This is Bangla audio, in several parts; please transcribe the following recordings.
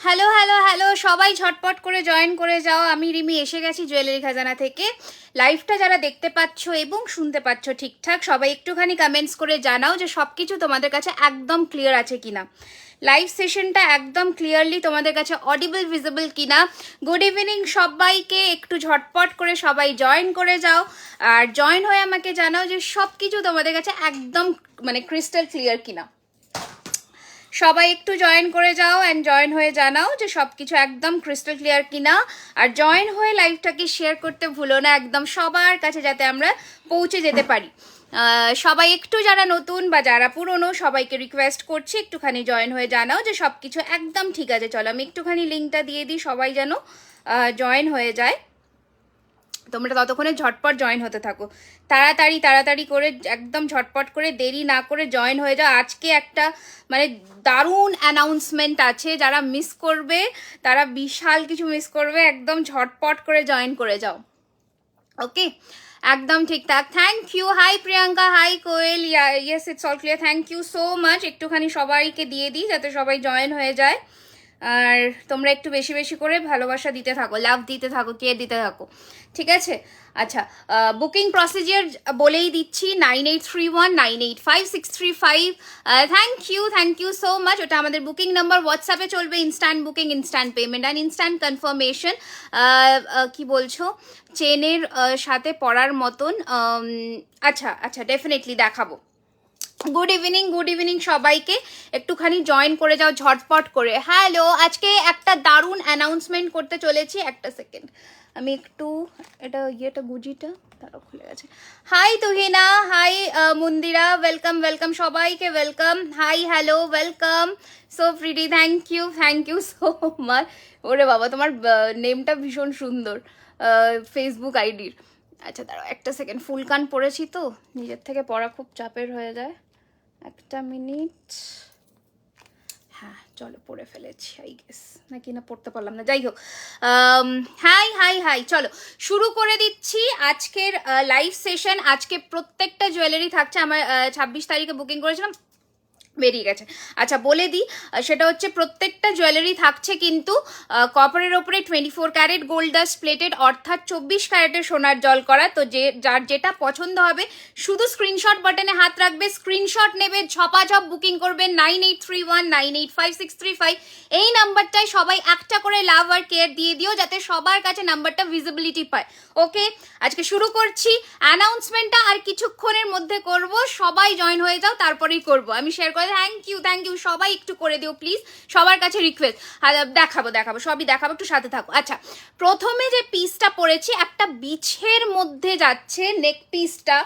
হ্যালো হ্যালো হ্যালো, সবাই ঝটপট করে জয়েন করে যাও। আমি রিমি এসে গেছি জুয়েলারি খাজানা থেকে। লাইভটা যারা দেখতে পাচ্ছ এবং শুনতে পাচ্ছ ঠিকঠাক, সবাই একটুখানি কমেন্টস করে জানাও যে সব কিছু তোমাদের কাছে একদম ক্লিয়ার আছে কিনা, লাইভ সেশনটা একদম ক্লিয়ারলি তোমাদের কাছে অডিবল ভিজিবল কিনা। গুড ইভিনিং সবাইকে, একটু ঝটপট করে সবাই জয়েন করে যাও আর জয়েন হয়ে আমাকে জানাও যে সব কিছু তোমাদের কাছে একদম মানে ক্রিস্টাল ক্লিয়ার কিনা। সবাই একটু জয়েন করে যাও অ্যান্ড জয়েন হয়ে জানাও যে সব কিছু একদম ক্রিস্টাল ক্লিয়ার কিনা। আর জয়েন হয়ে লাইভটাকে শেয়ার করতে ভুলো না একদম সবার কাছে, যাতে আমরা পৌঁছে যেতে পারি। সবাই একটু, যারা নতুন বা যারা পুরনো, সবাইকে রিকোয়েস্ট করছি একটুখানি জয়েন হয়ে জানাও যে সব কিছু একদম ঠিক আছে। চলো আমি একটুখানি লিঙ্কটা দিয়ে দিই, সবাই যেন জয়েন হয়ে যায়। তোমরা ততক্ষণে ঝটপট জয়েন হতে থাকো, তাড়াতাড়ি তাড়াতাড়ি করে, একদম ঝটপট করে, দেরি না করে জয়েন হয়ে যাও। আজকে একটা মানে দারুণ অ্যানাউন্সমেন্ট আছে, যারা মিস করবে তারা বিশাল কিছু মিস করবে। একদম ঝটপট করে জয়েন করে যাও। ওকে, একদম ঠিকঠাক। Thank you. Hi Priyanka, hi Koel, yes it's all clear, thank you so much. একটুখানি সবাইকে দিয়ে দিই যাতে সবাই জয়েন হয়ে যায়। আর তোমরা একটু বেশি বেশি করে ভালোবাসা দিতে থাকো, লাভ দিতে থাকো, কেয়ার দিতে থাকো, ঠিক আছে? আচ্ছা, বুকিং প্রসিজিয়ার বলেই দিচ্ছি, 9831985635। Thank you so much. ওটা আমাদের বুকিং নাম্বার, হোয়াটসঅ্যাপে চলবে instant booking, instant payment and instant confirmation. কি বলছো, চেনের সাথে পড়ার মতন? আচ্ছা আচ্ছা, ডেফিনেটলি দেখাবো। গুড ইভিনিং সবাইকে, একটুখানি জয়েন করে যাও ঝটপট করে। হ্যালো, আজকে একটা দারুণ অ্যানাউন্সমেন্ট করতে চলেছি। একটা সেকেন্ড, আমি একটু এটা গুজিটা তারা খুলে গেছে। Hi Tuhina, hi Mandira, welcome সবাইকে, welcome. Hi hello, welcome. So pretty, thank you so much. ওরে বাবা, তোমার নেমটা ভীষণ সুন্দর, ফেসবুক আইডির। আচ্ছা দাঁড়াও একটা সেকেন্ড, ফুল কান পড়েছি তো, নিজের থেকে পড়া খুব চাপের হয়ে যায়। একটা মিনিট। হ্যাঁ চলো, পড়ে ফেলেছি আই গেস, নাকি না পড়তে পারলাম না, যাই হোক। হাই চলো শুরু করে দিচ্ছি আজকের লাইভ সেশন। আজকে প্রত্যেকটা জুয়েলারি থাকছে। আমার 26 তারিখে বুকিং করেছিলাম, বেরিয়ে গেছে। আচ্ছা বলে দিই, সেটা হচ্ছে প্রত্যেকটা জুয়েলারি থাকছে কিন্তু কপারের ওপরে 24 ক্যারেট গোল্ড ডাস্ট প্লেটেড, অর্থাৎ 24 ক্যারেটের সোনার জল করা। তো যার যেটা পছন্দ হবে শুধু স্ক্রিনশট বাটনে হাত রাখবে, স্ক্রিনশট নেবে, ঝপাঝপ বুকিং করবে 9831985635। এই নাম্বারটায় সবাই একটা করে লাভ আর কেয়ার দিয়ে দিও, যাতে সবার কাছে নাম্বারটা ভিজিবিলিটি পায়। ওকে, আজকে শুরু করছি। অ্যানাউন্সমেন্টটা আর কিছুক্ষণের মধ্যে করব, সবাই জয়েন হয়ে যাও, তারপরেই করব। আমি শেয়ার করে থ্যাংক ইউ সবাই একটু করে দিও প্লিজ, সবার কাছে রিকোয়েস্ট। দেখাবো সবই দেখাবো, একটু সাথে থাকো। আচ্ছা, প্রথমে যে পিসটা পড়েছি, একটা বিছের মধ্যে যাচ্ছে নেক পিসটা,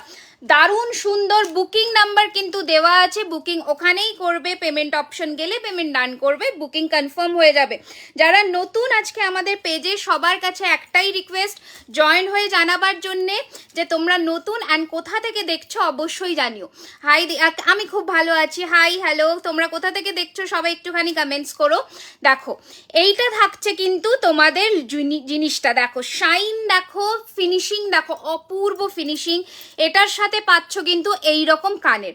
দারুণ সুন্দর। বুকিং নাম্বার কিন্তু দেওয়া আছে, বুকিং ওখানেই করবে, পেমেন্ট অপশন গেলে পেমেন্ট ডান করবে, বুকিং কনফার্ম হয়ে যাবে। যারা নতুন আজকে আমাদের পেজে, সবার কাছে একটাই রিকোয়েস্ট, জয়েন হয়ে জানাবার জন্যে যে তোমরা নতুন অ্যান্ড কোথা থেকে দেখছো অবশ্যই জানিও। হাই, আমি খুব ভালো আছি। হাই হ্যালো, তোমরা কোথা থেকে দেখছো সবাই একটুখানি কমেন্টস করো। দেখো এইটা থাকছে কিন্তু তোমাদের জিনিসটা দেখো, শাইন দেখো, ফিনিশিং দেখো, অপূর্ব ফিনিশিং। এটার সাথে পাচ্ছ কিন্তু এইরকম কানের,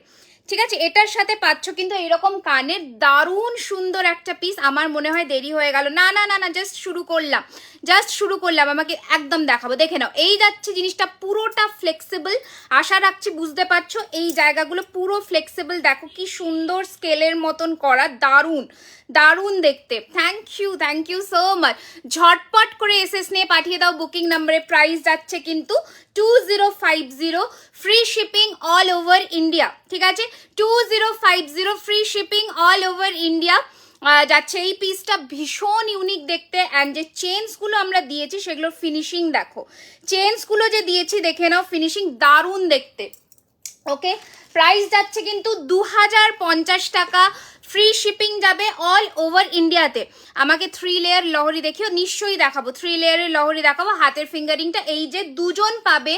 ঠিক আছে? এটার সাথে পাচ্ছ কিন্তু এইরকম কানের, দারুণ সুন্দর একটা পিস। আমার মনে হয় দেরি হয়ে গেল। না, জাস্ট শুরু করলাম, আমাকে একদম দেখাবো, দেখে নাও। এই যাচ্ছে জিনিসটা, পুরোটা ফ্লেক্সিবল, আশা রাখছি বুঝতে পারছো। এই জায়গাগুলো পুরো ফ্লেক্সিবল, দেখো কি সুন্দর স্কেলের মতন করা, দারুণ দেখতে। Thank you so much. ঝটপট করে এসএস নিয়ে পাঠিয়ে দাও বুকিং নাম্বারে। প্রাইস যাচ্ছে কিন্তু 2050, free shipping all over India, ঠিক আছে? 2050 free shipping all over India যাচ্ছে। এই পিসটা ভীষণ ইউনিক দেখতে, অ্যান্ড যে চেনসগুলো আমরা দিয়েছি সেগুলোর ফিনিশিং দেখো, চেনসগুলো যে দিয়েছি দেখে নাও, ফিনিশিং দারুণ দেখতে। ওকে, প্রাইস যাচ্ছে কিন্তু 2050 টাকা, ফ্রি শিপিং যাবে অল ওভার ইন্ডিয়াতে। আমাকে 3 লেয়ার লহরি দেখিও, নিশ্চয়ই দেখাবো, 3 লেয়ারের লহরি দেখাবো। হাতের ফিঙ্গারিংটা এই যে দুজন পাবে,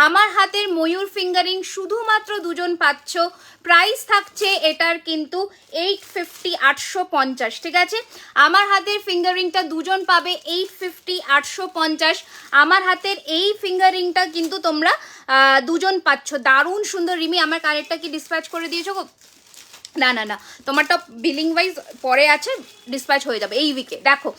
আমার হাতের ময়ূর ফিঙ্গারিং শুধুমাত্র দুজন পাচ্ছ। প্রাইস থাকছে এটার কিন্তু 850, 850, ঠিক আছে? আমার হাতের ফিঙ্গারিংটা দুজন পাবে 850, 850। আমার হাতের এই ফিঙ্গারিংটা কিন্তু তোমরা দুজন পাচ্ছ, দারুণ সুন্দর। রিমি, আমার কানেরটা কি ডিসপ্যাচ করে দিয়েছো গো? না না না, তোমারটা বিলিং ওয়াইজ পরে আছে, ডিসপ্যাচ হয়ে যাবে এই উইকে। দেখো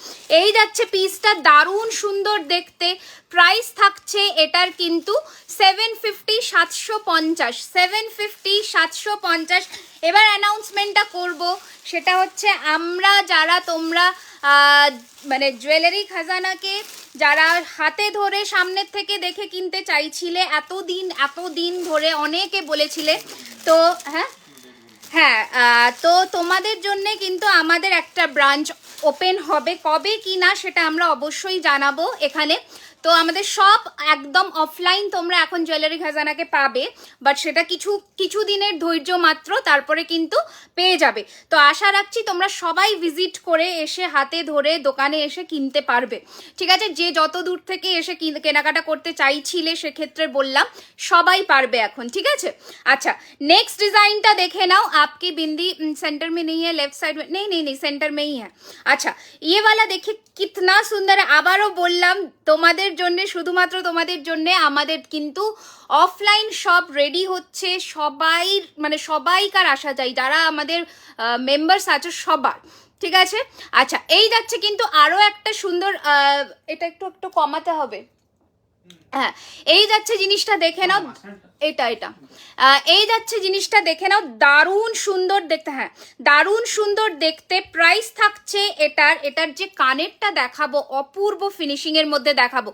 এই যাচ্ছে পিসটা, দারুণ সুন্দর দেখতে। প্রাইস থাকছে এটার কিন্তু 750, 750, 750, 750। এবার অ্যানাউন্সমেন্টটা করব, সেটা হচ্ছে আমরা যারা তোমরা মানে জুয়েলারি খাজানাকে যারা হাতে ধরে সামনের থেকে দেখে কিনতে চাইছিলে এতদিন ধরে, অনেকে বলেছিলে, তো হ্যাঁ তো তোমাদের জন্য কিন্তু আমাদের একটা ব্রাঞ্চ ওপেন হবে, কবে কি না সেটা আমরা অবশ্যই জানাবো এখানে। তো আমাদের সব একদম অফলাইন তোমরা এখন জুয়েলারি খাজানাকে পাবে, বাট সেটা কিছু দিনের ধৈর্য মাত্র, তারপরে কিন্তু পেয়ে যাবে। তো আশা রাখছি তোমরা সবাই ভিজিট করে এসে হাতে ধরে দোকানে এসে কিনতে পারবে, ঠিক আছে? যে যত দূর থেকে এসে কেনাকাটা করতে চাইছিলে সেক্ষেত্রে বললাম সবাই পারবে এখন, ঠিক আছে? আচ্ছা, নেক্সট ডিজাইনটা দেখে নাও। आपकी बिंदी सेंटर में नहीं है, लेफ्ट साइड में नहीं सेंटर में ही है। अच्छा, ये वाला देखिए कितना सुंदर है। আবারও বললাম তোমাদের জন্য, শুধুমাত্র তোমাদের জন্য আমাদের কিন্তু অফলাইন শপ রেডি হচ্ছে। সবাই মানে সবাইকার আসা চাই, যারা আমাদের মেম্বার্স আছে সবার, ঠিক আছে? আচ্ছা, এই যাচ্ছে কিন্তু আরও একটা সুন্দর, এটা একটু কমাতে হবে। হ্যাঁ, এই যাচ্ছে জিনিসটা দেখে নাও, এটা এই যাচ্ছে জিনিসটা দেখে নাও, দারুণ সুন্দর দেখতে। হ্যাঁ, দারুণ সুন্দর দেখতে। প্রাইস থাকছে এটার যে কানেরটা দেখাবো, অপূর্ব ফিনিশিং এর মধ্যে দেখাবো।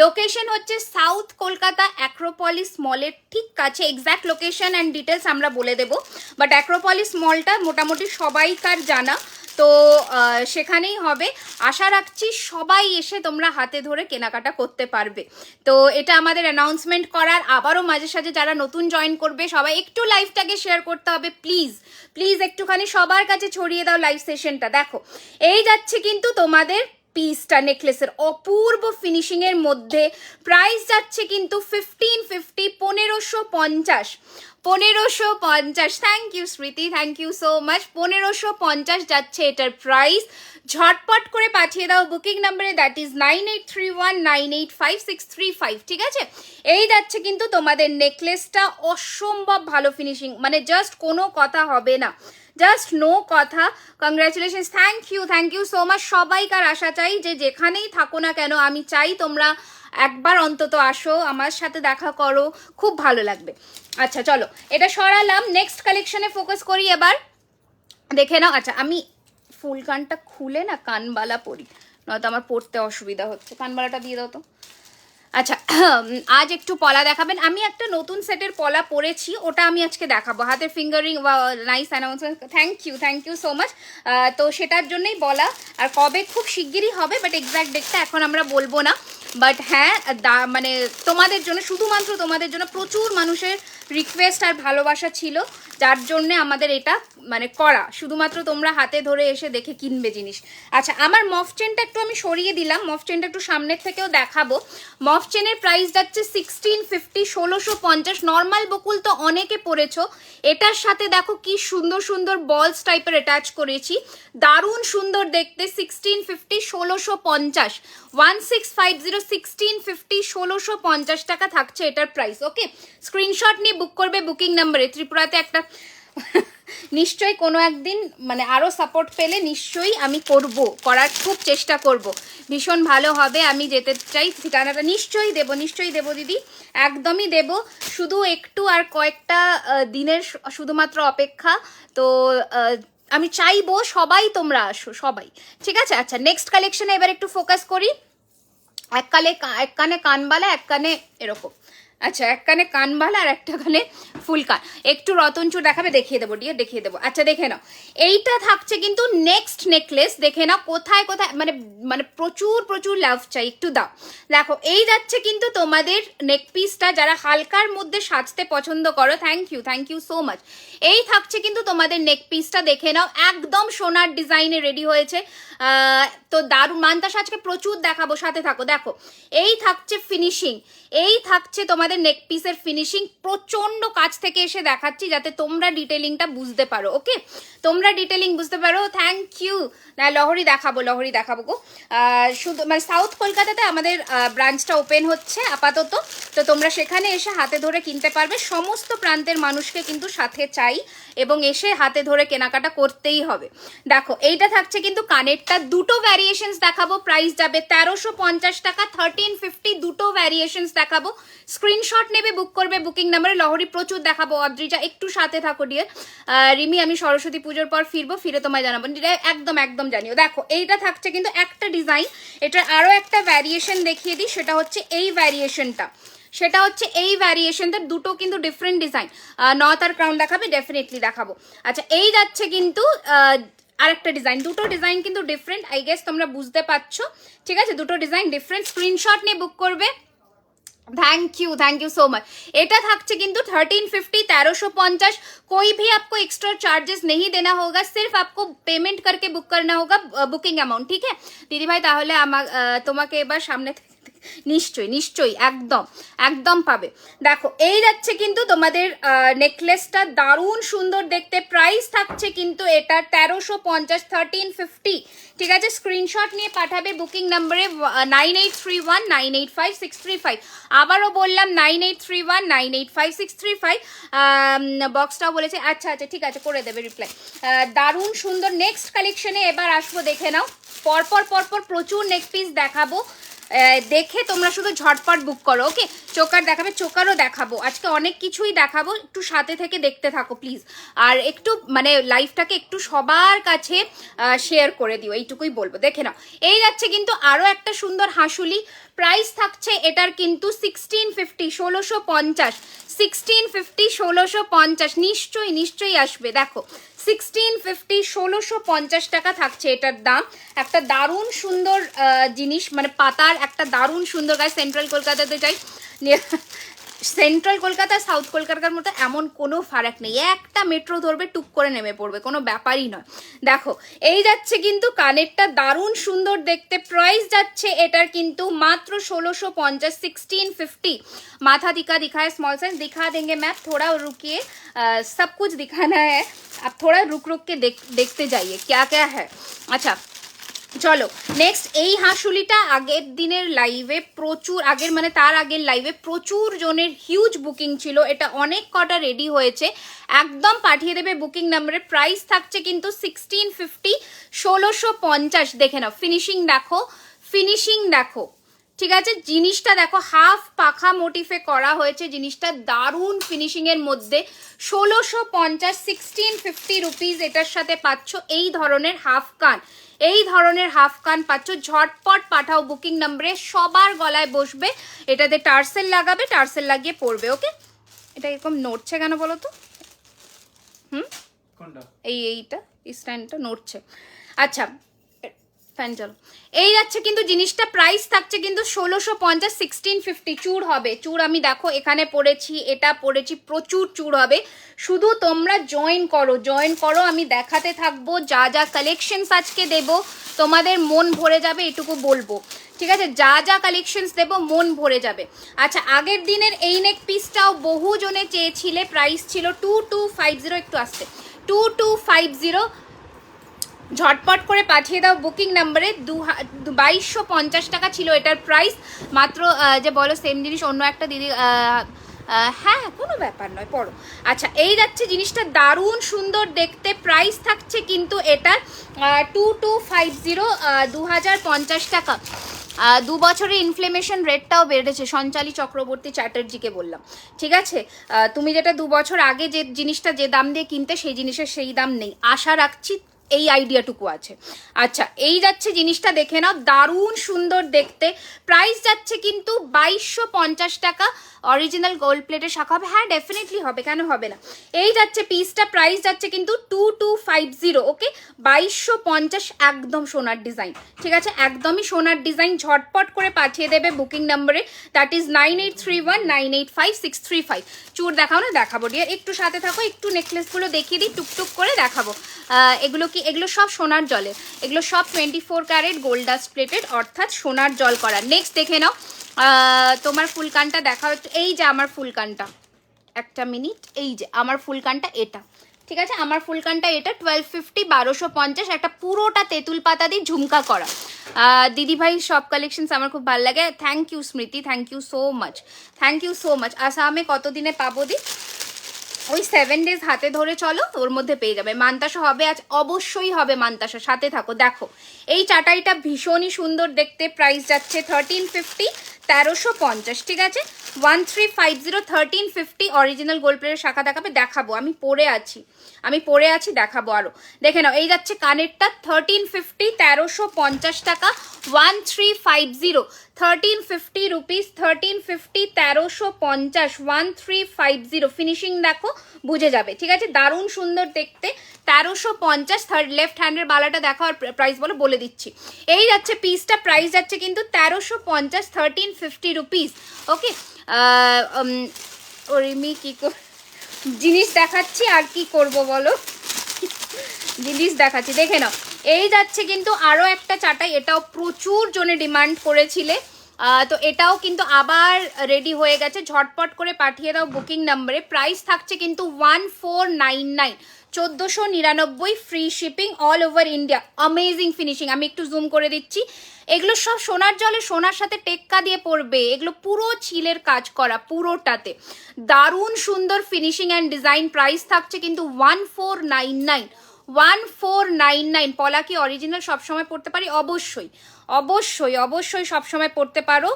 লোকেশন হচ্ছে সাউথ কলকাতা অ্যাক্রোপলিস মলের ঠিক কাছে। এক্স্যাক্ট লোকেশন অ্যান্ড ডিটেলস আমরা বলে দেবো, বাট অ্যাক্রোপলিস মলটা মোটামুটি সবাইকার জানা, তো সেখানেই হবে। আশা রাখছি সবাই এসে তোমরা হাতে ধরে কেনাকাটা করতে পারবে। তো এটা আমাদের অ্যানাউন্সমেন্ট করার। আবারও মাঝে সাঝে যারা নতুন জয়েন করবে সবাই একটু লাইভটাকে শেয়ার করতে হবে, প্লিজ একটুখানি সবার কাছে ছড়িয়ে দাও লাইভ সেশনটা। দেখো এই যাচ্ছে কিন্তু তোমাদের পিসটা, নেকলেসের অপূর্ব ফিনিশিং এর মধ্যে। প্রাইস যাচ্ছে কিন্তু 1550, 1550, 1550। Thank you Smriti, thank you so much. 1550 যাচ্ছে এটার প্রাইস। ঝটপট করে পাঠিয়ে দাও বুকিং নাম্বারে, দ্যাট ইজ 9831985635, ঠিক আছে? এই যাচ্ছে কিন্তু তোমাদের নেকলেসটা, অসম্ভব ভালো ফিনিশিং, মানে জাস্ট কোনো কথা হবে না, জাস্ট নো কথা। Congratulations, thank you so much. সবাইকার আশা চাই যে যেখানেই থাকো না কেন, আমি চাই তোমরা একবার অন্তত আসো, আমার সাথে দেখা করো, খুব ভালো লাগবে। আচ্ছা চলো, এটা সরালাম, নেক্সট কালেকশনে ফোকাস করি এবার। দেখে নাও। আচ্ছা, আমি ফুল কানটা খুলে না কানবালা পরি, নয়তো আমার পড়তে অসুবিধা হচ্ছে। কানবালাটা দিয়ে দাও তো। আচ্ছা, আজ একটু পলা দেখাবেন। আমি একটা নতুন সেটের পলা পরেছি, ওটা আমি আজকে দেখাবো। হাতের fingering, nice announcement, thank you so much. তো সেটার জন্যই বলা, আর কবে খুব শিগগিরই হবে, বাট এক্স্যাক্ট ডেটটা এখন আমরা বলবো না। বাট হ্যাঁ, মানে তোমাদের জন্য, শুধুমাত্র তোমাদের জন্য প্রচুর মানুষের রিকোয়েস্ট আর ভালোবাসা ছিল, যার জন্যে আমাদের এটা মানে করা, শুধুমাত্র তোমরা হাতে ধরে এসে দেখে কিনবে জিনিস। আচ্ছা, আমার মফ চেনটা একটু আমি সরিয়ে দিলাম, মফ চেনটা একটু সামনের থেকেও দেখাবো। মফ চেনের প্রাইস যাচ্ছে 1650, 1650। নর্মাল বকুল তো অনেকে পরেছো, এটার সাথে দেখো কি সুন্দর সুন্দর বলস টাইপের অ্যাটাচ করেছি, দারুণ সুন্দর দেখতে। 1650, 1650, 1650, 1650, 1650 টাকা থাকছে এটার প্রাইস। ওকে, স্ক্রিনশট নিয়ে বুক করবে বুকিং নাম্বারে। ত্রিপুরাতে একটা নিশ্চয়ই কোনো একদিন মানে আরও সাপোর্ট পেলে নিশ্চয়ই আমি করার খুব চেষ্টা করব, ভীষণ ভালো হবে। আমি যেতে চাই, ঠিকানাটা নিশ্চয়ই দেবো দিদি, একদমই দেব। শুধু একটু আর কয়েকটা দিনের শুধুমাত্র অপেক্ষা। তো আমি চাইবো সবাই তোমরা আসো, সবাই, ঠিক আছে? আচ্ছা, নেক্সট কালেকশনে এবার একটু ফোকাস করি। এক কানে কানবালা, এক কানে এরকম। আচ্ছা, এক কানে কানবালা আর একটা কানে ফুল কান। একটু রতনচুর দেখাবে, দেখিয়ে দেবো ডিয়ার, দেখিয়ে দেবো। আচ্ছা, দেখে নাও, এইটা থাকছে কিন্তু নেক্সট নেকলেস। দেখে নাও কোথায় কোথায় মানে প্রচুর লাভ চাই, একটু দাও। দেখো এই যাচ্ছে কিন্তু তোমাদের নেক পিসটা, যারা হালকার মধ্যে সাজতে পছন্দ করো, থ্যাংক ইউ সো মাচ। এই থাকছে কিন্তু তোমাদের নেক পিসটা, দেখে নাও, একদম সোনার ডিজাইনে রেডি হয়েছে। তো দারুণ মানতাস, আজকে প্রচুর দেখাবো, সাথে থাকো। দেখো এই থাকছে ফিনিশিং, এই থাকছে তোমাদের তোমাদের নেক পিসের ফিনিশিং প্রচন্ড কাছ থেকে এসে দেখাচ্ছি যাতে তোমরা ডিটেলিংটা বুঝতে পারো। ওকে, তোমরা ডিটেলিং বুঝতে পারো। Thank you. না, লহরি দেখাবো গো। শুধু মানে সাউথ কলকাতাতে আমাদের ব্রাঞ্চটা ওপেন হচ্ছে আপাতত, তো তোমরা সেখানে এসে হাতে ধরে কিনতে পারবে। সমস্ত প্রান্তের মানুষকে কিন্তু সাথে চাই এবং এসে হাতে ধরে কেনাকাটা করতেই হবে। দেখো এইটা থাকছে কিন্তু কানেরটা, দুটো ভ্যারিয়েশনস দেখাবো, প্রাইস যাবে 1350 টাকা, 1350 দুটো ভ্যারিয়েশনস দেখাবো। স্ক্রিনশট নেবে, বুক করবে বুকিং নাম্বারে। লহরি প্রচুর দেখাবো, অদ্রিজা একটু সাথে থাকো ডিয়ার। রিমি আমি সরস্বতী পুজোর পর ফিরে তোমায় জানাবো, একদম জানিও। দেখো এইটা থাকছে কিন্তু একটা ডিজাইন, এটার আরো একটা ভ্যারিয়েশন দেখিয়ে দিই, সেটা হচ্ছে এই ভ্যারিয়েশনটা, দুটো কিন্তু ডিফারেন্ট ডিজাইন। নথ আর ক্রাউন দেখাবে, ডেফিনেটলি দেখাবো। আচ্ছা, এই যাচ্ছে কিন্তু আরেকটা ডিজাইন, দুটো ডিজাইন কিন্তু ডিফারেন্ট, আই গেস তোমরা বুঝতে পারছো। ঠিক আছে, দুটো ডিজাইন ডিফারেন্ট। স্ক্রিনশট নিয়ে বুক করবে। Thank you so much. এটা থাকছে কিন্তু 1350, 1350। कोई भी आपको एक्स्ट्रा चार्जेस नहीं देना होगा, सिर्फ आपको पेमेंट करके बुक करना होगा बुकिंग अमाउंट। ठीक है দিদি ভাই, তাহলে তোমাকে এবার সামনে নিশ্চয়ই একদম পাবে। দেখো এই যাচ্ছে কিন্তু তোমাদের নেকলেসটা, দারুণ সুন্দর দেখতে। প্রাইস থাকছে কিন্তু এটা 1350, 1350। ঠিক আছে, স্ক্রিনশট নিয়ে পাঠাবে বুকিং নাম্বারে 9831985635। আবারও বললাম 9831985635। বক্সটাও বলেছে, আচ্ছা ঠিক আছে, করে দেবে রিপ্লাই। দারুণ সুন্দর। নেক্সট কালেকশনে এবার আসবো, দেখে নাও। পরপর প্রচুর নেক পিস দেখাবো, দেখে তোমরা শুধু ঝটপট বুক করো। ওকে, চোকার দেখাবে, চোকারও দেখাবো, আজকে অনেক কিছুই দেখাবো, একটু সাথে থেকে দেখতে থাকো প্লিজ। আর একটু মানে লাইভটাকে একটু সবার কাছে শেয়ার করে দিও, এইটুকুই বলবো। দেখে নাও, এই যাচ্ছে কিন্তু আরো একটা সুন্দর হাঁসুলি। প্রাইস থাকছে এটার কিন্তু 1650, 1650, 1650, 1650। নিশ্চয়ই আসবে। দেখো 1650, 1650 টাকা থাকছে এটার দাম। একটা দারুণ সুন্দর জিনিস, মানে পাতার একটা দারুণ সুন্দর গাছ। সেন্ট্রাল কলকাতাতে যাই, সেন্ট্রাল কলকাতা সাউথ কলকাতার মতো এমন কোনো ফারাক নেই, একটা মেট্রো ধরবে টুক করে নেমে পড়বে, কোনো ব্যাপারই নয়। দেখো এই যাচ্ছে কিন্তু কানেরটা, দারুণ সুন্দর দেখতে। প্রাইস যাচ্ছে এটার কিন্তু মাত্র 1650, 1650। माथा दिखाए, स्मॉल साइज दिखा देंगे मैम, थोड़ा रुकिए, सब कुछ दिखाना है, आप थोड़ा रुक के देखते जाइए क्या क्या है। अच्छा চলো নেক্সট, এই হাঁসুলিটা আগের দিনের লাইভে প্রচুর, তার আগের লাইভে প্রচুর জনের হিউজ বুকিং ছিল, এটা অনেক কটা রেডি হয়েছে, একদম পাঠিয়ে দেবে বুকিং নাম্বারে। প্রাইস থাকছে কিন্তু 1650, 1650। দেখে নাও, ফিনিশিং দেখো। ঠিক আছে, জিনিসটা দেখো, হাফ পাখা মোটিফে করা হয়েছে, জিনিসটা দারুণ ফিনিশিং এর মধ্যে। 1650, 1650 রুপিস এটার সাথে পাচ্ছ এই ধরনের হাফ কান পাচ্ছ। ঝটপট পাঠাও বুকিং নাম্বারে, সবার গলায় বসবে। এটাতে টার্সেল লাগাবে, টার্সেল লাগিয়ে পড়বে। ওকে, এটা এরকম নড়ছে কেন বলো তো? এইটা স্ট্যান্ডটা নড়ছে। আচ্ছা ফ্যান চলো। এই যাচ্ছে কিন্তু জিনিসটা, প্রাইস থাকছে কিন্তু 1650, 1650। চূড় হবে, চূড় আমি দেখো এখানে পড়েছি, এটা পড়েছি, প্রচুর চূড় হবে। শুধু তোমরা জয়েন করো, আমি দেখাতে থাকবো। যা কালেকশনস আজকে দেব তোমাদের মন ভরে যাবে, এটুকু বলবো। ঠিক আছে, যা কালেকশনস দেব মন ভরে যাবে। আচ্ছা, আগের দিনের এই নেক পিসটাও বহু জনে চেয়েছিলে, প্রাইস ছিল 2250, একটু আসছে 2250। ঝটপট করে পাঠিয়ে দাও বুকিং নাম্বারে। 2250 টাকা ছিল এটার প্রাইস মাত্র। যে বলো সেম জিনিস অন্য একটা দিদি, হ্যাঁ কোনো ব্যাপার নয়, পড়ো। আচ্ছা, এই যাচ্ছে জিনিসটা, দারুণ সুন্দর দেখতে। প্রাইস থাকছে কিন্তু এটার 2250, 2050 টাকা। 2 বছরের ইনফ্লেমেশন রেটটাও বেড়েছে, সঞ্চালী চক্রবর্তী চ্যাটার্জিকে বললাম। ঠিক আছে, তুমি যেটা 2 বছর আগে যে জিনিসটা যে দাম দিয়ে কিনতে, সেই জিনিসের সেই দাম নেই, আশা রাখছি এই আইডিয়াটুকু আছে। আচ্ছা, এই যাচ্ছে জিনিসটা, দেখে নাও, দারুণ সুন্দর দেখতে। প্রাইস যাচ্ছে কিন্তু 2250 টাকা। অরিজিনাল গোল্ড প্লেটের শাখা হবে, হ্যাঁ ডেফিনেটলি হবে, কেন হবে না। এই যাচ্ছে পিসটা, প্রাইস যাচ্ছে কিন্তু 2250। ওকে, 2250, একদম সোনার ডিজাইন। ঠিক আছে, একদমই সোনার ডিজাইন। ঝটপট করে পাঠিয়ে দেবে বুকিং নাম্বারে, দ্যাট ইজ 9831985635। চূড় দেখাও না, দেখাবো ডিয়ার, একটু সাথে থাকো, একটু নেকলেসগুলো দেখিয়ে দিই, টুকটুক করে দেখাবো। এগুলো কি এগুলো সব সোনার জলের, এগুলো সব 24 ক্যারেট গোল্ড ডাস্ট প্লেটেড, অর্থাৎ সোনার জল করা। নেক্সট দেখে নাও তোমার ফুলকানটা দেখা হচ্ছে, এই যে আমার ফুলকানটা, একটা মিনিট, এই যে আমার ফুলকানটা এটা, ঠিক আছে, আমার ফুলকানটা এটা 1250, 1250, একটা পুরোটা তেঁতুল পাতা দিয়ে ঝুমকা করা। দিদিভাই সব কালেকশনস আমার খুব ভালো লাগে। Thank you Smriti, thank you so much, thank you so much. আসামে কতদিনে পাবো দি? ওই 7 days হাতে ধরে চলো, ওর মধ্যে পেয়ে যাবে। মান্তাসা হবে আজ, অবশ্যই হবে মান্তাসা, সাথে থাকো। দেখো এই চাটাইটা ভীষণই সুন্দর দেখতে, প্রাইস যাচ্ছে 1350, 1350, ঠিক আছে, 1350, 1350। অরিজিনাল গোল্ড প্লেটের শাখা দেখাবো, আমি পরে আছি দেখাবো আরো। দেখে নাও, এই যাচ্ছে কানেরটা 1350, 1350 টাকা, 1350, 1350 রুপিস, 1350, 1350, 1350। ফিনিশিং দেখো, বুঝে যাবে, ঠিক আছে, দারুণ সুন্দর দেখতে, 1350। লেফট হ্যান্ডের বালাটা দেখো আর প্রাইস বলে দিচ্ছি। এই যাচ্ছে পিসটা, প্রাইস যাচ্ছে কিন্তু 1350, 1350 রুপিস। ওকে, ওরিমি কি জিনিস দেখাচ্ছি, আর কি করব বলো, জিনিস দেখাচ্ছি, দেখে নাও। এই যাচ্ছে কিন্তু আরও একটা চাটাই, এটাও প্রচুর জনে ডিমান্ড করেছিলে, তো এটাও কিন্তু আবার রেডি হয়ে গেছে, ঝটপট করে পাঠিয়ে দাও বুকিং নাম্বারে। প্রাইস থাকছে কিন্তু 1499, 1499, free shipping all over India. Amazing finishing, আমি একটু জুম করে দিচ্ছি। এগুলো সব সোনার জলে, সোনার সাথে টেক্কা দিয়ে পড়বে, এগুলো পুরো ছিলের কাজ করা, পুরোটাতে দারুণ সুন্দর ফিনিশিং অ্যান্ড ডিজাইন। প্রাইস থাকছে কিন্তু 1499, 1499। পলা কি অরিজিনাল সবসময় পড়তে পারি? অবশ্যই অবশ্যই অবশ্যই সবসময় পড়তে পারো।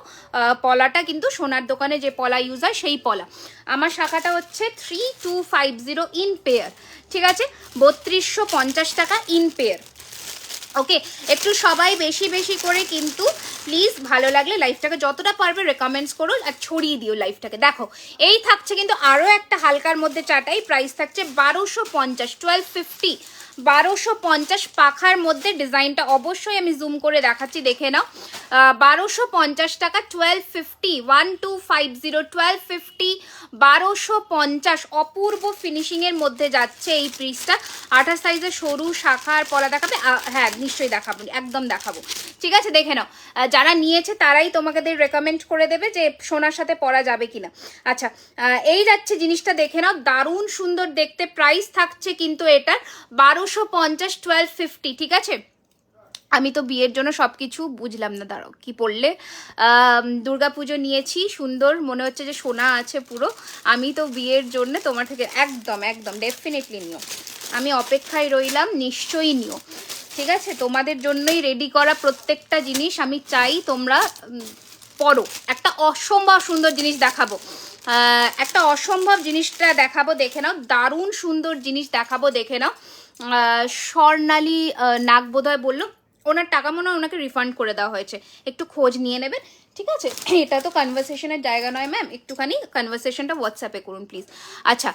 পলাটা কিন্তু সোনার দোকানে যে পলা ইউজ হয় সেই পলা। আমার শাখাটা হচ্ছে 3250 ইন পেয়ার, ঠিক আছে, 3250 টাকা ইন পেয়ার। ওকে, একটু সবাই বেশি বেশি করে কিন্তু প্লিজ, ভালো লাগলে লাইফটাকে যতটা পারবে রেকমেন্ডস করো আর ছড়িয়ে দিও লাইফটাকে। দেখো এই থাকছে কিন্তু আরও একটা হালকার মধ্যে চাটাই, প্রাইস থাকছে 1250, 1250, 1250 পাখার মধ্যে। ডিজাইনটা অবশ্যই আমি জুম করে দেখাচ্ছি, দেখে নাও, 1250 টাকা, 1250, 1250, 1250, 1250। অপূর্ব ফিনিশিংয়ের মধ্যে যাচ্ছে এই পিসটা। 28 সাইজের সরু শাখার পলা দেখাবে? হ্যাঁ নিশ্চয়ই দেখাবো, একদম দেখাবো, ঠিক আছে, দেখে নাও। যারা নিয়েছে তারাই তোমাদের রেকমেন্ড করে দেবে যে সোনার সাথে পরা যাবে কিনা। আচ্ছা, এই যাচ্ছে জিনিসটা, দেখে নাও, দারুণ সুন্দর দেখতে। প্রাইস থাকছে কিন্তু এটার 1250, 1250, ঠিক আছে। আমি তো বিয়ের জন্য সব কিছু বুঝলাম না, দাঁড়াও কি পড়লে, দুর্গাপুজো নিয়েছি, সুন্দর মনে হচ্ছে যে সোনা আছে পুরো। আমি তো বিয়ের জন্য তোমার থেকে একদম একদম ডেফিনেটলি নিও, আমি অপেক্ষায় রইলাম, নিশ্চয়ই নিও, ঠিক আছে। তোমাদের জন্যই রেডি করা প্রত্যেকটা জিনিস আমি চাই তোমরা পড়ো। একটা অসম্ভব সুন্দর জিনিস দেখাবো, একটা অসম্ভব জিনিসটা দেখাবো, দেখে নাও, দারুণ সুন্দর জিনিস দেখাবো, দেখে নাও। স্বর্ণালী নাগ বোধহয় বললো, ওনার টাকা মনে হয় ওনাকে রিফান্ড করে দেওয়া হয়েছে, একটু খোঁজ নিয়ে নেবেন, ঠিক আছে। এটা তো কনভারসেশনের জায়গা নয় ম্যাম, একটুখানি কনভারসেশনটা হোয়াটসঅ্যাপে করুন প্লিজ। আচ্ছা,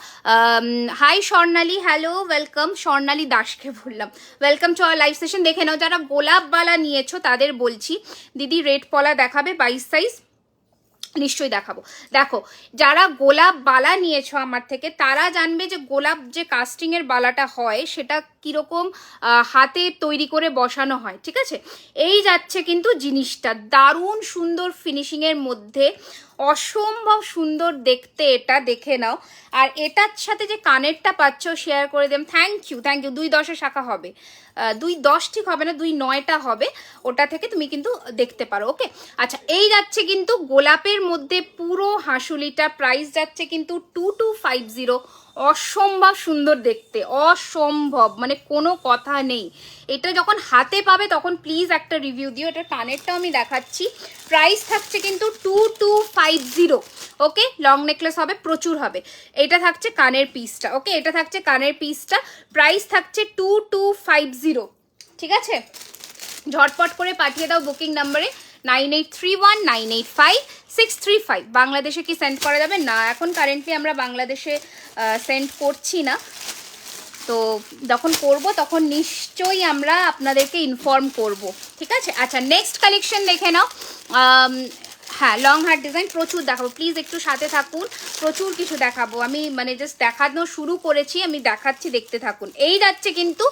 হাই স্বর্ণালী, হ্যালো, ওয়েলকাম। স্বর্ণালী দাসকে বললাম, welcome to our live session. দেখে নাও, যারা গোলাপবালা নিয়েছো তাদের বলছি, দিদি রেড পলা দেখাবে 22 সাইজ? নিশ্চয়ই দেখাবো। দেখো যারা গোলাপ বালা নিয়েছো আমার থেকে তারা জানবে যে গোলাপ যে কাস্টিংয়ের বালাটা হয় সেটা কীরকম হাতে তৈরি করে বসানো হয়, ঠিক আছে। এই যাচ্ছে কিন্তু জিনিসটা, দারুণ সুন্দর ফিনিশিংয়ের মধ্যে, অসম্ভব সুন্দর দেখতে, এটা দেখে নাও। আর এটার সাথে যে কানেরটা পাচ্ছ শেয়ার করে দেন, থ্যাংক ইউ, থ্যাংক ইউ। 210 শাখা হবে, 210 ঠিক হবে না, 29টা হবে, ওটা থেকে তুমি কিন্তু দেখতে পারো। ওকে, আচ্ছা, এই যাচ্ছে কিন্তু গোলাপের মধ্যে পুরো হাঁসুলিটা, প্রাইস যাচ্ছে কিন্তু 2250। অসম্ভব সুন্দর দেখতে, অসম্ভব, মানে কোনো কথা নেই। এটা যখন হাতে পাবে তখন প্লিজ একটা রিভিউ দিও। এটার কানেরটাও আমি দেখাচ্ছি, প্রাইস থাকছে কিন্তু 2250। ওকে, লং নেকলেস হবে, প্রচুর হবে। এটা থাকছে কানের পিসটা, ওকে, এটা থাকছে কানের পিসটা, প্রাইস থাকছে 2250, ঠিক আছে। ঝটপট করে পাঠিয়ে দাও বুকিং নাম্বারে 9831985635। বাংলাদেশে কি সেন্ড করা যাবে? না, এখন কারেন্টলি আমরা বাংলাদেশে সেন্ড করছি না, তো যখন করব তখন নিশ্চয়ই আমরা আপনাদেরকে ইনফর্ম করব, ঠিক আছে। আচ্ছা, নেক্সট কালেকশন দেখে নাও। হ্যাঁ লং হার্ট ডিজাইন প্রচুর দেখাবো, প্লিজ একটু সাথে থাকুন, প্রচুর কিছু দেখাবো। আমি মানে জাস্ট দেখানো শুরু করেছি, আমি দেখাচ্ছি, দেখতে থাকুন। এই যাচ্ছে কিন্তু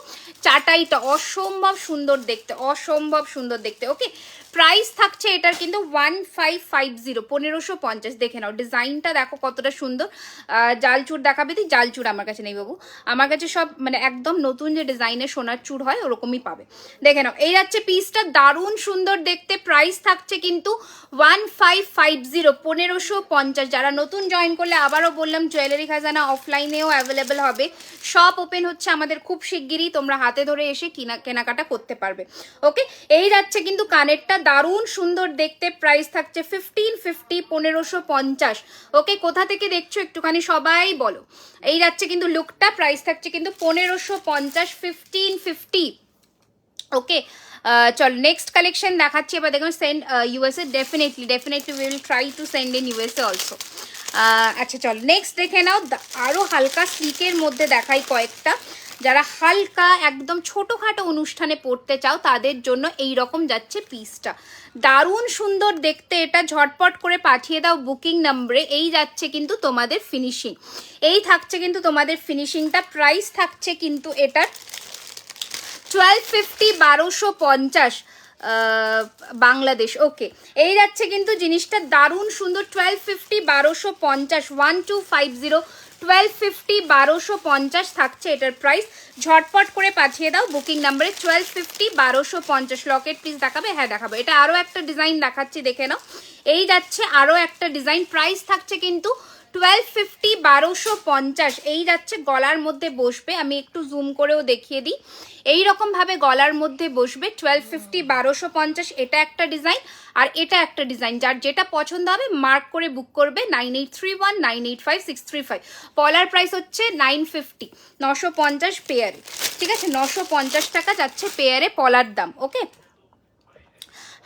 চাটাইটা অসম্ভব সুন্দর দেখতে, অসম্ভব সুন্দর দেখতে। ওকে, প্রাইস থাকছে এটার কিন্তু 1550, 1550। দেখে নাও ডিজাইনটা দেখো কতটা সুন্দর। জালচুর দেখাবে দি, জালচুর আমার কাছে নেই বাবু, আমার কাছে সব মানে একদম নতুন যে ডিজাইনের সোনার চুর হয় ওরকমই পাবে। দেখে নাও এই যাচ্ছে পিসটা, দারুণ সুন্দর দেখতে। প্রাইস থাকছে কিন্তু 1550, 1550। যারা নতুন জয়েন করলে আবারও বললাম জুয়েলারি খাজানা অফলাইনেও অ্যাভেলেবেল হবে, শপ ওপেন হচ্ছে আমাদের খুব শিগগিরই, তোমরা হাতে ধরে এসে কেনাকাটা করতে পারবে। ওকে, এই যাচ্ছে কিন্তু কানেরটা, দারুণ সুন্দর দেখতে। প্রাইস থাকছে 1550, 1550। ওকে, কোথা থেকে দেখছো একটুখানি সবাই বলো। এই যাচ্ছে কিন্তু লুকটা, প্রাইস থাকছে কিন্তু 1550, 1550। ওকে, চল নেক্সট কালেকশন দেখাচ্ছি। এবার দেখুন send USA, definitely we will try to send in USA also. আচ্ছা চল নেক্সট দেখে নাও, আরও হালকা স্লিকের মধ্যে দেখাই কয়েকটা। যারা হালকা একদম ছোটোখাটো অনুষ্ঠানে পড়তে চাও তাদের জন্য এই রকম যাচ্ছে পিসটা, দারুণ সুন্দর দেখতে। এটা ঝটপট করে পাঠিয়ে দাও বুকিং নম্বরে। এই যাচ্ছে কিন্তু তোমাদের ফিনিশিং, এই থাকছে কিন্তু তোমাদের ফিনিশিংটা। প্রাইস থাকছে কিন্তু এটার 1250, 1250 বাংলাদেশ। ওকে, এই যাচ্ছে কিন্তু জিনিসটা দারুণ সুন্দর, 1250, 1250, 1250, 1250, 1250 থাকছে এটার প্রাইস। ঝটপট করে পাঠিয়ে দাও বুকিং নাম্বারে 1250, 1250। লকেট প্লিজ দেখাবে, হ্যাঁ দেখাবো। এটা আরও একটা ডিজাইন দেখাচ্ছি, দেখে নাও। এই যাচ্ছে আরও একটা ডিজাইন, প্রাইস থাকছে কিন্তু 1250, 1250। এই যাচ্ছে গলার মধ্যে বসবে, আমি একটু জুম করেও দেখিয়ে দিই। এই রকম ভাবে গলার মধ্যে বসবে, 1250, 1250। এটা একটা ডিজাইন আর এটা একটা ডিজাইন। যার যেটা পছন্দ হবে মার্ক করে বুক করবে 9831 985 635। পলার প্রাইস হচ্ছে 950, 950 পেয়ারে। ঠিক আছে, 950 টাকা যাচ্ছে পেয়ারে পলার দাম। ওকে,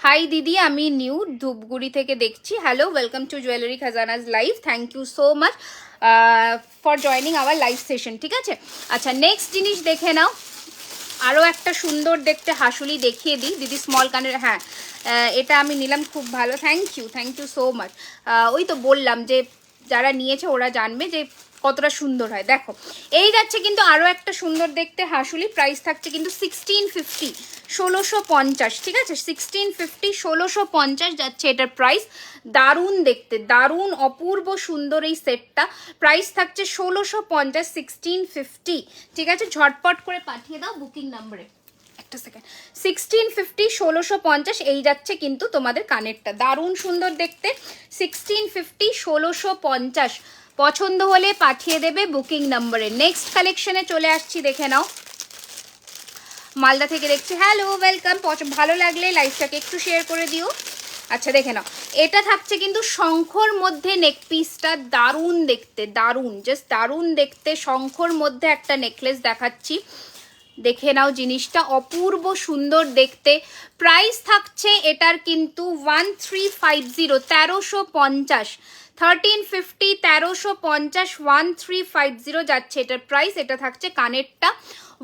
হাই দিদি, আমি নিউ ধূপগুড়ি থেকে দেখছি। হ্যালো, ওয়েলকাম টু জুয়েলারি খাজানাজ live. Thank you so much for joining our live session. ঠিক আছে, আচ্ছা নেক্সট জিনিস দেখে নাও, আরও একটা সুন্দর দেখতে হাসুলি দেখিয়ে দিই দিদি, স্মল কানের। হ্যাঁ, এটা আমি নিলাম, খুব ভালো, থ্যাংক ইউ সো মাচ। ওই তো বললাম যে যারা নিয়েছে ওরা জানবে যে কতটা সুন্দর হয়। দেখো এই যাচ্ছে কিন্তু আরও একটা সুন্দর দেখতে হাসুলি, প্রাইস থাকছে কিন্তু 1650, 1650। ঠিক আছে, 1650, 1650 যাচ্ছে এটার প্রাইস। দারুণ দেখতে, দারুণ অপূর্ব সুন্দর এই সেটটা, প্রাইস থাকছে 1650, 1650। ঠিক আছে, ঝটপট করে পাঠিয়ে দাও বুকিং নাম্বারে। একটা সেকেন্ড, 1650, 1650। এই যাচ্ছে কিন্তু তোমাদের কানেরটা, দারুণ সুন্দর দেখতে, 1650, 1650। পছন্দ হলে পাঠিয়ে দেবে বুকিং নাম্বারে। নেক্সট কালেকশনে চলে আসছি, দেখে নাও। মালদা থেকে দেখছি, হ্যালো ওয়েলকাম। ভালো লাগলে লাইভটাকে একটু শেয়ার করে দিও। আচ্ছা দেখে নাও, এটা থাকছে কিন্তু শঙ্খর মধ্যে নেক পিসটা, দারুণ দেখতে, দারুণ, জাস্ট দারুণ দেখতে। শঙ্খর মধ্যে একটা নেকলেস দেখাচ্ছি, দেখে নাও জিনিসটা, অপূর্ব সুন্দর দেখতে। প্রাইস থাকছে এটার কিন্তু 1350, 1350, 1350, 1350, 1350 যাচ্ছে এটার প্রাইস। এটা থাকছে কানেরটা,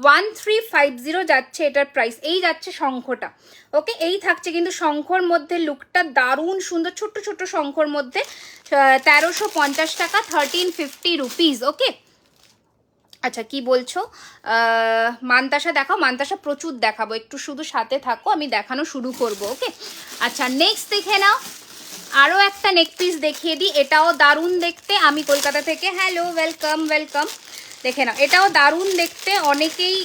1350 যাচ্ছে এটার প্রাইস। এই যাচ্ছে শঙ্খটা। ওকে, এই থাকছে কিন্তু শঙ্খর মধ্যে লুকটা, দারুণ সুন্দর, ছোট্ট ছোট্ট শঙ্খর মধ্যে, 1350 টাকা, 1350 রুপিস। ওকে, আচ্ছা কি বলছো, মানতাসা দেখাও। মানতাসা প্রচুর দেখাবো, একটু শুধু সাথে থাকো, আমি দেখানো শুরু করব। ওকে, আচ্ছা নেক্সট দেখে নাও, আরও একটা নেক পিস দেখিয়ে দিই, এটাও দারুণ দেখতে। আমি কলকাতা থেকে, হ্যালো ওয়েলকাম। দেখে নাও, এটাও দারুণ দেখতে। অনেকেই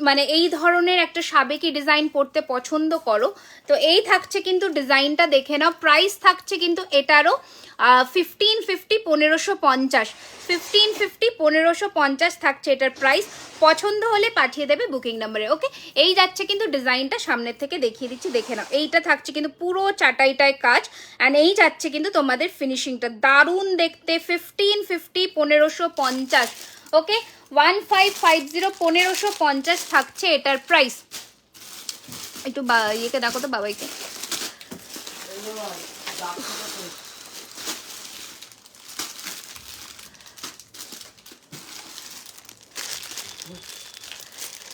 মানে এই ধরনের একটা সাবেকি ডিজাইন পরতে পছন্দ করো, তো এই থাকছে কিন্তু ডিজাইনটা, দেখে নাও। প্রাইস থাকছে কিন্তু এটারও 1550, 1550, 1550, 1550 থাকছে এটার প্রাইস। পছন্দ হলে পাঠিয়ে দেবে বুকিং নাম্বারে। ওকে, এই যাচ্ছে কিন্তু ডিজাইনটা, সামনের থেকে দেখিয়ে দিচ্ছি, দেখে নাও। এইটা থাকছে কিন্তু পুরো চাটাইটায় কাজ, অ্যান্ড এই যাচ্ছে কিন্তু তোমাদের ফিনিশিংটা, দারুণ দেখতে। 1550, 1550। ওকে, 1550, 1550 থাকছে এটার প্রাইস। একটু ইয়েকে দেখো তো, বাবাইকে।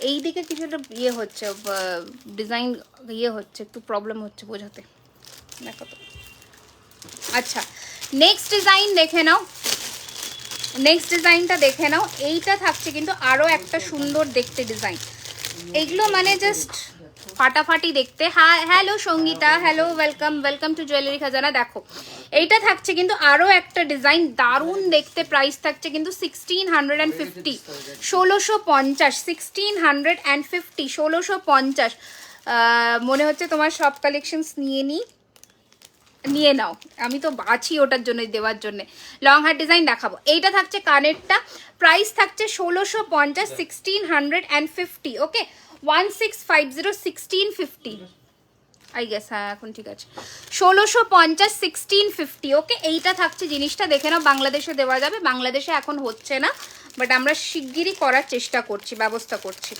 এই দিকে কিছু একটা ইয়ে হচ্ছে, ডিজাইন ইয়ে হচ্ছে, একটু প্রবলেম হচ্ছে বোঝাতে, দেখো তো। আচ্ছা নেক্সট ডিজাইন দেখে নাও, নেক্সট ডিজাইনটা দেখে নাও। এইটা থাকছে কিন্তু আরও একটা সুন্দর দেখতে ডিজাইন। এইগুলো মানে জাস্ট ফাটাফাটি দেখতে। হ্যাঁ hello Sangeeta, hello, welcome welcome to jewellery Khazana. দেখো এইটা থাকছে কিন্তু আরও একটা ডিজাইন, দারুণ দেখতে। প্রাইস থাকছে কিন্তু 1650, 1650, 1650, 1650। মনে হচ্ছে তোমার সব কালেকশনস নিয়ে নাও, আমি তো আছি ওটার জন্য দেওয়ার জন্য। লং হার ডিজাইন দেখাবো। এইটা থাকছে কানেরটা, প্রাইস থাকছে 1650, 1650, ওকে 1650, 1650 আই গেস। হ্যাঁ এখন ঠিক আছে, 1650, 1650, ওকে। এইটা থাকছে জিনিসটা দেখে নাও। বাংলাদেশে দেওয়া যাবে, বাংলাদেশে এখন হচ্ছে না, বাট আমরা শিগগিরই করার চেষ্টা করছি, ব্যবস্থা করছি।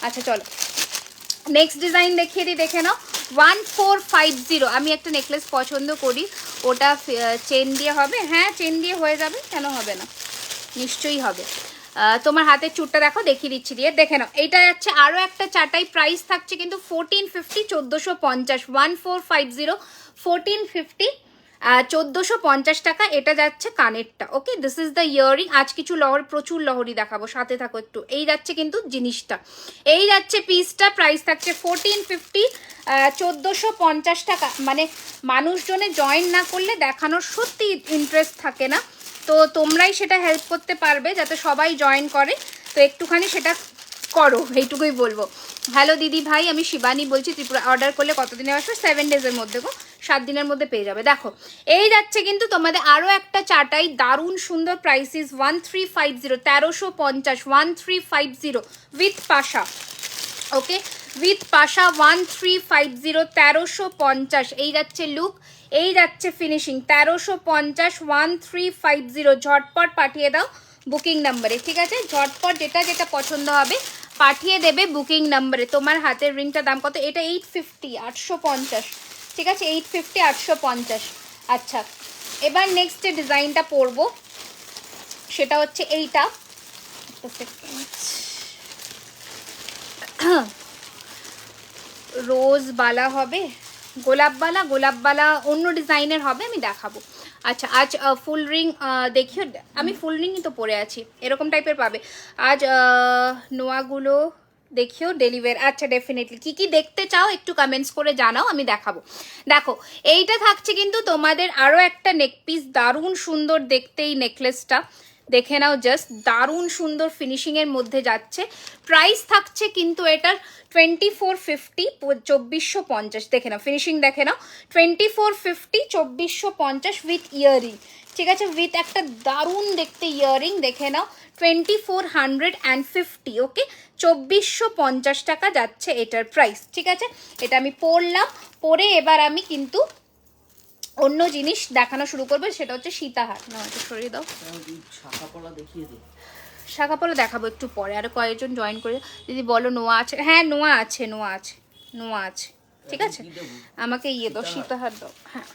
আচ্ছা চলো নেক্সট ডিজাইন দেখিয়ে দিই, দেখে নাও। 1450, আমি একটা নেকলেস পছন্দ করি, ওটা চেন দিয়ে হবে। হ্যাঁ চেন দিয়ে হয়ে যাবে, কেন হবে না, নিশ্চয়ই হবে। তোমার হাতের চুটটা দেখো, দেখিয়ে দিচ্ছি দিয়ে, দেখে নাও। এইটা যাচ্ছে আরও একটা চাটাই, প্রাইস থাকছে কিন্তু 1450, 1450, 1450, 1450, 1450 টাকা। এটা যাচ্ছে কানেরটা, okay. This is the earring. আজ কিছু প্রচুর লহরি দেখাবো, সাথে থাকো একটু। এই যাচ্ছে কিন্তু জিনিসটা, এই যাচ্ছে পিসটা, প্রাইস থাকছে 1450, 1450 টাকা। মানে মানুষজনে জয়েন না করলে দেখানোর সত্যি ইন্টারেস্ট থাকে না, তো তোমরাই সেটা হেল্প করতে পারবে যাতে সবাই জয়েন করে, তো একটুখানি সেটা করো, এইটুকুই বলবো। হ্যালো দিদি ভাই, আমি শিবানী বলছি ত্রিপুরা। অর্ডার করলে কতদিনে আসবে? 7 ডেজের মধ্যে গো, 7 দিনের মধ্যে পেয়ে যাবে। দেখো এই যাচ্ছে কিন্তু তোমাদের আরও একটা চাটাই, দারুণ সুন্দর। প্রাইসিস 1350, 1350, 1350 উইথ পাশা, ওকে উইথ পাশা 1350, 1350। এই যাচ্ছে লুক, এই যাচ্ছে ফিনিশিং, 1350, 1350। ঝটপট পাঠিয়ে দাও বুকিং নাম্বারে, ঠিক আছে? ঝটপট যেটা যেটা পছন্দ হবে পাঠিয়ে দেবে বুকিং নাম্বারে। তোমার হাতের রিংটার দাম কত? এটা 850, 850, ঠিক আছে? 850, 850। আচ্ছা এবার নেক্সট যে ডিজাইনটা পরবো সেটা হচ্ছে এইটা, রোজ বালা হবে, গোলাপ বালা অন্য ডিজাইনের হবে, আমি দেখাবো। আচ্ছা আজ ফুল রিং দেখিও, আমি ফুল রিংই তো পরে আছি, এরকম টাইপের পাবে। আজ নোয়াগুলো দেখিও ডেলিভারি। আচ্ছা ডেফিনেটলি, কি কি দেখতে চাও একটু কমেন্টস করে জানাও, আমি দেখাবো। দেখো এইটা থাকছে কিন্তু তোমাদের আরও একটা নেক পিস, দারুণ সুন্দর দেখতে এই নেকলেসটা, দেখে নাও জাস্ট, দারুণ সুন্দর ফিনিশিংয়ের মধ্যে যাচ্ছে। প্রাইস থাকছে কিন্তু এটার 2450, 2450। দেখে নাও ফিনিশিং, দেখে নাও 2450, 2450 উইথ ইয়ারিং, ঠিক আছে? উইথ একটা দারুণ দেখতে ইয়ারিং, দেখে নাও 2450, ওকে 2450 টাকা যাচ্ছে এটার প্রাইস, ঠিক আছে? এটা আমি পরলাম, পরে এবার আমি কিন্তু অন্য জিনিস দেখানো শুরু করবে, সেটা হচ্ছে সীতাহার। না এটা সরিয়ে দাও, শাখাপলা দেখিয়ে দিই। শাখাপলা দেখাবো একটু পরে, আর কয়েকজন জয়েন করে। দিদি বলো নোয়া আছে? হ্যাঁ নোয়া আছে, নোয়া আছে, নোয়া আছে, ঠিক আছে? আমাকে ইয়ে দাও, সীতাহার দাও। হ্যাঁ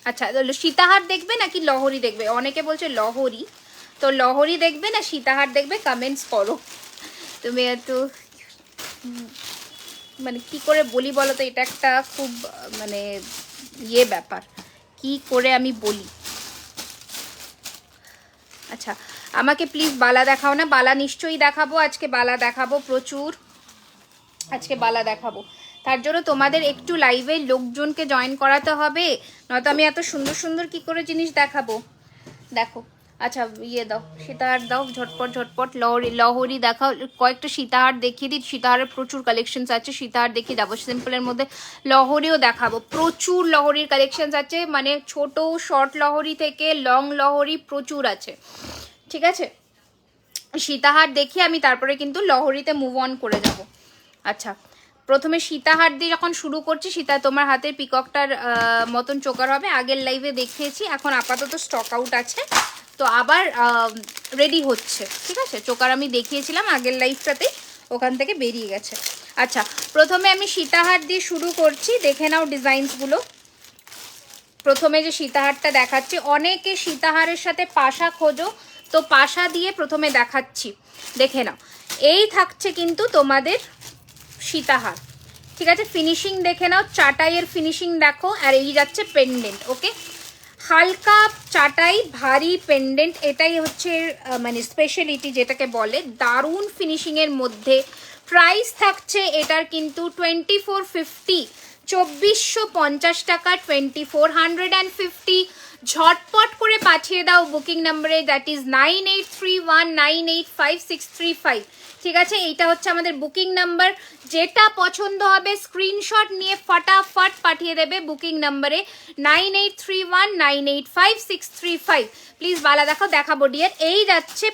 আচ্ছা সীতাহার দেখবে নাকি লহরি দেখবে? অনেকে বলছে লহরি, তো লহরি দেখবে না সীতাহার দেখবে, কমেন্টস করো। তুমি একটু মানে কি করে বলি বলো তো, এটা একটা খুব মানে ইয়ে ব্যাপার, কি করে আমি বলি। আচ্ছা আমাকে প্লিজ বালা দেখাও না। বালা নিশ্চয়ই দেখাবো, আজকে বালা দেখাবো প্রচুর, আজকে বালা দেখাবো। তার জন্য তোমাদের একটু লাইভে লোকজনকে জয়েন করাতে হবে, নয়তো আমি এত সুন্দর সুন্দর কি করে জিনিস দেখাবো। দেখো আচ্ছা ইয়ে দাও, সীতাহার দাও, ঝটপট ঝটপট। লহরি দেখাও, কয়েকটা সীতাহার দেখিয়ে দিই। সীতাহারের প্রচুর কালেকশনস আছে, সীতাহার দেখিয়ে যাবো। সিম্পলের মধ্যে লহরিও দেখাবো, প্রচুর লহরির কালেকশনস আছে, মানে ছোট শর্ট লহরি থেকে লং লহরি প্রচুর আছে, ঠিক আছে? সীতাহার দেখিয়ে আমি তারপরে কিন্তু লহরিতে মুভ অন করে যাব। আচ্ছা প্রথমে সীতাহার দিয়ে যখন শুরু করছি, সীতা তোমার হাতের পিককটার মতন চোকার হবে, আগের লাইভে দেখিয়েছি, এখন আপাতত স্টক আউট আছে, তো আবার রেডি হচ্ছে, ঠিক আছে? চোকার আমি দেখিয়েছিলাম আগের লাইভটাতে, ওখান থেকে বেরিয়ে গেছে। আচ্ছা প্রথমে আমি সীতাহার দিয়ে শুরু করছি, দেখে নাও ডিজাইনসগুলো। প্রথমে যে সীতাহারটা দেখাচ্ছি, অনেকে সীতাহারের সাথে পাশা খোঁজো, তো পাশা দিয়ে প্রথমে দেখাচ্ছি, দেখে নাও। এই থাকছে কিন্তু তোমাদের সীতাহার, ঠিক আছে? ফিনিশিং দেখে নাও, চাটাইয়ের ফিনিশিং দেখো, আর এই যাচ্ছে পেন্ডেন্ট, ওকে? হালকা চাটাই ভারী পেন্ডেন্ট, এটাই হচ্ছে মানে স্পেশালিটি যেটাকে বলে। দারুণ ফিনিশিংয়ের মধ্যে প্রাইস থাকছে এটার কিন্তু 2450, 2450 টাকা, 2450। ঝটপট করে পাঠিয়ে দাও বুকিং নাম্বারে, দ্যাট ইজ 9831985635। ঠিক আছে, এইটা হচ্ছে আমাদের বুকিং নাম্বার। যেটা পছন্দ হবে স্ক্রিনশট নিয়ে ফটাফট পাঠিয়ে দেবে বুকিং নাম্বারে 9831985635। প্লিজ বালা দেখাবো ডিয়ার। এই যাচ্ছে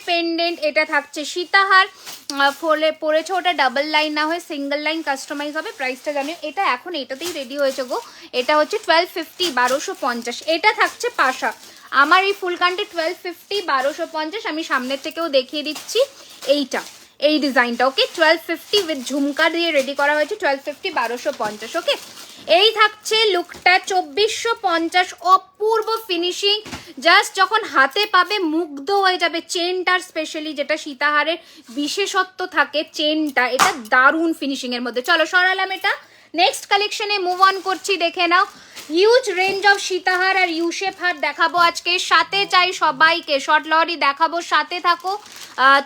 পেন্ডেন্ট, এটা থাকছে সীতাহার। ফলে পড়েছে ওটা ডাবল লাইন না হয়ে সিঙ্গেল লাইন কাস্টমাইজ হবে। প্রাইসটা জানিও। এটা এখন এটাতেই রেডি হয়েছে গো। এটা হচ্ছে 1250, 1250। এটা থাকছে পাশা। আমার এই ফুলকানটি 1250, 1250। আমি সামনের থেকেও দেখিয়ে দিচ্ছি এইটা, এই ডিজাইনটা। ওকে, 1250 উইথ ঝুমকা দিয়ে রেডি করা হয়েছে। 1250, 1250। ওকে, এই থাকছে লুকটা 2450। অপূর্ব ফিনিশিং, জাস্ট যখন হাতে পাবে মুগ্ধ হয়ে যাবে। চেনটার স্পেশালি যেটা সীতাহারের বিশেষত্ব থাকে চেনটা, এটা দারুণ ফিনিশিং এর মধ্যে। চলো সরালাম এটা। নেক্সট কালেকশনে মুভ অন করছি, দেখে নাও। হিউজ রেঞ্জ অফ সীতাহার আর ইউ শেপ হার দেখাবো আজকে। সাথে চাই সবাইকে, শর্ট লরি দেখাবো, সাথে থাকো।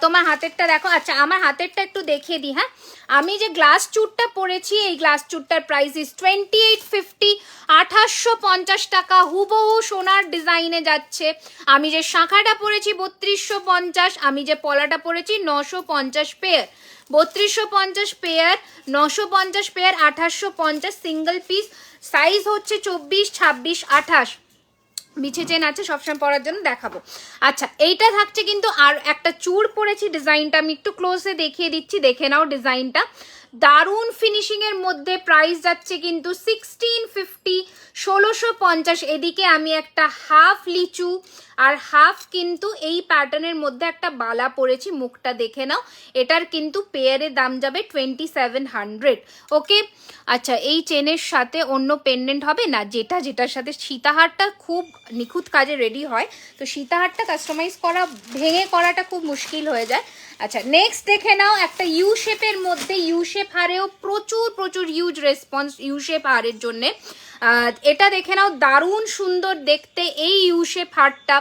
তোমার হাতেরটা দেখো। আচ্ছা, আমার হাতেরটা একটু দেখিয়ে দিই। হ্যাঁ, আমি যে গ্লাস চুটটা পরেছি, এই গ্লাস চুটটার প্রাইস ইস 2850, 2850 টাকা। হুবহু সোনার ডিজাইনে যাচ্ছে। আমি যে শাঁখাটা পরেছি 3250, আমি যে পলাটা পরেছি 950 pair. 3250 pair, 950 pair, 2850 single piece. Size হচ্ছে 24, 26, 28। বিছে চেন আছে সবসময় পরার জন্য, দেখাবো। আচ্ছা, এইটা থাকছে কিন্তু আর একটা চূড় পরেছি। ডিজাইনটা আমি একটু ক্লোজে দেখিয়ে দিচ্ছি, দেখে নাও ডিজাইনটা। দারুণ ফিনিশিং এর মধ্যে প্রাইস যাচ্ছে কিন্তু 1650, 1650। এদিকে আমি একটা হাফ লিচু আর হাফ কিন্তু এই প্যাটার্নের মধ্যে একটা বালা পরেছি, মুখটা দেখে নাও। এটার কিন্তু পেয়ারের দাম যাবে 2700। ওকে, আচ্ছা, এই চেনের সাথে অন্য পেন্ডেন্ট হবে না, যেটার সাথে সীতাহারটা খুব নিখুঁত কাজে রেডি হয়, তো সীতাহারটা কাস্টমাইজ করা, ভেঙে করাটা খুব মুশকিল হয়ে যায়। আচ্ছা, নেক্সট দেখে নাও একটা ইউ শেপের মধ্যে। ইউ শেপ হারেও প্রচুর হিউজ রেসপন্স ইউ শেপ হারের জন্যে। এটা দেখে নাও, দারুণ সুন্দর দেখতে এই ইউ শেপ হারটা।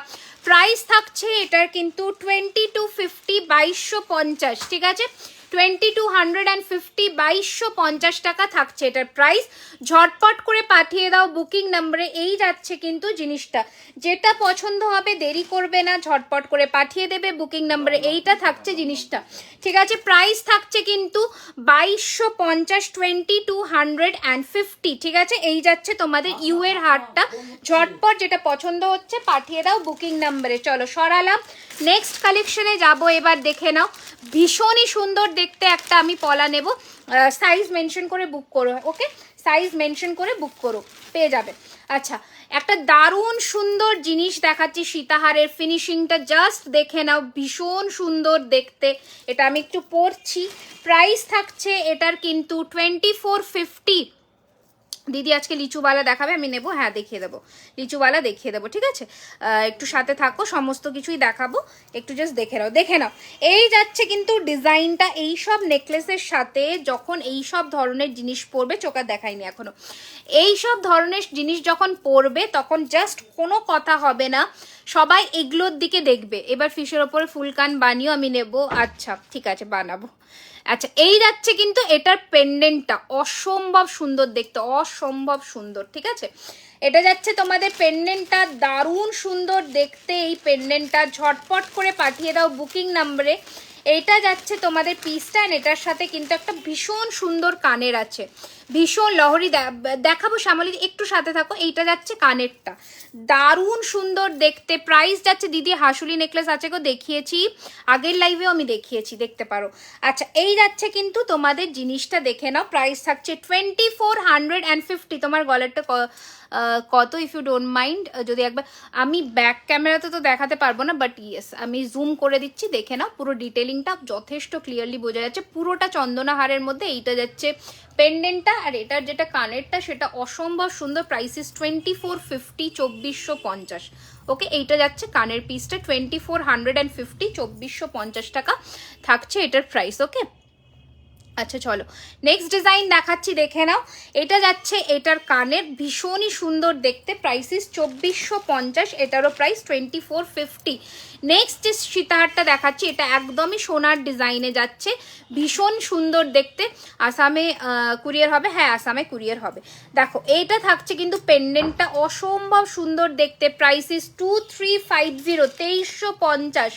প্রাইস থাকছে এটার কিন্তু 2250, 2250। ঠিক আছে, 2250, 2250 টাকা থাকছে এটার প্রাইস। ঝটপট করে পাঠিয়ে দাও বুকিং নাম্বারে। এই যাচ্ছে কিন্তু জিনিসটা, যেটা পছন্দ হবে দেরি করবে না, ঝটপট করে পাঠিয়ে দেবে বুকিং নাম্বারে। এইটা থাকছে জিনিসটা। ঠিক আছে, প্রাইস থাকছে কিন্তু 2250, 2250। ঠিক আছে, এই যাচ্ছে তোমাদের ইউ এর হারটা। ঝটপট যেটা পছন্দ হচ্ছে পাঠিয়ে দাও বুকিং নাম্বারে। চলো সরালাম, নেক্সট কালেকশনে যাব এবার। দেখে নাও, ভীষণই সুন্দর দেখতে একটা আমি পলা নেব। সাইজ মেনশন করে বুক করো। ওকে, সাইজ মেনশন করে বুক করো, পেয়ে যাবে। আচ্ছা, একটা দারুণ সুন্দর জিনিস দেখাচ্ছি। সীতাহারের ফিনিশিংটা জাস্ট দেখে নাও, ভীষণ সুন্দর দেখতে। এটা আমি একটু পরছি। প্রাইস থাকছে এটার কিন্তু 2450। দিদি আজকে লিচুওয়ালা দেখাবে, আমি নেবো। হ্যাঁ, দেখিয়ে দেবো, লিচুওয়ালা দেখিয়ে দেবো। ঠিক আছে, একটু সাথে থাকো, সমস্ত কিছুই দেখাবো, একটু জাস্ট দেখে নাও। এই যাচ্ছে কিন্তু ডিজাইনটা। এই সব নেকলেসের সাথে যখন এই সব ধরনের জিনিস পরবে, চোখা দেখাইনি এখনো, এই সব ধরনের জিনিস যখন পরবে তখন জাস্ট কোনো কথা হবে না, সবাই এগুলোর দিকে দেখবে। এবার ফিশের ওপরে ফুলকান বানিও, আমি নেব। আচ্ছা, ঠিক আছে, বানাবো। আচ্ছা, এই যাচ্ছে কিন্তু এটার পেন্ডেন্টটা অসম্ভব সুন্দর দেখতে, অসম্ভব সুন্দর। ঠিক আছে, এটা যাচ্ছে তোমাদের পেন্ডেন্টটা, দারুণ সুন্দর দেখতে এই পেন্ডেন্টটা। ঝটপট করে পাঠিয়ে দাও বুকিং নাম্বারে। এইটা যাচ্ছে তোমাদের পিসটা, এটার সাথে কিন্তু একটা ভীষণ সুন্দর কানের আছে, ভীষণ লহরি দেখাবো। শ্যামলী একটু সাথে থাকো। এইটা যাচ্ছে কানেরটা, দারুণ সুন্দর দেখতে। প্রাইস যাচ্ছে, দিদি হাসুলি নেকলেস আছে গো, দেখিয়েছি আগের লাইভেও আমি দেখিয়েছি, দেখতে পারো। আচ্ছা, এই যাচ্ছে কিন্তু তোমাদের জিনিসটা, দেখে নাও। প্রাইস থাকছে 2450। তোমার গলারটা কত, ইফ ইউ ডোন্ট মাইন্ড, যদি একবার, আমি ব্যাক ক্যামেরাতে তো দেখাতে পারবো না, বাট ইয়েস আমি জুম করে দিচ্ছি, দেখে নাও। পুরো ডিটেলিংটা যথেষ্ট ক্লিয়ারলি বোঝা যাচ্ছে। পুরোটা চন্দনাহারের মধ্যে। এইটা যাচ্ছে পেন্ডেন্টটা, আর এটার যেটা কানেরটা সেটা অসম্ভব সুন্দর। Price is 2450, 2450। ওকে, এইটা যাচ্ছে কানের পিসটা 2450, 2450 টাকা থাকছে এটার প্রাইস। ওকে, আচ্ছা চলো নেক্সট ডিজাইন দেখাচ্ছি, দেখে নাও। এটা যাচ্ছে, এটার কানের ভীষণই সুন্দর দেখতে, প্রাইস ইস 2450, এটারও প্রাইস 2450। নেক্সট যে সীতাহারটা দেখাচ্ছি, এটা একদমই সোনার ডিজাইনে যাচ্ছে, ভীষণ সুন্দর দেখতে। আসামে কুরিয়ার হবে, হ্যাঁ আসামে কুরিয়ার হবে। দেখো এইটা থাকছে কিন্তু পেন্ডেন্টটা অসম্ভব সুন্দর দেখতে, প্রাইস ইস 2350, 2350।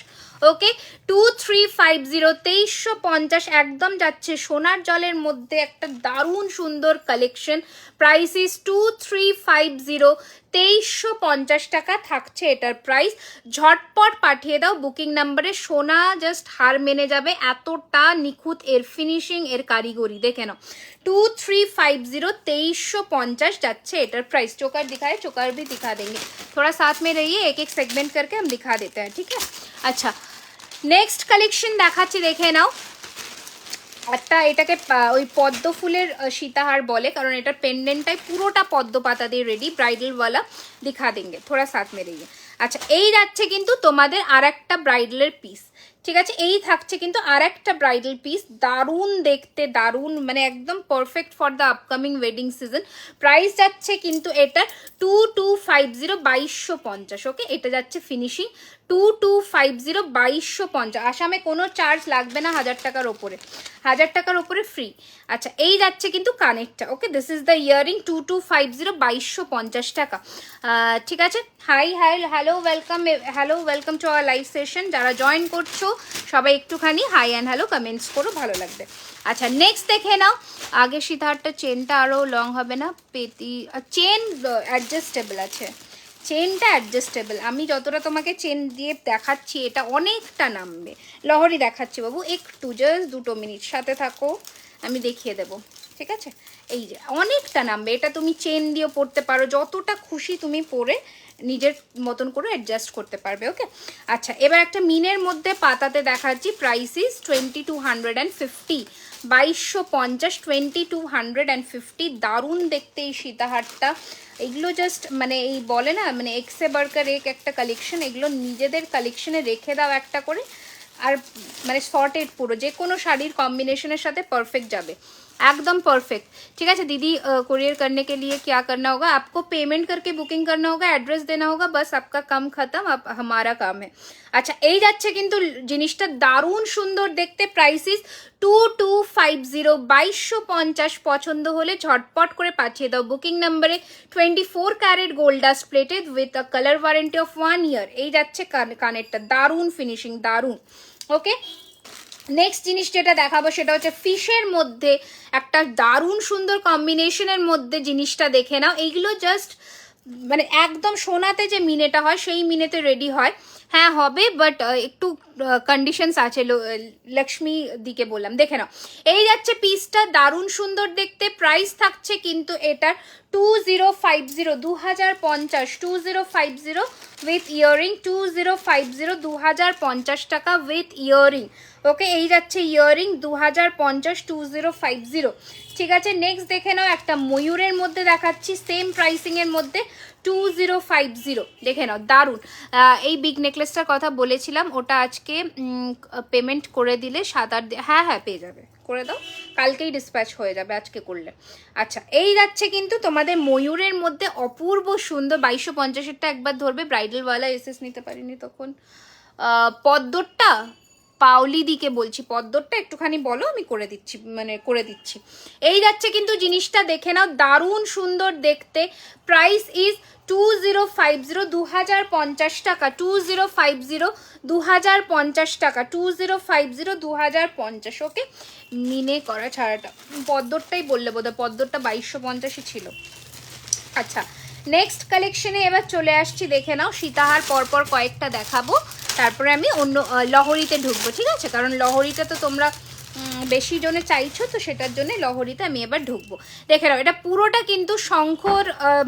ওকে 2350, 2350 একদম যাচ্ছে। সোনার জলের মধ্যে একটা দারুণ সুন্দর কালেকশন, প্রাইস ইস 2350, 2350 টাকা থাকছে এটার প্রাইস। ঝটপট পাঠিয়ে দাও বুকিং নাম্বারে, সোনা জাস্ট হার মেনে যাবে, এতটা নিখুঁত এর ফিনিশিং, এর কারিগরি দেখে নাও। 2350, 2350 যাচ্ছে এটার প্রাইস। चोकर दिखाए, चोकर भी दिखा देंगे, थोड़ा साथ में रहिए, एक एक सेगमेंट करके हम दिखा देते हैं, ठीक है। अच्छा নেক্সট কালেকশন দেখাচ্ছি, দেখে নাও। একটা এটাকে ওই পদ্ম ফুলের সীতাহার বলে, কারণ এটার পেন্ডেন্টটাই পুরোটা পদ্ম পাতা দিয়ে রেডি, ব্রাইডালওয়ালা, দিখা দেंगे थोड़ा साथ में रहिए। আচ্ছা এই যাচ্ছে কিন্তু তোমাদের আর একটা ব্রাইডালের পিস, ঠিক আছে। এই থাকছে কিন্তু আর একটা ব্রাইডাল পিস, দারুণ দেখতে, দারুণ মানে একদম perfect for the upcoming wedding season. Price যাচ্ছে কিন্তু এটা 2250, 2250। ওকে এটা যাচ্ছে ফিনিশিং 2250, 2250। আসামে কোনো চার্জ লাগবে না, 1000 টাকার ওপরে, 1000 টাকার ওপরে ফ্রি। আচ্ছা এই যাচ্ছে কিন্তু কানেরটা। Okay this is the earring, 2250, 2250 টাকা, ঠিক আছে। High high hello welcome, hello welcome to our live session. যারা জয়েন করছো সবাই একটুখানি হাই অ্যান্ড হ্যালো কমেন্টস করো, ভালো লাগবে। আচ্ছা নেক্সট দেখে নাও। আগে সীতাহারটা চেনটা আরও লং হবে না, পেতি চেন অ্যাডজাস্টেবল আছে, চেনটা অ্যাডজাস্টেবল। আমি যতটা তোমাকে চেন দিয়ে দেখাচ্ছি এটা অনেকটা নামবে। লহরি দেখাচ্ছি বাবু, একটু জাস্ট 2 মিনিট সাথে থাকো, আমি দেখিয়ে দেবো, ঠিক আছে। এই যে অনেকটা নামবে, এটা তুমি চেন দিয়েও পরতে পারো, যতটা খুশি তুমি পরে নিজের মতন করে অ্যাডজাস্ট করতে পারবে। ওকে আচ্ছা এবার একটা মিনের মধ্যে পাতাতে দেখাচ্ছি, প্রাইস ইস 2250, 2250, 2250। দারুণ দেখতে এই সীতাহারটা, এগুলো জাস্ট মানে এই বলে না মানে এক্সে বার্কার এক একটা কালেকশন, এগুলো নিজেদের কালেকশনে রেখে দাও একটা করে, আর মানে সর্টেড পুরো যে কোনো শাড়ির কম্বিনেশনের সাথে পারফেক্ট যাবে, एकदम परफेक्ट। ठीक है दीदी, कुरियर करने के लिए क्या करना होगा? आपको पेमेंट करके बुकिंग करना होगा, एड्रेस देना होगा, बस आपका काम खत्म, अब हमारा काम है। अच्छा এই যাচ্ছে কিন্তু জিনিসটা দারুণ সুন্দর দেখতে, প্রাইস ইস 2250, 2250। পছন্দ হলে ঝটপট করে পাঠিয়ে দাও বুকিং নম্বরে। 24 carat gold dust plated with a colour warranty of 1 year. এই যাচ্ছে কানেরটা, দারুণ ফিনিশিং, দারুণ। ওকে নেক্সট জিনিস যেটা দেখাবো সেটা হচ্ছে ফিশের মধ্যে একটা দারুণ সুন্দর কম্বিনেশনের মধ্যে জিনিসটা দেখে নাও। এইগুলো জাস্ট মানে একদম সোনাতে যে মিনেটা হয় সেই মিনেতে রেডি হয়, হ্যাঁ হবে, বাট একটু কন্ডিশনস আছে, লক্ষ্মী দিকে বললাম। দেখে নাও এই যাচ্ছে পিসটা, দারুণ সুন্দর দেখতে। প্রাইস থাকছে কিন্তু এটার 2050, 2050, 2050 উইথ ইয়ারিং, 2050, 2050 টাকা উইথ ইয়ারিং। ওকে এই যাচ্ছে ইয়ারিং 2050, 2050। ঠিক আছে নেক্সট দেখে নাও, একটা ময়ূরের মধ্যে দেখাচ্ছি সেম প্রাইসিং এর মধ্যে 2050। দেখে নাও দারুণ। এই বিগ নেকলেসটার কথা বলেছিলাম, ওটা আজকে পেমেন্ট করে দিলে 7-8 দিন, হ্যাঁ হ্যাঁ পেয়ে যাবে, করে দাও, কালকেই ডিসপ্যাচ হয়ে যাবে আজকে করলে। আচ্ছা এই যাচ্ছে কিন্তু তোমাদের ময়ূরের মধ্যে অপূর্ব সুন্দর 2250-এরটা একবার ধরবে, ব্রাইডালওয়ালা এসএস নিতে পারিনি তখন। পদ্মরটা পাউলি দিকে বলছি, পদ্মরটা একটুখানি বলো, আমি করে দিচ্ছি, মানে করে দিচ্ছি। এই যাচ্ছে কিন্তু জিনিসটা দেখে নাও, দারুণ সুন্দর দেখতে। প্রাইস ইজ 2050, 2050 টাকা, 2050, 2050 টাকা, 2050, 2050। ওকে মিনে করা ছাড়াটা, পদ্মরটাই বললে বোধহয়, পদ্মরটা 2250-ই ছিল। আচ্ছা নেক্সট কালেকশনে এবার চলে আসছি, দেখে নাও। সীতাহার পরপর কয়েকটা দেখাবো, তারপরে আমি অন্য লহরিতে ঢুকবো, ঠিক আছে, কারণ লহরিটা তো তোমরা বেশি জনে চাইছো, তো সেটার জন্য লহরিতে আমি এবার ঢুকবো। দেখে নাও এটা পুরোটা কিন্তু শঙ্খর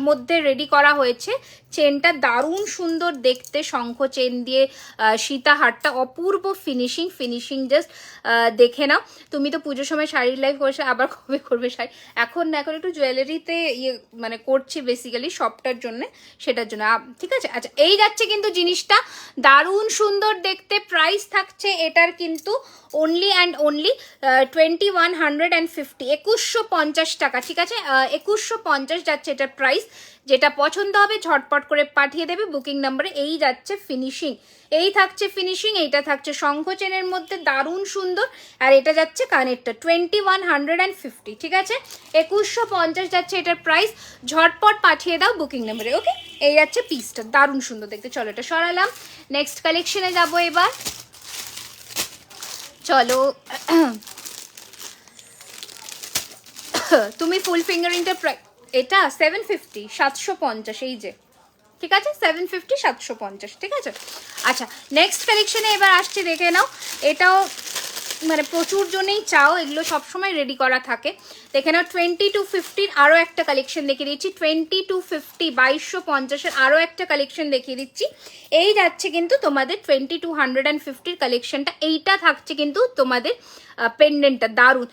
মধ্যে রেডি করা হয়েছে, চেনটা দারুণ সুন্দর দেখতে, শঙ্খ চেন দিয়ে সীতাহারটা অপূর্ব ফিনিশিং জাস্ট দেখে নাও। তুমি তো পুজোর সময় শাড়ির লাইভ করেছো, আবার কবে করবে শাড়ি? এখন একটু জুয়েলারিতে মানে করছি বেসিক্যালি শপটার জন্য, সেটার জন্য। ঠিক আছে, আচ্ছা এই যাচ্ছে কিন্তু জিনিসটা দারুণ সুন্দর দেখতে। প্রাইস থাকছে এটার কিন্তু অনলি অ্যান্ড অনলি 2150, 2150 টাকা। ঠিক আছে, 2150 যাচ্ছে এটার প্রাইস। যেটা পছন্দ হবে ঝটপট করে পাঠিয়ে দেবে বুকিং নাম্বারে। এই যাচ্ছে ফিনিশিং, এই থাকছে ফিনিশিং, এইটা থাকছে শঙ্খ চেনের মধ্যে দারুণ সুন্দর, আর এটা যাচ্ছে কানেরটা 2150। ঠিক আছে, 2150 যাচ্ছে এটার প্রাইস। ঝটপট পাঠিয়ে দাও বুকিং নাম্বারে। ওকে, এই যাচ্ছে পিসটা দারুণ সুন্দর দেখতে। চলো এটা সরালাম, নেক্সট কালেকশনে যাবো এবার। চলো তুমি ফুল ফিঙ্গারিংটা এটা 750, 750 এই যে। ঠিক আছে, 750, 750। ঠিক আছে, আচ্ছা নেক্সট কালেকশনে এবার আসছে, দেখে নাও। এটাও মানে প্রচুর জনেই চাও, এগুলো সবসময় রেডি করা থাকে। দেখে নাও 2250 আরও একটা কালেকশন দেখিয়ে দিচ্ছি। 2250, 2250 আরও একটা কালেকশন দেখিয়ে দিচ্ছি। এই যাচ্ছে কিন্তু তোমাদের 2250 কালেকশনটা। এইটা থাকছে কিন্তু তোমাদের পেন্ডেন্টটা দারুণ।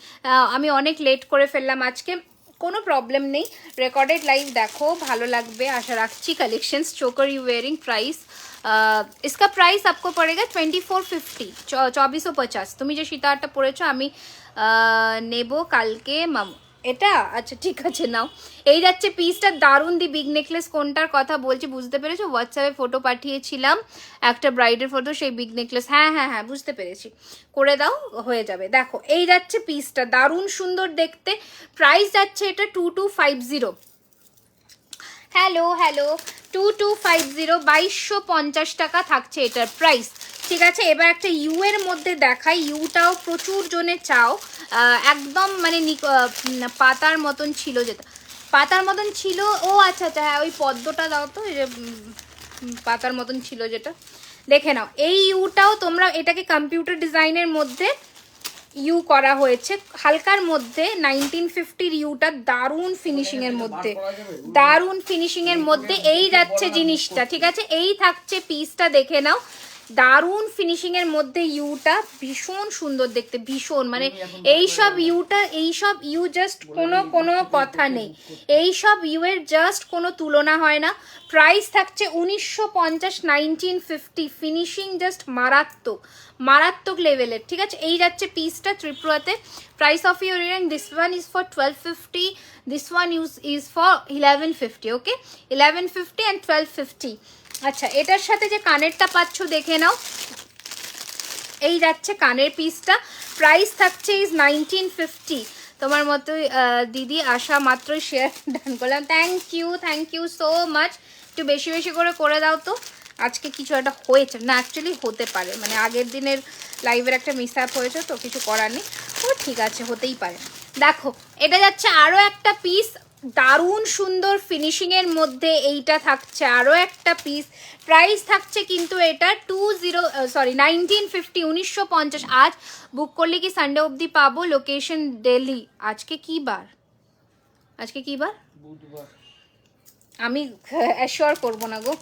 আমি অনেক লেট করে ফেললাম আজকে, কোনো প্রবলেম নেই, রেকর্ডেড লাইভ দেখো, ভালো লাগবে আশা রাখছি। কালেक्शंस चोकर यू वेयरिंग प्राइस, इसका प्राइस आपको पड़ेगा 2450, 2450। তুমি যে সীতাহারটা পরেছো আমি নেব কালকে এটা। আচ্ছা ঠিক আছে, নাও। এই যাচ্ছে পিসটা দারুণ। দি বিগ নেকলেস কোনটার কথা বলছি বুঝতে পেরেছো? হোয়াটসঅ্যাপে ফটো পাঠিয়েছিলাম একটা ব্রাইডের ফটো, সেই বিগ নেকলেস। হ্যাঁ হ্যাঁ হ্যাঁ বুঝতে পেরেছি, করে দাও হয়ে যাবে। দেখো এই যাচ্ছে পিসটা দারুণ সুন্দর দেখতে। প্রাইস যাচ্ছে এটা 2250। হ্যালো 2250, 2250 টাকা থাকছে এটার প্রাইস। ঠিক আছে, এবার একটা ইউ এর মধ্যে দেখাই। ইউটাও প্রচুর জনে চাও, একদম মানে পাতার মতন ছিল, যেটা পাতার মতন ছিল। ও আচ্ছা আচ্ছা, হ্যাঁ ওই পদ্মটা দাও তো, এই যে পাতার মতন ছিল যেটা, দেখে নাও। এই ইউটাও তোমরা, এটাকে কম্পিউটার ডিজাইনের মধ্যে ইউ করা হয়েছে, হালকার মধ্যে 1950 ইউটা দারুণ ফিনিশিং এর মধ্যে, দারুণ ফিনিশিং এর মধ্যে। এই যাচ্ছে জিনিসটা। ঠিক আছে, এই থাকছে পিসটা, দেখে নাও দারুণ ফিনিশিং এর মধ্যে। ইউটা ভীষণ সুন্দর দেখতে, ভীষণ মানে এইসব ইউ জাস্ট কোনো কথা নেই, এইসব ইউ এর জাস্ট কোনো তুলনা হয় না। প্রাইস থাকছে 1950, 1950। ফিনিশিং জাস্ট মারাত্মক লেভেলের। ঠিক আছে, এই যাচ্ছে পিসটা ত্রিপুরাতে। Price of your earring, this one is for 1250, this one is for 1150। Okay, 1150 and 1250। আচ্ছা এটার সাথে যে কানেরটা পাচ্ছ দেখে নাও। এই যাচ্ছে কানের পিসটা, প্রাইস থাকছে ইজ 1950। তোমার মতোই দিদি, আসা মাত্রই শেয়ার ডান করলাম। Thank you so much. একটু বেশি বেশি করে দাও তো। আজকে কিছু একটা হয়েছে না, অ্যাকচুয়ালি হতে পারে, মানে আগের দিনের লাইভের একটা মিস আপ হয়েছে, তো কিছু করার নেই। ও ঠিক আছে, হতেই পারে। দেখো এটা যাচ্ছে আরও একটা পিস, দারুণ সুন্দর ফিনিশিং এর মধ্যে। এইটা থাকছে আরও একটা পিস। প্রাইস থাকছে কিন্তু এটা 1950, 1950। আজ বুক করলে কি সানডে অবধি পাবো? লোকেশন দিল্লি। আজকে কি বার? বুধবার। আমি অ্যাশিওর করবো না গো।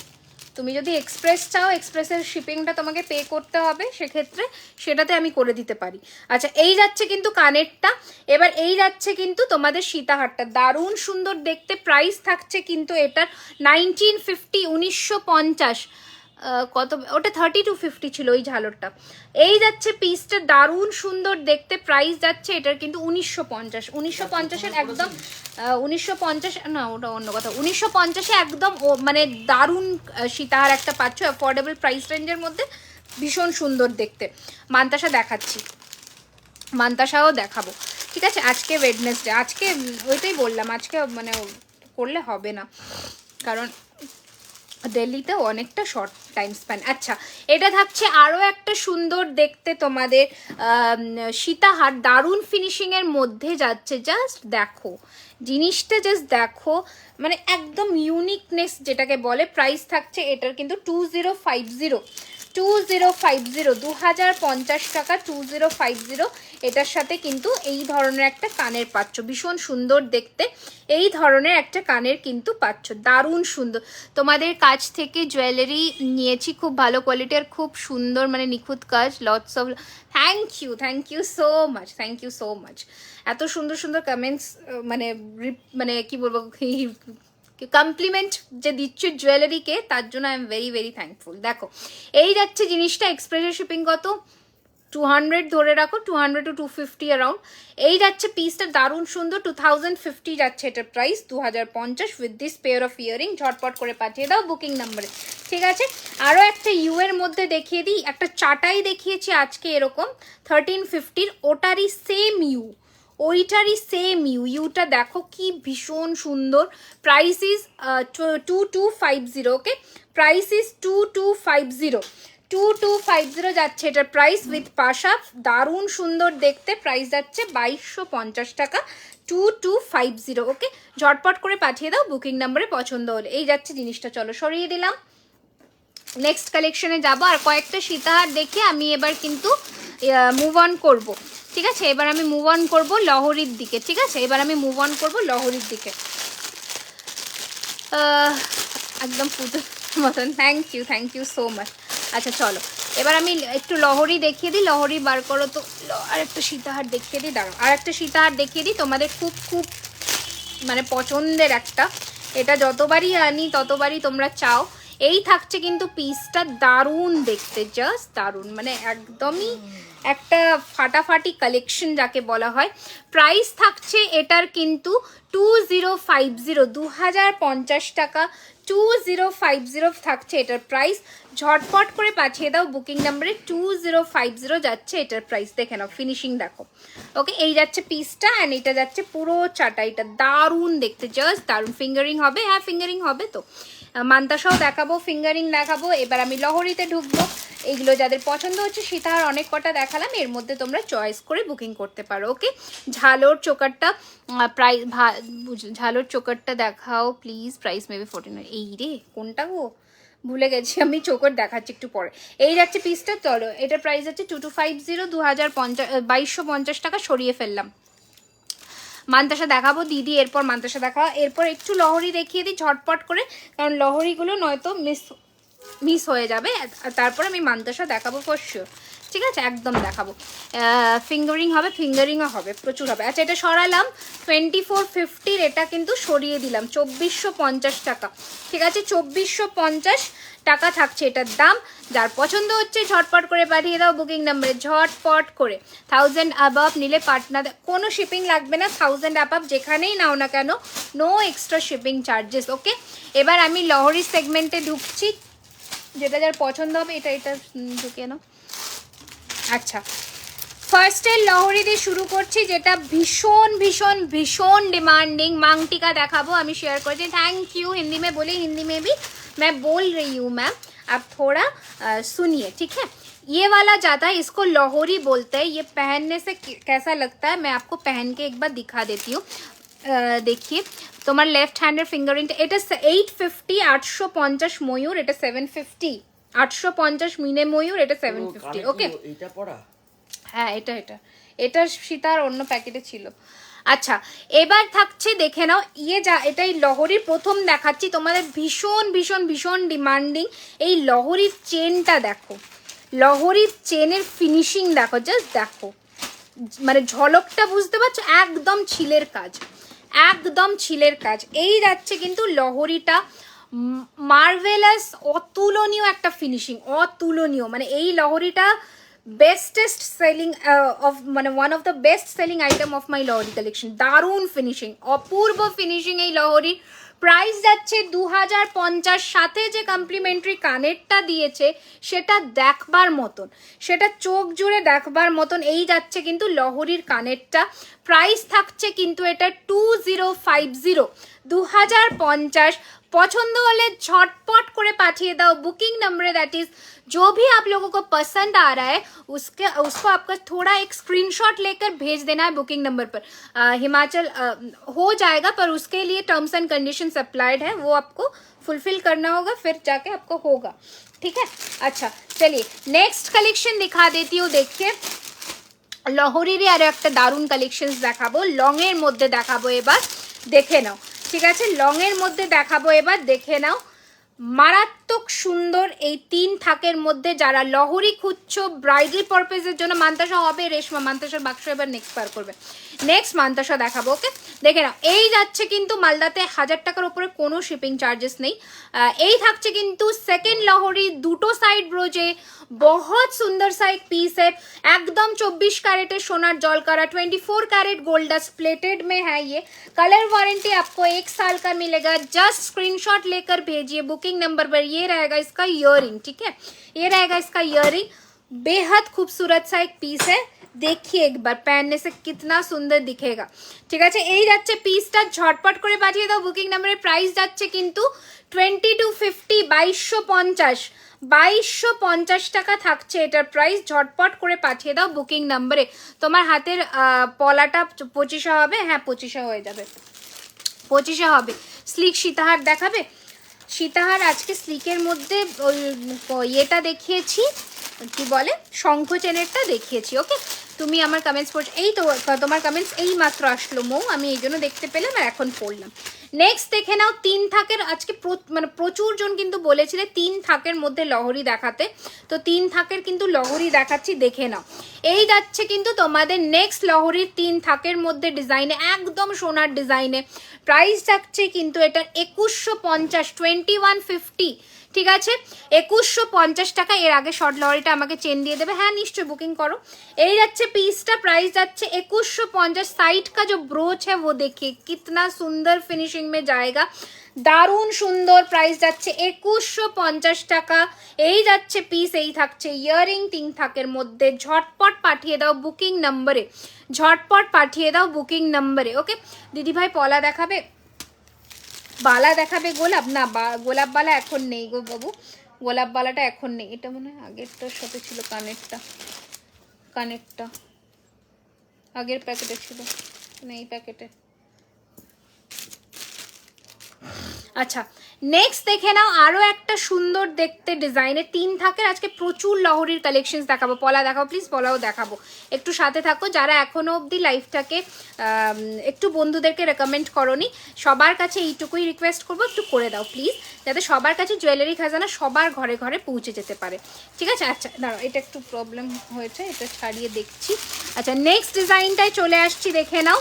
তুমি যদি এক্সপ্রেস চাও, এক্সপ্রেসের শিপিংটা তোমাকে পে করতে হবে, সেক্ষেত্রে সেটাতে আমি করে দিতে পারি। আচ্ছা এই যাচ্ছে কিন্তু কানেরটা। এবার এই যাচ্ছে কিন্তু তোমাদের সীতাহারটা, দারুণ সুন্দর দেখতে। প্রাইস থাকছে কিন্তু এটার 1950, 1950। কত ওটা 3250 ছিল ওই ঝালরটা। এই যাচ্ছে পিসটা দারুণ সুন্দর দেখতে। প্রাইস যাচ্ছে এটার কিন্তু 1950, 1950-এর একদম 1950 না, ওটা অন্য কথা। 1950-এ একদম মানে দারুণ সীতাহার একটা পাচ্ছ অ্যাফোর্ডেবল প্রাইস রেঞ্জের মধ্যে, ভীষণ সুন্দর দেখতে। মান্তাসা দেখাচ্ছি, মান্তাসাও দেখাবো। ঠিক আছে, আজকে ওয়েডনেসডে, আজকে ওইটাই বললাম, আজকে মানে করলে হবে না, কারণ দিল্লিতে অনেকটা শর্ট টাইম স্প্যান। আচ্ছা এটা থাকছে আরও একটা সুন্দর দেখতে তোমাদের সীতাহার, দারুণ ফিনিশিংয়ের মধ্যে যাচ্ছে। জাস্ট দেখো জিনিসটা, জাস্ট দেখো, মানে একদম ইউনিকনেস যেটাকে বলে। প্রাইস থাকছে এটার কিন্তু 2050, 2050, 2050 টাকা, 2050। এটার সাথে কিন্তু এই ধরনের একটা কানের পাচ্ছ, ভীষণ সুন্দর দেখতে এই ধরনের একটা কানের কিন্তু পাচ্ছ, দারুণ সুন্দর। তোমাদের কাছ থেকে জুয়েলারি নিয়েছি, খুব ভালো কোয়ালিটির, খুব সুন্দর মানে নিখুঁত কাজ, lots of thank you so much, thank you so much. এত সুন্দর সুন্দর কমেন্টস, মানে মানে কি বলবো, কমপ্লিমেন্ট যে দিচ্ছ জুয়েলারিকে, তার জন্য আই এম ভেরি থ্যাঙ্কফুল। দেখো এই যাচ্ছে জিনিসটা, এক্সপ্রেসের শিপিং কত, 200 ধরে রাখো, 200 to 250 অ্যারাউন্ড। এই যাচ্ছে পিসটা দারুণ সুন্দর, 2050 যাচ্ছে এটার price, 2050 with this pair of earring. ঝটপট করে পাঠিয়ে দাও বুকিং নাম্বারে, ঠিক আছে। আরও একটা ইউ এর মধ্যে দেখিয়ে দিই, একটা চাটাই দেখিয়েছি আজকে এরকম 1350, ওটারই সেম ইউ, ওইটারই সেম ইউটা দেখো কি ভীষণ সুন্দর। Price is 2250, okay, price is 2250 যাচ্ছে এটার প্রাইস উইথ পাশা, দারুণ সুন্দর দেখতে। প্রাইস যাচ্ছে 2250 টাকা, 2250, ওকে। ঝটপট করে পাঠিয়ে দাও বুকিং নাম্বারে পছন্দ হলে। এই যাচ্ছে জিনিসটা, চলো সরিয়ে দিলাম, নেক্সট কালেকশনে যাবো। আর কয়েকটা সীতাহার দেখে আমি এবার কিন্তু মুভ অন করবো, ঠিক আছে। এবার আমি মুভ অন করবো লহরির দিকে, ঠিক আছে। এবার আমি মুভ অন করবো লহরির দিকে, একদম পুজো মতন। Thank you so much. আচ্ছা চলো এবার আমি একটু লহরি দেখিয়ে দিই, লহরি বার করো তো, আর একটা সীতাহার দেখিয়ে দিই, দাঁড়াও আর একটা সীতাহার দেখিয়ে দিই তোমাদের, খুব মানে পছন্দের একটা, এটা যতবারই আনি ততবারই তোমরা চাও। এই থাকছে কিন্তু পিসটা দারুণ দেখতে, জাস্ট দারুণ, মানে একদমই একটা ফাটাফাটি কালেকশন যাকে বলা হয়। প্রাইস থাকছে এটার কিন্তু 2050, 2050 টাকা, 2050 থাকছে এটার প্রাইস। ঝটপট করে পাঠিয়ে দাও বুকিং নাম্বারে, 2050 যাচ্ছে এটার প্রাইস। দেখে নাও ফিনিশিং দেখো, ওকে। এই যাচ্ছে পিসটা অ্যান্ড এটা যাচ্ছে পুরো চাটাইটা, দারুণ দেখতে, জাস্ট দারুণ। ফিঙ্গারিং হবে, হ্যাঁ ফিঙ্গারিং হবে তো, মান্তাসাও দেখাবো, ফিঙ্গারিং দেখাবো। এবার আমি লহরিতে ঢুকবো। এইগুলো যাদের পছন্দ হচ্ছে, সীতাহার অনেক কটা দেখালাম, এর মধ্যে তোমরা চয়েস করে বুকিং করতে পারো, ওকে। ঝালোর চোকারটা প্রাইস, ঝালোর চোকারটা দেখাও প্লিজ, প্রাইস মেবি 49। এই রে কোনটা গো, ভুলে গেছি আমি, চোকার দেখাচ্ছি একটু পরে। এই যাচ্ছে পিসটা, চলো এটার প্রাইস হচ্ছে 2250, 2250 টাকা, সরিয়ে ফেললাম। মান্তাসা দেখাবো দিদি, এরপর মান্তাসা দেখাও, এরপর একটু লহরি দেখিয়ে দিই ঝটপট করে, কারণ লহরিগুলো নয়তো মিস হয়ে যাবে। তারপর আমি মান্তাসা দেখাবো ফর শিওর, ঠিক আছে, একদম দেখাবো। ফিঙ্গারিং হবে, ফিঙ্গারিংও হবে, প্রচুর হবে। আচ্ছা এটা সরালাম, 2450, এটা কিন্তু সরিয়ে দিলাম 2450 টাকা, ঠিক আছে, 2450 টাকা থাকছে এটার দাম। যার পছন্দ হচ্ছে ঝটপট করে পাঠিয়ে দাও বুকিং নাম্বারে, ঝটপট করে। 1000 অ্যাবাভ নিলে পার্টনার কোনো শিপিং লাগবে না, 1000 অ্যাবাভ যেখানেই নাও না কেন, নো এক্সট্রা শিপিং চার্জেস, ওকে। এবার আমি লহরি সেগমেন্টে ঢুকছি, যেটা যার পছন্দ হবে এটা ঢুকে নাও। আচ্ছা ফার্স্টে লহরি দিয়ে শুরু করছি, যেটা ভীষণ ডিमांडिंग मांगटिका দেখাবো, আমি শেয়ার করেছি। थैंक यू, हिंदी में बोले, हिंदी में भी मैं बोल रही हूँ मैम, आप थोड़ा सुनिए, ठीक है। ये वाला जाता है, इसको लाहौरी बोलते हैं। ये पहनने से कैसा लगता है मैं आपको पहन के एक बार दिखा देती हूँ। देखिए তোমার লেফট হ্যান্ডের ফিঙ্গারিংটা, এটা 850, 850 ময়ূর, এটা 750, 850 মিনে ময়ূর, এটা 750, ওকে। এটা পড়া, হ্যাঁ এটা সীতার অন্য প্যাকেটে ছিল। আচ্ছা এবার থাকছে, দেখে নাও, এটাই লহরির প্রথম দেখাচ্ছি তোমাদের, ভীষণ ডিমান্ডিং। এই লহরির চেনটা দেখো, লহরির চেনের ফিনিশিং দেখো, জাস্ট দেখো, মানে ঝলকটা বুঝতে পারছো, একদম ছিলের কাজ, এই যাচ্ছে কিন্তু লহরিটা, মার্ভেলাস, অতুলনীয় একটা ফিনিশিং, অতুলনীয়, মানে এই লহরিটা বেস্টেস্ট সেলিং অফ, মানে one of the best selling item of my লহরি কালেকশন। দারুণ ফিনিশিং, অপূর্ব ফিনিশিং এই লহরির। প্রাইস যাচ্ছে 2050, সাথে যে কমপ্লিমেন্টারি কানেরটা দিয়েছে সেটা দেখবার মতন, সেটা চোখ জুড়ে দেখবার মতন। এই যাচ্ছে কিন্তু লহরির কানেরটা, প্রাইস থাকছে কিন্তু এটা 2050, 2050, পছন্দ হলে झटपट করে পাঠিয়ে দাও बुकिंग नंबर दैट इज जो भी आप लोगों को पसंद आ रहा है उसको आपका थोड़ा एक स्क्रीनशॉट लेकर भेज देना है बुकिंग नंबर पर। हिमाचल हो जाएगा, पर उसके लिए टर्म्स एंड कंडीशंस अप्लाइड है, वो आपको फुलफिल करना होगा, फिर जाके आपको होगा। ठीक है, अच्छा चलिए नेक्स्ट कलेक्शन दिखा देती हूँ। देखिए লহরির আর একটা দারুণ কালেকশনস দেখাবো, লং এর মধ্যে দেখাবো এবার, দেখে নাও। ঠিক আছে, লং এর মধ্যে দেখাবো এবার, দেখে নাও। মারাত্মক সুন্দর এই 3 থাকের মধ্যে যারা লহরি খুঁজছো ব্রাইডাল পারপাসের জন্য, মান্তাসা হবে রেশমা, মান্তাসার বাক্স এবার নেক্সট পার করবে। নেক্সট মান্তাসা দেখাবো, ওকে দেখে নাও। এই যাচ্ছে কিন্তু মালদাতে 1000 টাকার উপরে কোনো শিপিং চার্জেস নেই। এই থাকছে কিন্তু সেকেন্ড লহরি, দুটো সাইড ব্রোজে, बहुत सुंदर सा एक पीस है, एकदम 24 कैरेट सोनार जलकरा, 24 कैरेट गोल्ड डस्ट प्लेटेड में है ये। कलर वारंटी आपको 1 साल का मिलेगा। जस्ट स्क्रीनशॉट लेकर भेजिए बुकिंग नंबर पर। ये रहेगा इसका ईयरिंग, ठीक है, ये रहेगा इसका ईयरिंग। बेहद खूबसूरत सा एक पीस है, देखिए एक बार पहनने से कितना सुंदर दिखेगा। ठीक है, এই যাচ্ছে পিসটা, ঝটপট করে পাঠিয়ে দাও বুকিং নাম্বারে। প্রাইস যাচ্ছে কিন্তু 2250, 2250, 2250 টাকা থাকছে এটার প্রাইস। ঝটপট করে পাঠিয়ে দাও বুকিং নাম্বারে। তোমার হাতের পলাটা 25 হবে, হ্যাঁ 25 হয়ে যাবে, 25 হবে। স্লিক সীতাহার দেখাবে? সীতাহার আজকে স্লিকের মধ্যে ইয়েটা দেখিয়েছি, কি বলে শঙ্খ চেনেরটা দেখিয়েছি। ওকে, তুমি আমার কমেন্টস পড়ছো, এই তো তোমার কমেন্টস এই মাত্র আসলো মৌ, আমি এই জন্য দেখতে পেলাম আর এখন পড়লাম। নেক্সট দেখে নাও 3 থাকের, আজকে মানে প্রচুর জন কিন্তু বলেছিলে 3 থাকের মধ্যে লহরি দেখাতে, তো 3 থাকের কিন্তু লহরি দেখাচ্ছি, দেখে নাও। এই যাচ্ছে কিন্তু তোমাদের নেক্সট লহরির 3 থাকের মধ্যে ডিজাইনে, একদম সোনার ডিজাইনে। প্রাইস যাচ্ছে কিন্তু এটার 2150, 2150। ঠিক আছে, 2150 টাকা। এর আগে শর্ট লহরিটা আমাকে চেন দিয়ে দেবে, হ্যাঁ নিশ্চয়ই বুকিং করো। এই যাচ্ছে পিসটা, প্রাইস যাচ্ছে 2150। साइड का जो ब्रोच है वो देखिए कितना सुंदर फिनिशिंग में जाएगा, দারুণ সুন্দর। প্রাইস যাচ্ছে 2150 টাকা। এই যাচ্ছে পিস, এই থাকছে ইয়ারিং 3 থাকের মধ্যে। ঝটপট পাঠিয়ে দাও বুকিং নাম্বারে, ঝটপট পাঠিয়ে দাও বুকিং নাম্বারে। ওকে দিদি ভাই পলা দেখাবে, বালা দেখাবে, গোলাপ না, গোলাপ বালা এখন নেই গো বাবু, গোলাপ বালাটা এখন নেই। এটা মনে হয় আগেরটার সাথে ছিল, কানেরটা আগের প্যাকেটে ছিল, মানে এই প্যাকেটে। আচ্ছা নেক্সট দেখে নাও আরো একটা সুন্দর দেখতে ডিজাইনে 3 থাকের। আজকে প্রচুর লহরির কালেকশনস দেখাবো। পলা দেখাবো প্লিজ, পলাও দেখাবো, একটু সাথে থাকো। যারা এখনো অবধি লাইফটাকে একটু বন্ধুদেরকে রেকমেন্ড করোনি, সবার কাছে এইটুকুই রিকোয়েস্ট করবো, একটু করে দাও প্লিজ, যাতে সবার কাছে জুয়েলারি খাজানা সবার ঘরে ঘরে পৌঁছে যেতে পারে। ঠিক আছে, আচ্ছা দাঁড়াও, এটা একটু প্রবলেম হয়েছে, এটা ছাড়িয়ে দেখছি। আচ্ছা নেক্সট ডিজাইনটায় চলে আসছি, দেখে নাও।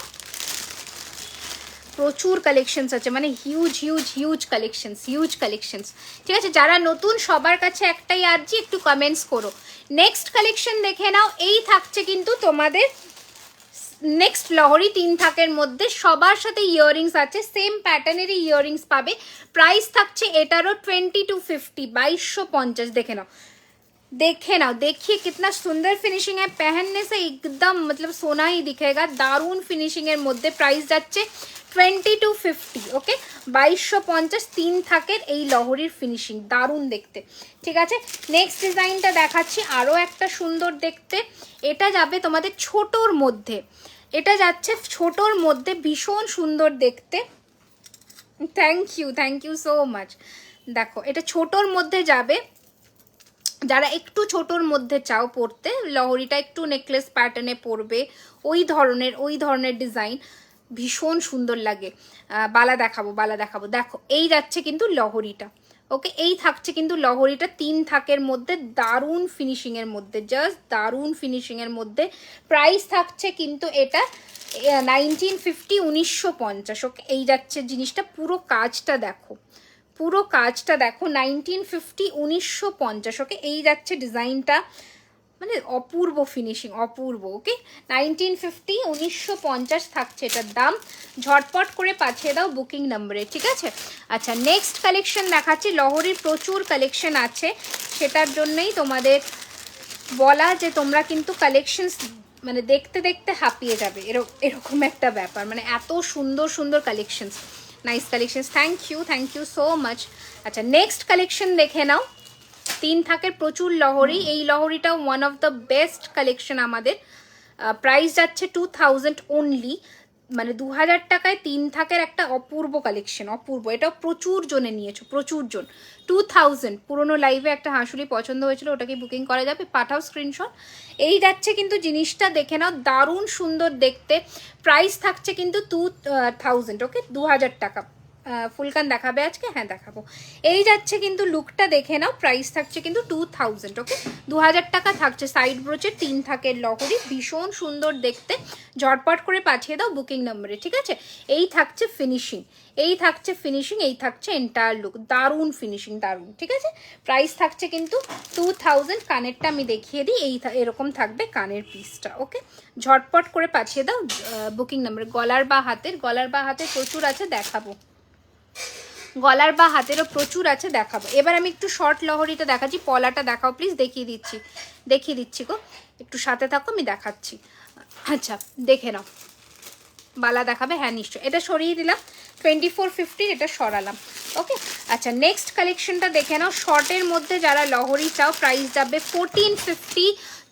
প্রচুর কালেকশনস আছে, মানে হিউজ হিউজ হিউজ কালেকশনস। ঠিক আছে, যারা নতুন সবার কাছে একটাই আর্জি, একটু কমেন্টস করো। নেক্সট কালেকশন দেখে নাও। এই থাকছে কিন্তু তোমাদের নেক্সট লহরি 3 থাকের মধ্যে, সবার সাথে ইয়াররিংস আছে, সেম প্যাটার্নেরই ইয়াররিংস পাবে। প্রাইস থাকছে এটারও 2250, 2250। দেখে নাও, देखे ना, देखिए कितना सुंदर फिनिशिंग है, पहनने से एकदम मतलब सोना ही दिखेगा। दारुण फिनिशिंग एर मध्य। प्राइस जाच्छे 2250। ओके 2250, 3 থাকের এই লহরির ফিনিশিং দারুণ দেখতে। ঠিক আছে, নেক্সট ডিজাইনটা দেখাচ্ছি, আরো একটা সুন্দর দেখতে। এটা যাবে তোমাদের ছোটর মধ্যে, এটা যাচ্ছে ছোটর মধ্যে, ভীষণ সুন্দর দেখতে। Thank you so much. দেখো এটা ছোটর মধ্যে যাবে, যারা একটু ছোটর মধ্যে চাও পড়তে, লহরিটা একটু নেকলেস প্যাটার্নে পড়বে, ওই ধরনের ডিজাইন ভীষণ সুন্দর লাগে। বালা দেখাবো। দেখো এই যাচ্ছে কিন্তু লহরিটা। ওকে এই থাকছে কিন্তু লহরিটা 3 থাকের মধ্যে, দারুণ ফিনিশিং এর মধ্যে, জাস্ট দারুণ ফিনিশিং এর মধ্যে। প্রাইস থাকছে কিন্তু এটা 1950, 1950। ওকে এই যাচ্ছে জিনিসটা, পুরো কাজটা দেখো, 1950, 1950। ওকে এই যাচ্ছে ডিজাইনটা, মানে অপূর্ব ফিনিশিং, অপূর্ব। ওকে 1950, 1950 থাকছে এটার দাম। ঝটপট করে পাঠিয়ে দাও বুকিং নাম্বারে। ঠিক আছে, আচ্ছা নেক্সট কালেকশন দেখাচ্ছি। লহরির প্রচুর কালেকশন আছে, সেটার জন্যই তোমাদের বলা যে তোমরা কিন্তু কালেকশনস মানে দেখতে দেখতে হাঁপিয়ে যাবে, এরকম একটা ব্যাপার, মানে এত সুন্দর collections. Nice collection, thank you so much. আচ্ছা নেক্সট কালেকশন দেখে নাও, 3 থাকের প্রচুর লহরি, এই লহরিটাও one of the best collection আমাদের। প্রাইস যাচ্ছে 2000 অনলি, মানে 2000 টাকায় 3 থাকের একটা অপূর্ব কালেকশন, অপূর্ব। এটাও প্রচুর জনে নিয়েছো, প্রচুর জন। 2000 পুরোনো লাইভে একটা হাঁসুলি পছন্দ হয়েছিল, ওটাকে বুকিং করা যাবে, পাঠাও স্ক্রিনশট। এই যাচ্ছে কিন্তু জিনিসটা দেখে নাও, দারুণ সুন্দর দেখতে। প্রাইস থাকছে কিন্তু 2000, ওকে 2000 টাকা। ফুলকান দেখাবে আজকে? হ্যাঁ দেখাবো। এই যাচ্ছে কিন্তু লুকটা দেখে নাও, প্রাইস থাকছে কিন্তু 2000, ওকে 2000 টাকা থাকছে। সাইড ব্রোচের 3 থাকের লহরি, ভীষণ সুন্দর দেখতে। ঝটপট করে পাঠিয়ে দাও বুকিং নম্বরে, ঠিক আছে? এই থাকছে ফিনিশিং, এই থাকছে ফিনিশিং, এই থাকছে এন্টায়ার লুক, দারুণ ফিনিশিং, দারুণ, ঠিক আছে? প্রাইস থাকছে কিন্তু 2000। কানেরটা আমি দেখিয়ে দিই, এই এরকম থাকবে কানের পিসটা, ওকে? ঝটপট করে পাঠিয়ে দাও বুকিং নম্বরে। গলার বা হাতের, গলার বা হাতের প্রচুর আছে, দেখাবো। গলার বা হাতেরও প্রচুর আছে, দেখাবো। এবার আমি একটু শর্ট লহরিটা দেখাচ্ছি, পলাটা দেখাও প্লিজ, দেখিয়ে দিচ্ছি গো, একটু সাথে থাকো, আমি দেখাচ্ছি। আচ্ছা দেখে নাও, বালা দেখাবে? হ্যাঁ নিশ্চয়। এটা সরিয়ে দিলাম 2450, এটা সরালাম, ওকে? আচ্ছা নেক্সট কালেকশনটা দেখে নাও, শর্টের মধ্যে যারা লহরি চাও, প্রাইস যাবে 1450,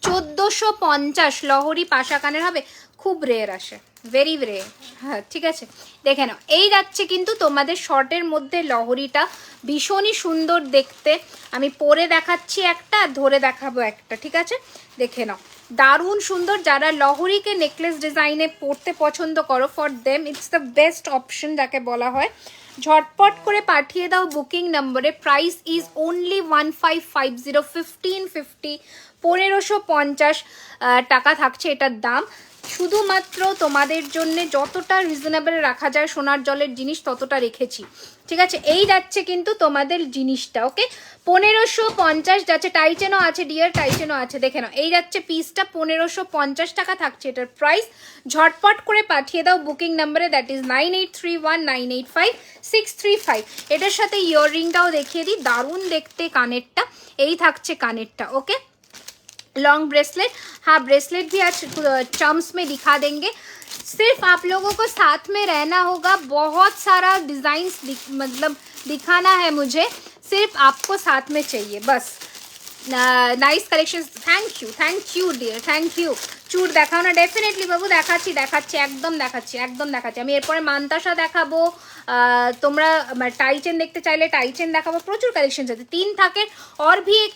1450 লহরি পাশা কানের হবে, খুব রেয়ার আসে, ভেরি রেয়ার। হ্যাঁ ঠিক আছে, দেখে নাও। এই যাচ্ছে কিন্তু তোমাদের শর্টের মধ্যে লহরিটা, ভীষণই সুন্দর দেখতে। আমি পরে দেখাচ্ছি একটা, ধরে দেখাবো একটা, ঠিক আছে? দেখে নাও, দারুণ সুন্দর। যারা লহরিকে নেকলেস ডিজাইনে পরতে পছন্দ করো, for them it's the best option যাকে বলা হয়। ঝটপট করে পাঠিয়ে দাও বুকিং নম্বরে। প্রাইস ইজ অনলি 1550, 1550, 1550 টাকা থাকছে এটার দাম। শুধুমাত্র তোমাদের জন্য যতটা রিজনেবল রাখা যায় সোনার জলের জিনিস, ততটা রেখেছি, ঠিক আছে? এই যাচ্ছে কিন্তু তোমাদের জিনিসটা, ওকে? 1550 যাচ্ছে। টাইচেনও আছে ডিয়ার, টাইচেনও আছে, দেখে নাও। এই যাচ্ছে পিসটা 1550 টাকা থাকছে এটার প্রাইস। ঝটপট করে পাঠিয়ে দাও বুকিং নাম্বারে, দ্যাট ইজ 9831985635। এটার সাথে ইয়াররিংটাও দেখিয়ে দিই, দারুণ দেখতে কানেরটা। এই থাকছে কানেরটা, ওকে? लॉन्ग ब्रेसलेट, हाँ ब्रेसलेट भी आज चम्स में दिखा देंगे। सिर्फ आप लोगों को साथ में रहना होगा, बहुत सारा डिज़ाइंस मतलब दिखाना है मुझे, सिर्फ आपको साथ में चाहिए बस। Nice collection, thank you dear, thank you. চুড় দেখাও না? ডেফিনেটলি বাবু দেখাচ্ছি, একদম দেখাচ্ছি। আমি এরপরে মান্তাসা দেখাবো, তোমরা টাইচেন দেখতে চাইলে টাইচেন দেখাবো, প্রচুর কালেকশন আছে। 3 থাকের और भी एक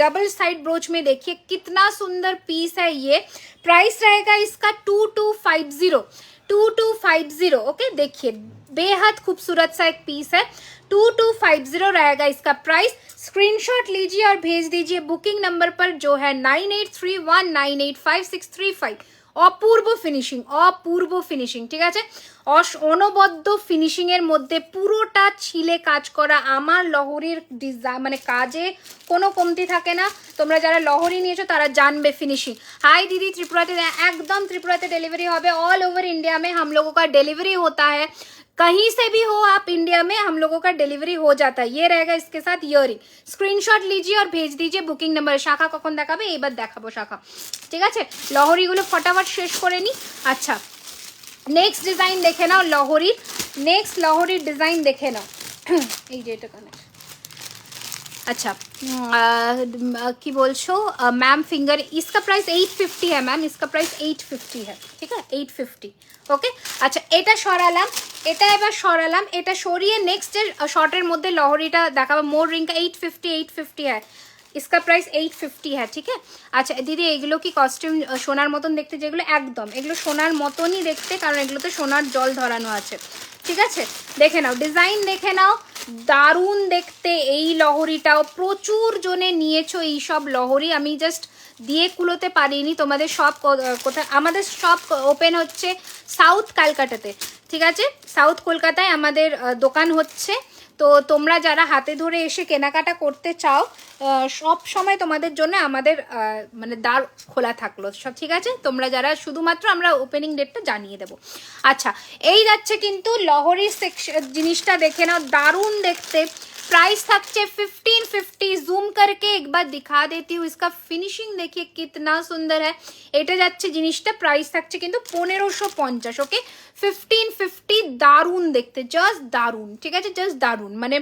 डबल साइड ब्रोच में देखिए कितना सुंदर पीस है ये। प्राइस रहेगा इसका 2250, ओके? देखिए बेहद खूबसूरत सा एक पीस है, 2250 रहेगा इसका प्राइस। स्क्रीनशॉट लीजिए और भेज दीजिए बुकिंग नंबर पर जो है 9831985635। অপূর্ব ফিনিশিং, ঠিক আছে? অনবদ্য ফিনিশিং এর মধ্যে পুরোটা ছিলে কাজ করা। আমার লহরির ডিজাইন মানে কাজে কোনো কমতি থাকে না। তোমরা যারা লহরি নিয়েছো তারা জানবে ফিনিশিং। हाय दीदी त्रिपुराতে, एकदम त्रिपुराতে डिलीवरी হবে, ऑल ओवर इंडिया में हम लोगों का डिलीवरी होता है। कहीं से भी हो आप इंडिया में, हम लोगों का डिलीवरी हो जाता है। ये रहेगा इसके साथ इयरिंग। स्क्रीनशॉट लीजिए और भेज दीजिए बुकिंग नंबर। শাখা কখন দেখাবে? এবার দেখাবো শাখা, ঠিক আছে? লহরিগুলো ফটাফট শেষ করে নি। আচ্ছা নেক্সট ডিজাইন দেখে নাও, নেক্সট লহরির ডিজাইন দেখে নাও। এই যে এটা কানে, अच्छा কি বলছো मैम फिंगर, इसका प्राइस 850 है मैम, इसका प्राइस 850 है, ठीक है 850, ओके? अच्छा এটা সরালাম, এটা সরিয়ে নেক্সট এর শর্টের মধ্যে লহরিটা দেখাবো। মোর রিং का 850 है, इसका प्राइस 850 है, ठीक है? আচ্ছা দিদি এগুলো কি কস্টিউম সোনার মতন দেখতে? যেগুলো একদম এগুলো সোনার মতনই দেখতে, কারণ এগুলোতে সোনার জল ধরানো আছে, ঠিক আছে? দেখে নাও ডিজাইন, দেখে নাও, দারুণ দেখতে। এই লহরিটাও প্রচুর জনে নিয়েছো, এই সব লহরি আমি জাস্ট দিয়ে কুলোতে পারিনি। তোমাদের সব কোথায়? আমাদের সব ওপেন হচ্ছে সাউথ ক্যালকাটাতে, ঠিক আছে? সাউথ কলকাতায় আমাদের দোকান হচ্ছে। তো তোমরা যারা হাতে ধরে এসে কেনাকাটা করতে চাও, সব সময় তোমাদের জন্য আমাদের মানে দ্বার খোলা থাকলো সব, ঠিক আছে? তোমরা যারা শুধুমাত্র আমরা ওপেনিং ডেটটা জানিয়ে দেবো। আচ্ছা এই যাচ্ছে কিন্তু লহরি সেকশন, জিনিসটা দেখে নাও, দারুণ দেখতে। प्राइस থাকছে 1550। জুম करके एक बार दिखा देती हूँ, इसका फिनिशिंग देखिए कितना सुंदर है। এটা যাচ্ছে জিনিসটা, প্রাইস থাকছে কিন্তু 1550। ওকে, 1550, দারুণ দেখতে, জাস্ট দারুণ, ঠিক আছে, জাস্ট দারুণ, মানে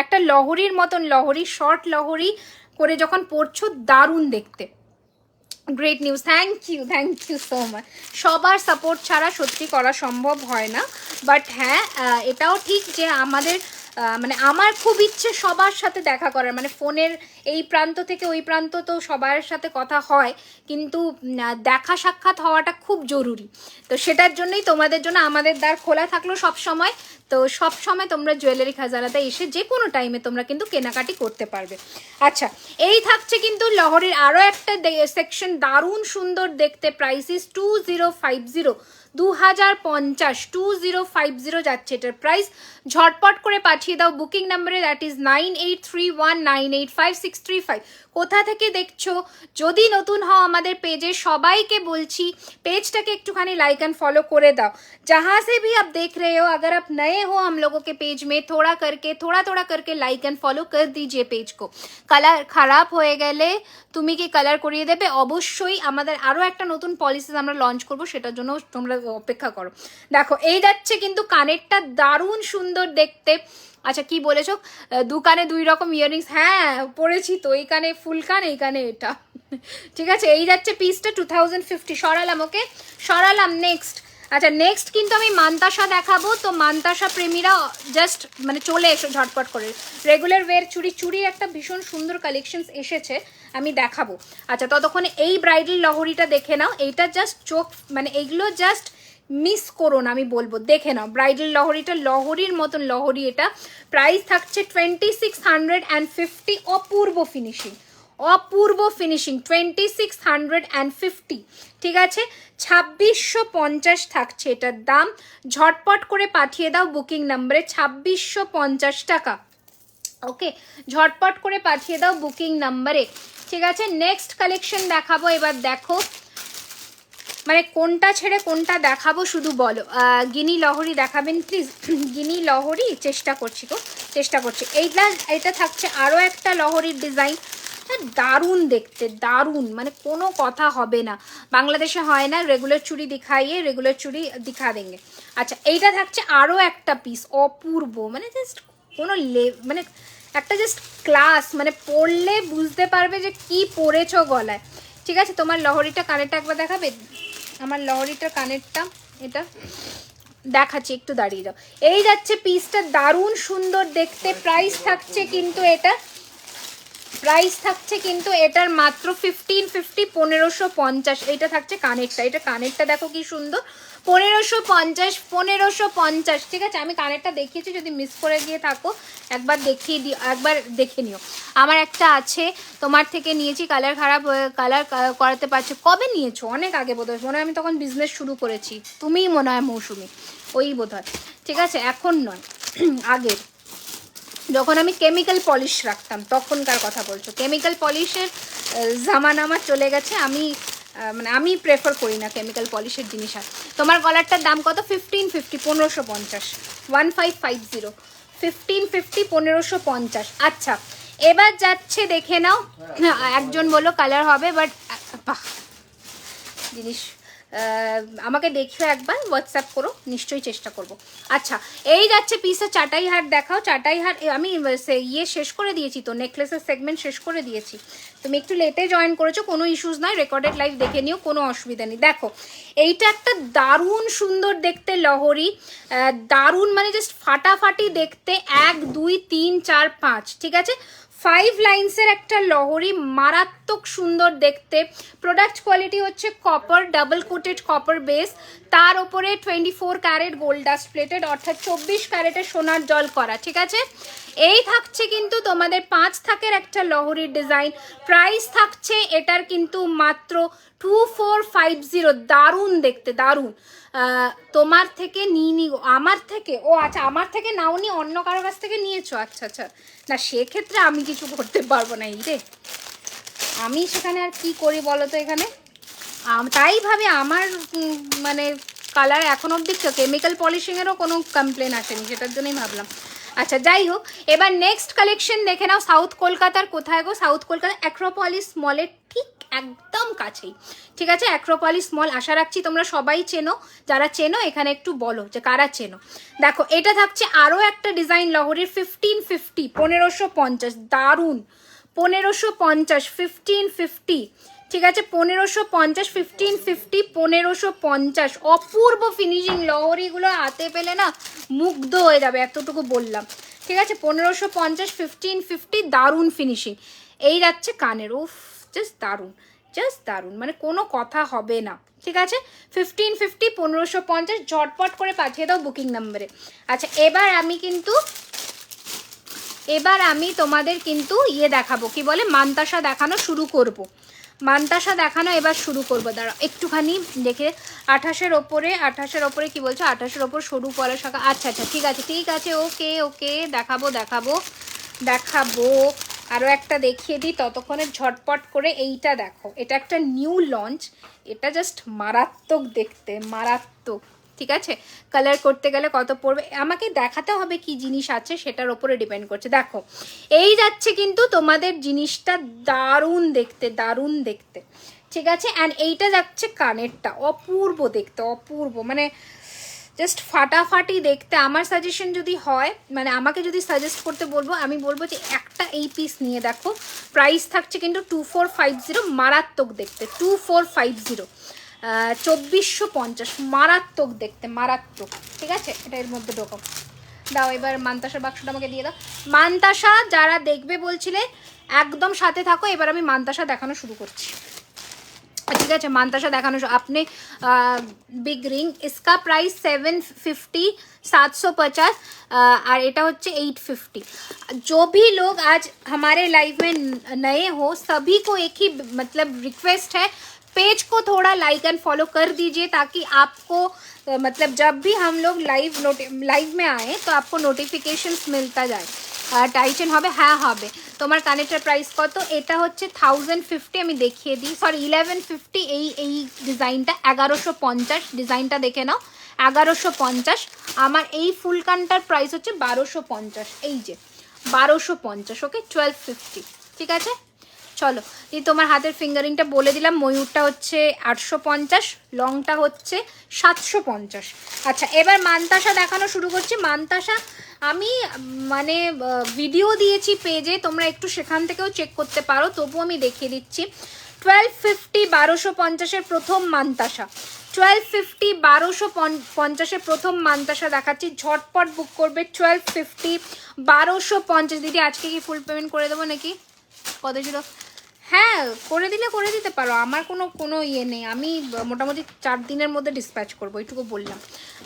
একটা লহরির মতন লহরি, শর্ট লহরি করে যখন পরছো দারুণ দেখতে। Great news, thank you so much. সবার সাপোর্ট ছাড়া সত্যি করা সম্ভব হয় না, বাট হ্যাঁ এটাও ঠিক যে আমাদের মানে আমার খুব ইচ্ছে সবার সাথে দেখা করার, মানে ফোনের এই প্রান্ত থেকে ওই প্রান্ত তো সবার সাথে কথা হয়, কিন্তু দেখা সাক্ষাৎ হওয়াটা খুব জরুরি। তো সেটার জন্যই তোমাদের জন্য আমাদের দ্বার খোলা থাকলো সব সময়। তো সব সময় তোমরা জুয়েলারি খাজানাতে এসে যে কোনো টাইমে তোমরা কিন্তু কেনাকাটি করতে পারবে। আচ্ছা, এই থাকছে কিন্তু লহরির আরও একটা সেকশন, দারুণ সুন্দর দেখতে। প্রাইস ইস 2050, 2050, 2050 যাচ্ছে এটার প্রাইস। ঝটপট করে পাঠিয়ে দাও বুকিং নাম্বারে, দ্যাট ইজ 9831985635। কোথা থেকে দেখছো, যদি নতুন হও আমাদের পেজে, সবাইকে বলছি পেজটাকে একটুখানি लाइक एंड फॉलो করে দাও। जहाँ से भी आप देख रहे हो, अगर आप नए हो हम लोगों के पेज में, थोड़ा थोड़ा करके लाइक एंड फॉलो कर दीजिए पेज को। কালার খারাপ হয়ে গেলে তুমি কি কালার করিয়ে দেবে? অবশ্যই, আমাদের আরও একটা নতুন পলিসি আমরা লঞ্চ করব, সেটার জন্য তোমরা অপেক্ষা করো। দেখো এই যাচ্ছে কিন্তু কানেরটা দারুণ সুন্দর দেখতে। আচ্ছা কি বলেছো, দু কানে দুই রকম ইয়াররিংস, হ্যাঁ পরেছি তো, এই কানে ফুল কান, এই কানে এটা, ঠিক আছে। এই যাচ্ছে পিসটা 2050, সরালাম, ওকে সরালাম। নেক্সট, আচ্ছা নেক্সট কিন্তু আমি মান্তাসা দেখাবো। তো মান্তাসা প্রেমীরা জাস্ট মানে চলে এসো ঝটপট করে। রেগুলার ওয়্যার চুড়ি একটা ভীষণ সুন্দর কালেকশনস এসেছে, আমি দেখাবো। আচ্ছা ততক্ষণে এই ব্রাইডাল লহরিটা দেখে নাও, এইটা জাস্ট চোখ, মানে এইগুলো জাস্ট মিস করো না, আমি বলবো দেখে নাও ব্রাইডাল লহরিটা, লহরির মতন লহরি এটা। প্রাইস থাকছে 2650, অপূর্ব ফিনিশিং, অপূর্ব ফিনিশিং, 2650, ঠিক আছে। 2650 থাকছে এটার দাম। ঝটপট করে পাঠিয়ে দাও বুকিং নাম্বারে, 2650 টাকা। ওকে, ঝটপট করে পাঠিয়ে দাও বুকিং নাম্বারে, ঠিক আছে। নেক্সট কালেকশন দেখাবো, এবার দেখো মানে কোনটা ছেড়ে কোনটা দেখাবো শুধু বলো। গিনি লহরি দেখাবেন প্লিজ, গিনি লহরি, চেষ্টা করছি। এইটা থাকছে আরও একটা লহরির ডিজাইন, দারুণ দেখতে, দারুণ, মানে কোনো কথা হবে না। বাংলাদেশে হয় না রেগুলার চুড়ি দিখাইয়ে, রেগুলার চুড়ি দিখা দেঙ্গে। আচ্ছা এইটা থাকছে আরও একটা পিস, অপূর্ব, মানে জাস্ট কোনো মানে একটা জাস্ট ক্লাস, মানে পরলে বুঝতে পারবে যে কি পরেছো গলায়, ঠিক আছে। তোমার লহরিটা কানেরটা একবার দেখাবে, আমার লহরিটার কানেরটা এটা দেখাচ্ছি, একটু দাঁড়িয়ে যাও। এই যাচ্ছে পিসটা, দারুণ সুন্দর দেখতে। প্রাইস থাকছে কিন্তু এটার মাত্র 1550, 1550। এটা থাকছে কানেরটা, এটা কানেরটা দেখো কি সুন্দর, 1550, ঠিক আছে। আমি কানেরটা দেখিয়েছি, যদি মিস করে গিয়ে থাকো একবার দেখিয়ে দিও, একবার দেখে নিও। আমার একটা আছে, তোমার থেকে নিয়েছি, কালার খারাপ, কালার করাতে পারছো। কবে নিয়েছো? অনেক আগে বোধহয়, মনে হয় আমি তখন বিজনেস শুরু করেছি, তুমিই মনে হয় মৌসুমি, ওই বোধহয়, ঠিক আছে, এখন নয়, আগের, যখন আমি কেমিক্যাল পলিশ রাখতাম তখনকার কথা বলছো। কেমিক্যাল পলিশের জামানা আমার চলে গেছে, মানে আমি প্রেফার করি না কেমিক্যাল পলিশের জিনিস। আর তোমার গলারটার দাম কত? 1550, 1550, 1550, 1550, 1550। আচ্ছা এবার যাচ্ছে, দেখে নাও। একজন বলো কালার হবে, বাট বাহ জিনিস, আমাকে দেখিও একবার, হোয়াটসঅ্যাপ করো, নিশ্চয়ই চেষ্টা করব। আচ্ছা এই যাচ্ছে পিসটা, চাটাই হার দেখাও। চাটাই হার আমি ইয়ে শেষ করে দিয়েছি তো, নেকলেসের সেগমেন্ট শেষ করে দিয়েছি। তুমি একটু লেটে জয়েন করেছো, কোনো ইস্যুস নয়, রেকর্ডেড লাইভ দেখে নিও, কোনো অসুবিধা নেই। দেখো এইটা একটা দারুণ সুন্দর দেখতে লহরি, দারুণ, মানে জাস্ট ফাটাফাটি দেখতে, 1 2 3 4 5, ঠিক আছে। 5 লাইন্সের একটা লহরি, মারাত্মক সুন্দর দেখতে। প্রোডাক্ট কোয়ালিটি হচ্ছে copper, double coated copper base, তার ওপরে 24 ক্যারেট গোল্ড ডাস্ট প্লেটেড, অর্থাৎ 24 ক্যারেটের সোনার জল করা, ঠিক আছে। এই থাকছে কিন্তু তোমাদের 5 থাকের একটা লহরির ডিজাইন। প্রাইস থাকছে এটার কিন্তু মাত্র 2450, দারুণ দেখতে, দারুণ। তোমার থেকে আমার থেকে, ও আচ্ছা আমার থেকে নাওনি, অন্য কারো কাছ থেকে নিয়েছো, আচ্ছা আচ্ছা, না সেক্ষেত্রে আমি কিছু করতে পারবো না। এই রে, আমি সেখানে আর কি করি বলো তো, এখানে তাই ভাবে আমার মানে কালার এখন অবধি কেমিক্যাল পলিশিংয়েরও কোনো কমপ্লেন আসেনি, সেটার জন্যই ভাবলাম। আচ্ছা যাই হোক, এবার নেক্সট কালেকশন দেখে নাও। সাউথ কলকাতার কোথায় গো? সাউথ কলকাতা অ্যাক্রোপলিস মলের ঠিক একদম কাছেই, ঠিক আছে? অ্যাক্রোপলিস মল, আশা রাখছি তোমরা সবাই চেনো। যারা চেনো এখানে একটু বলো যে কারা চেনো। দেখো এটা থাকছে আরও একটা ডিজাইন লহরির 1550, 1550, দারুণ। 1550, 1550, ঠিক আছে? 1550, 1550, 1550, অপূর্ব ফিনিশিং। লহরিগুলো হাতে পেলে না মুগ্ধ হয়ে যাবে, এতটুকু বললাম, ঠিক আছে? 1550, 1550, দারুণ ফিনিশিং। এই যাচ্ছে কানের, উফ জাস্ট দারুণ, জাস্ট দারুণ, মানে কোনো কথা হবে না, ঠিক আছে? 1550, 1550, ঝটপট করে পাঠিয়ে দাও বুকিং নাম্বারে। আচ্ছা এবার আমি তোমাদের কিন্তু ইয়ে দেখাবো, কি বলে, মান্তাসা দেখানো শুরু করব। মান্তাসা দেখানো এবার শুরু করবো। দাঁড়া একটুখানি দেখে। 28-এর ওপরে কি বলছো? 28-এর ওপর সরু পলা শাখা। আচ্ছা আচ্ছা, ঠিক আছে, ওকে ওকে, দেখাবো। আরও একটা দেখিয়ে দিই ততক্ষণে ঝটপট করে। এইটা দেখো, এটা একটা নিউ লঞ্চ, এটা জাস্ট মারাত্মক দেখতে, মারাত্মক, ঠিক আছে? কালার করতে গেলে কত পড়বে আমাকে দেখাতে হবে, কি জিনিস আছে সেটার ওপরে ডিপেন্ড করছে। দেখো এই যাচ্ছে কিন্তু তোমাদের জিনিসটা, দারুণ দেখতে, ঠিক আছে? অ্যান্ড এইটা যাচ্ছে কানেরটা, অপূর্ব দেখতে, অপূর্ব, মানে জাস্ট ফাটাফাটি দেখতে। আমার সাজেশন যদি হয়, মানে আমাকে যদি সাজেস্ট করতে বলবো, আমি বলবো যে একটা এই পিস নিয়ে দেখো। প্রাইস থাকছে কিন্তু 2450, মারাত্মক দেখতে, 2450, 2450, মারাত্মক দেখতে, মারাত্মক, ঠিক আছে? এটা এর মধ্যে ঢোকাও। দাও এবার মান্তাসার বাক্সটা আমাকে দিয়ে দাও। মান্তাসা যারা দেখবে বলছিলে একদম সাথে থাকো। এবার আমি মান্তাসা দেখানো শুরু করছি, ঠিক আছে? মান্তাসা দেখানো আপনি। बिग रिंग, इसका प्राइस 750, 750, और এটা হচ্ছে 850। जो भी लोग आज हमारे लाइव में नए हो, सभी को एक ही मतलब रिक्वेस्ट है, पेज को थोड़ा लाइक एंड फॉलो कर दीजिए, ताकि आपको मतलब जब भी हम लोग लाइव में आए तो आपको नोटिफिकेशंस मिलता जाए। টাইটেন হবে, হ্যাঁ হবে। তোমার কানেরটার প্রাইস কত? এটা হচ্ছে 1050, আমি দেখিয়ে দিই, সরি 1150। এই ডিজাইনটা 1150, ডিজাইনটা দেখে নাও, 1150। আমার এই ফুল কানটার প্রাইস হচ্ছে 1250, এই যে 1250, ওকে 1250, ঠিক আছে? চলো এই তোমার হাতের ফিঙ্গারিংটা বলে দিলাম। ময়ূরটা হচ্ছে 850, লংটা হচ্ছে 750। আচ্ছা এবার মান্তাসা দেখানো শুরু করছি। মান্তাসা আমি মানে ভিডিও দিয়েছি পেজে, তোমরা একটু সেখান থেকেও চেক করতে পারো, তবু আমি দেখিয়ে দিচ্ছি। 1250, 1250-এর প্রথম মান্তাসা, 1250, 1250-এর প্রথম মান্তাসা দেখাচ্ছি, ঝটপট বুক করবে। 1250, 1250। দিদি আজকে কি ফুল পেমেন্ট করে দেবো নাকি? কত ছিল? হ্যাঁ করে দিতে পারো, আমার কোনো ইয়ে নেই, আমি মোটামুটি 4 দিনের মধ্যে ডিসপ্যাচ করবো, এইটুকু বললাম।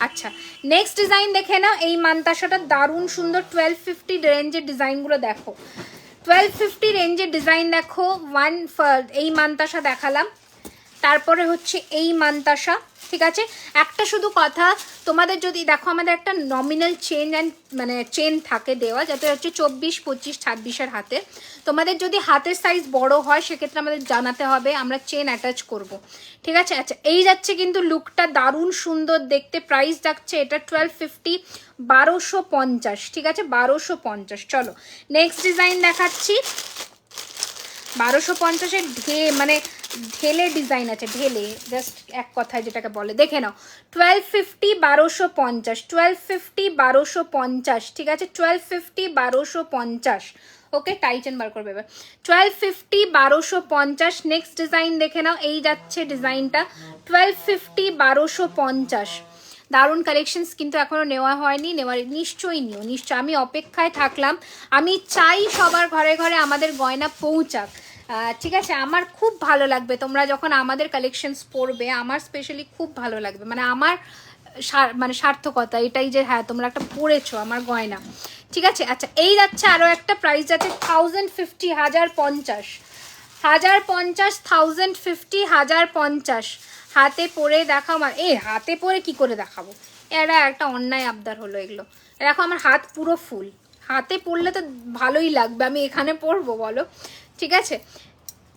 আচ্ছা নেক্সট ডিজাইন দেখে নাও। এই মান্তাসাটা দারুণ সুন্দর। 1250 রেঞ্জের ডিজাইনগুলো দেখো, 1250 রেঞ্জের ডিজাইন দেখো। এই মান্তাসা দেখালাম, তারপরে হচ্ছে এই মান্তাসা, ঠিক আছে? একটা শুধু কথা, তোমাদের যদি দেখো আমাদের একটা নমিনাল চেন থাকে দেওয়া, যাতে হচ্ছে 24, 25, 26-এর হাতে। তোমাদের যদি হাতের সাইজ বড় হয় সেক্ষেত্রে আমাদের জানাতে হবে, আমরা চেন অ্যাটাচ করব, ঠিক আছে? আচ্ছা এই যাচ্ছে কিন্তু লুকটা দারুণ সুন্দর দেখতে। প্রাইস যাচ্ছে এটা 1250, 1250, ঠিক আছে? 1250। চলো নেক্সট ডিজাইন দেখাচ্ছি। 1250-এর মানে ঢেলে ডিজাইন আছে, ঢেলে, জাস্ট এক কথায় যেটাকে বলে, দেখে নাও। 1250, 1250, 1250, 1250, ঠিক আছে? 1250, 1250, ওকে? টাইটেন বার করবে এবার। 1250, 1250। নেক্সট ডিজাইন দেখে নাও, এই যাচ্ছে ডিজাইনটা 1250, 1250। দারুণ কালেকশনস কিন্তু এখনও নেওয়া হয়নি, নিশ্চয়ই নিও, নিশ্চয়। আমি অপেক্ষায় থাকলাম, আমি চাই সবার ঘরে ঘরে আমাদের গয়না পৌঁছাক, ঠিক আছে? আমার খুব ভালো লাগবে তোমরা যখন আমাদের কালেকশনস পড়বে, আমার স্পেশালি খুব ভালো লাগবে, মানে আমার সার্থকতা এটাই যে হ্যাঁ তোমরা একটা পড়েছো আমার গয়না, ঠিক আছে? আচ্ছা এই যাচ্ছে আরও একটা, প্রাইস যাচ্ছে 1050, 1050, 1050, 1050, 1050। হাতে পরে দেখাও। হাতে পরে কি করে দেখাবো? এটা একটা অন্যায় আবদার হলো এগুলো। দেখো আমার হাত পুরো ফুল, হাতে পরলে তো ভালোই লাগবে, আমি এখানে পরবো বলো, ঠিক আছে?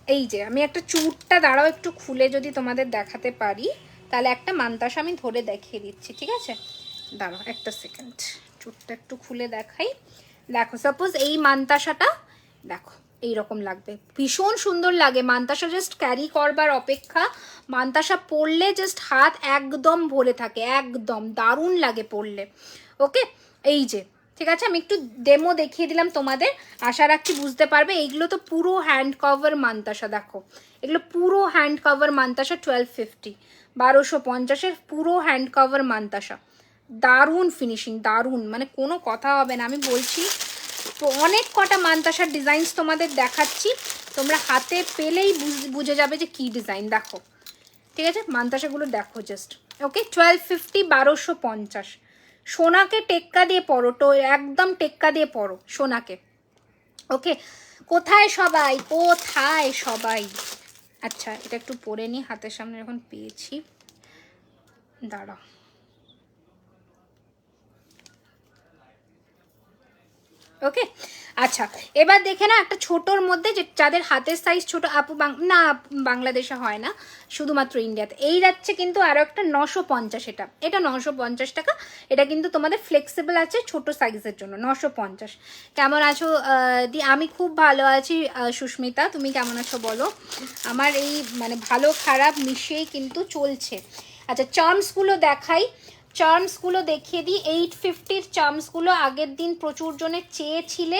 এই যে আমি একটা চুরটা দাঁড়াও একটু খুলে যদি তোমাদের দেখাতে পারি, তাহলে একটা মান্তাসা আমি ধরে দেখিয়ে দিচ্ছি, ঠিক আছে? দাঁড়াও একটা সেকেন্ড, চোটটা একটু খুলে দেখাই। দেখো সাপোজ এই মান্তাসাটা দেখো এইরকম লাগবে, ভীষণ সুন্দর লাগে মান্তাসা। জাস্ট ক্যারি করবার অপেক্ষা, মান্তাসা পরলে জাস্ট হাত একদম ভরে থাকে, একদম দারুণ লাগে পরলে। ওকে, এই যে ঠিক আছে, আমি একটু ডেমো দেখিয়ে দিলাম তোমাদের, আশা রাখছি বুঝতে পারবে। এইগুলো তো পুরো হ্যান্ড কভার মান্তাসা, দেখো এগুলো পুরো হ্যান্ড কভার মান্তাসা, 1250, 1250-এর পুরো হ্যান্ড কভার মান্তাসা। দারুণ ফিনিশিং, দারুণ, মানে কোনো কথা হবে না। আমি বলছি তো অনেক কটা মান্তাসার ডিজাইনস তোমাদের দেখাচ্ছি, তোমরা হাতে পেলেই বুঝে যাবে যে কি ডিজাইন। দেখো ঠিক আছে, মান্তাসাগুলো দেখো জাস্ট। ওকে, 1250, 1250। সোনাকে টেক্কা দিয়ে পরো, তো একদম টেক্কা দিয়ে পরো সোনাকে। ওকে, কোথায় সবাই, কোথায় সবাই? আচ্ছা এটা একটু পরে নিই, হাতের সামনে যখন পেয়েছি, দাঁড়াও। ওকে, আচ্ছা এবার দেখে না একটা ছোটোর মধ্যে, যে যাদের হাতের সাইজ ছোট, আপু না বাংলাদেশে হয় না, শুধুমাত্র ইন্ডিয়াতে। এই যাচ্ছে কিন্তু আরও একটা 950, এটা 950 টাকা। এটা কিন্তু তোমাদের ফ্লেক্সিবল আছে ছোট সাইজের জন্য, 950। কেমন আছো দি? আমি খুব ভালো আছি সুস্মিতা, তুমি কেমন আছো বলো? আমার এই মানে ভালো খারাপ মিশিয়েই কিন্তু চলছে। আচ্ছা চার্মসগুলো দেখাই, চার্মসগুলো দেখিয়ে দিই। 850-র চার্মসগুলো আগের দিন প্রচুর জনে চেয়েছিলে,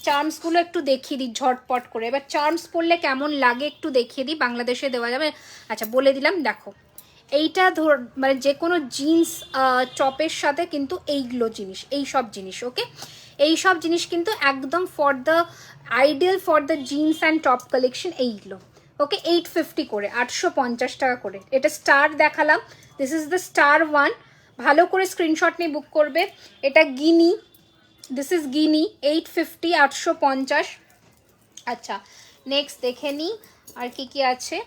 চার্মসগুলো একটু দেখিয়ে দিই ঝটপট করে। এবার চার্মস পরলে কেমন লাগে একটু দেখিয়ে দিই, বাংলাদেশে দেওয়া যাবে। আচ্ছা বলে দিলাম, দেখো এইটা মানে যে কোনো জিন্স টপের সাথে কিন্তু এইগুলো জিনিস, এই সব জিনিস, ওকে এই সব জিনিস কিন্তু একদম for the ideal for the jeans and top collection এইগুলো। ওকে, 850 করে, 850 টাকা করে। এটা স্টার দেখালাম, this is the star one, ভালো করে স্ক্রিনশট নিয়ে বুক করবে। এটা গিনি, দিস ইজ গিনি, 850, 850। আচ্ছা নেক্সট দেখে নিই আর কি কি আছে।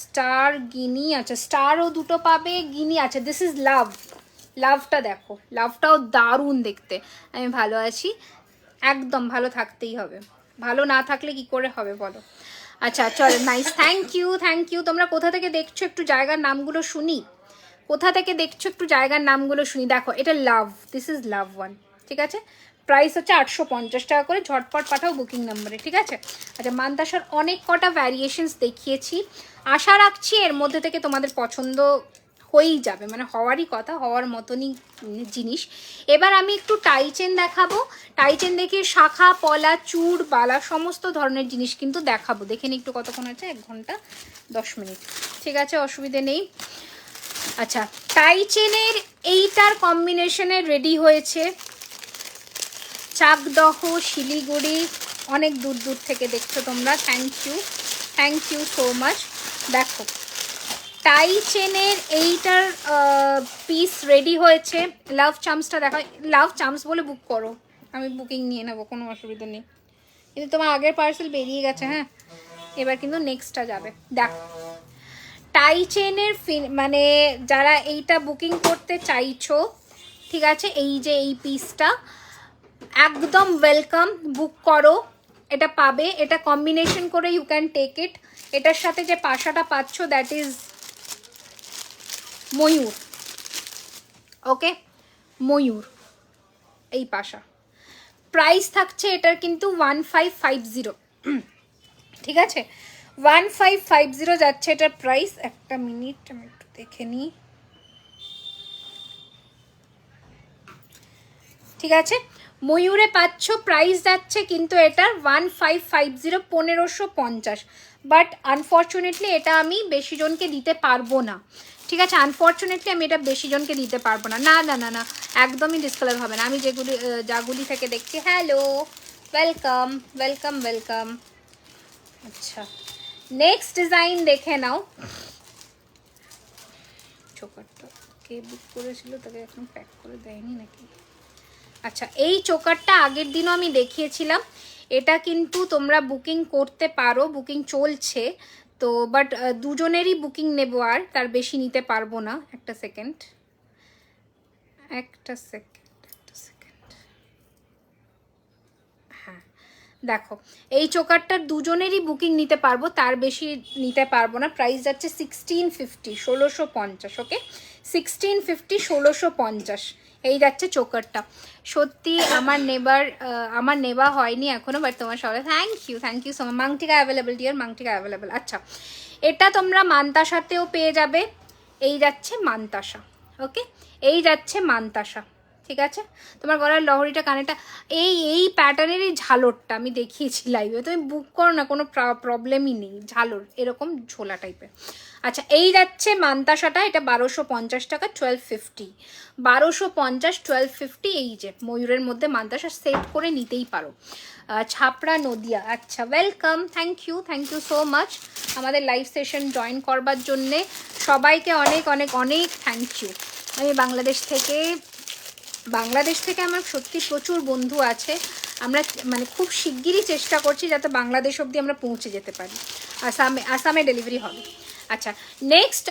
স্টার, গিনি, আচ্ছা স্টারও দুটো পাবে, গিনি। আচ্ছা দিস ইজ লাভ, লাভটা দেখো, লাভটাও দারুণ দেখতে। আমি ভালো আছি, একদম ভালো থাকতেই হবে, ভালো না থাকলে কি করে হবে বলো। আচ্ছা চলো, nice, thank you, thank you. তোমরা কোথা থেকে দেখছো একটু জায়গার নামগুলো শুনি, কোথা থেকে দেখছো একটু জায়গার নামগুলো শুনি। দেখো এটা লাভ, দিস ইজ লাভ ওয়ান, ঠিক আছে। প্রাইস হচ্ছে 850 টাকা করে, ঝটপট পাঠাও বুকিং নাম্বারে, ঠিক আছে। আচ্ছা মান্তাসার অনেক কটা ভ্যারিয়েশনস দেখিয়েছি, আশা রাখছি এর মধ্যে থেকে তোমাদের পছন্দ হয়েই যাবে, মানে হওয়ারই কথা, হওয়ার মতনই জিনিস। এবার আমি একটু টাই চেন দেখাবো, টাই চেন দেখিয়ে শাখা পলা চূড় বালা সমস্ত ধরনের জিনিস কিন্তু দেখাবো। দেখে নিই একটু কতক্ষণ আছে, 1 ঘন্টা 10 মিনিট, ঠিক আছে, অসুবিধে নেই। আচ্ছা টাই চেনের এইটার কম্বিনেশনে রেডি হয়েছে চাকদহ, শিলিগুড়ি, অনেক দূর দূর থেকে দেখছো তোমরা, থ্যাংক ইউ সো মাচ। দেখো টাই চেনের এইটার পিস রেডি হয়েছে। লাভ চামসটা দেখো, লাভ চামস বলে বুক করো, আমি বুকিং নিয়ে নেবো, কোনো অসুবিধা নেই। কিন্তু তোমার আগের পার্সেল বেরিয়ে গেছে, হ্যাঁ এবার কিন্তু নেক্সটটা যাবে। দেখো টাই চেনের মানে যারা এইটা বুকিং করতে চাইছো, ঠিক আছে, এই যে এই পিসটা একদম ওয়েলকাম, বুক করো, এটা পাবে। এটা কম্বিনেশন করে ইউ ক্যান টেক ইট। এটার সাথে যে পাশাটা পাচ্ছ দ্যাট ইজ ময়ূর, ওকে ময়ূর এই পাশা। প্রাইস থাকছে এটার কিন্তু 1550, ঠিক আছে, 1550 যাচ্ছে এটার প্রাইস। একটা মিনিট আমি একটু দেখে নিই, ঠিক আছে, ময়ূরে পাচ্ছ, প্রাইস যাচ্ছে কিন্তু এটার 1550, 1550। বাট আনফর্চুনেটলি এটা আমি বেশি জনকে দিতে পারবো না, ঠিক আছে, আনফর্চুনেটলি আমি এটা বেশি জনকে দিতে পারবো না, না না না না, একদমই ডিসকালার হবে না। আমি যাগুলি থেকে দেখছি, হ্যালো, ওয়েলকাম ওয়েলকাম ওয়েলকাম। আচ্ছা নেক্সট ডিজাইন দেখে নাও। চোকারটা কে বুক করেছিল, তাকে এখন প্যাক করে দেয়নি নাকি? আচ্ছা এই চোকারটা আগের দিনও আমি দেখিয়েছিলাম, এটা কিন্তু তোমরা বুকিং করতে পারো, বুকিং চলছে তো, বাট দুজনেরই বুকিং নেবো, আর তার বেশি নিতে পারবো না। একটা সেকেন্ড, হ্যাঁ দেখো এই চোকারটার দুজনেরই বুকিং নিতে পারবো, তার বেশি নিতে পারবো না। প্রাইস যাচ্ছে 1650, 1650, ওকে 1650, 1650। এই যাচ্ছে চোকারটা, সত্যি আমার নেওয়া হয়নি এখনো, বাট তোমার সবাই থ্যাংক ইউ সো মাচ। মাংটিকা অ্যাভেলেবল ডিয়ার, মাংটিকা অ্যাভেলেবল। আচ্ছা, এটা তোমরা মান্তাসাতেও পেয়ে যাবে। এই যাচ্ছে মান্তাসা, ওকে, এই যাচ্ছে মান্তাসা, ঠিক আছে। তোমার গলার লহরিটা কানেরটা এই প্যাটার্নের এই ঝালরটা আমি দেখিয়েছি লাইভে, তুমি বুক করো না, কোনো প্রবলেমই নেই, ঝালর এরকম ঝোলা টাইপের। আচ্ছা, এই যাচ্ছে মান্তাসাটা, এটা 1250 টাকা, 1250, 1250, 1250। এই যে ময়ূরের মধ্যে মান্তাসা সেট করে নিতেই পারো। ছাপড়া নদিয়া, আচ্ছা welcome, thank you so much আমাদের লাইভ সেশন জয়েন করবার জন্যে সবাইকে অনেক অনেক অনেক থ্যাংক ইউ। আমি বাংলাদেশ থেকে আমার সত্যি প্রচুর বন্ধু আছে, আমরা মানে খুব শিগগিরই চেষ্টা করছি যাতে বাংলাদেশ অবধি আমরা পৌঁছে যেতে পারি, আসামে ডেলিভারি হবে। আচ্ছা, নেক্সট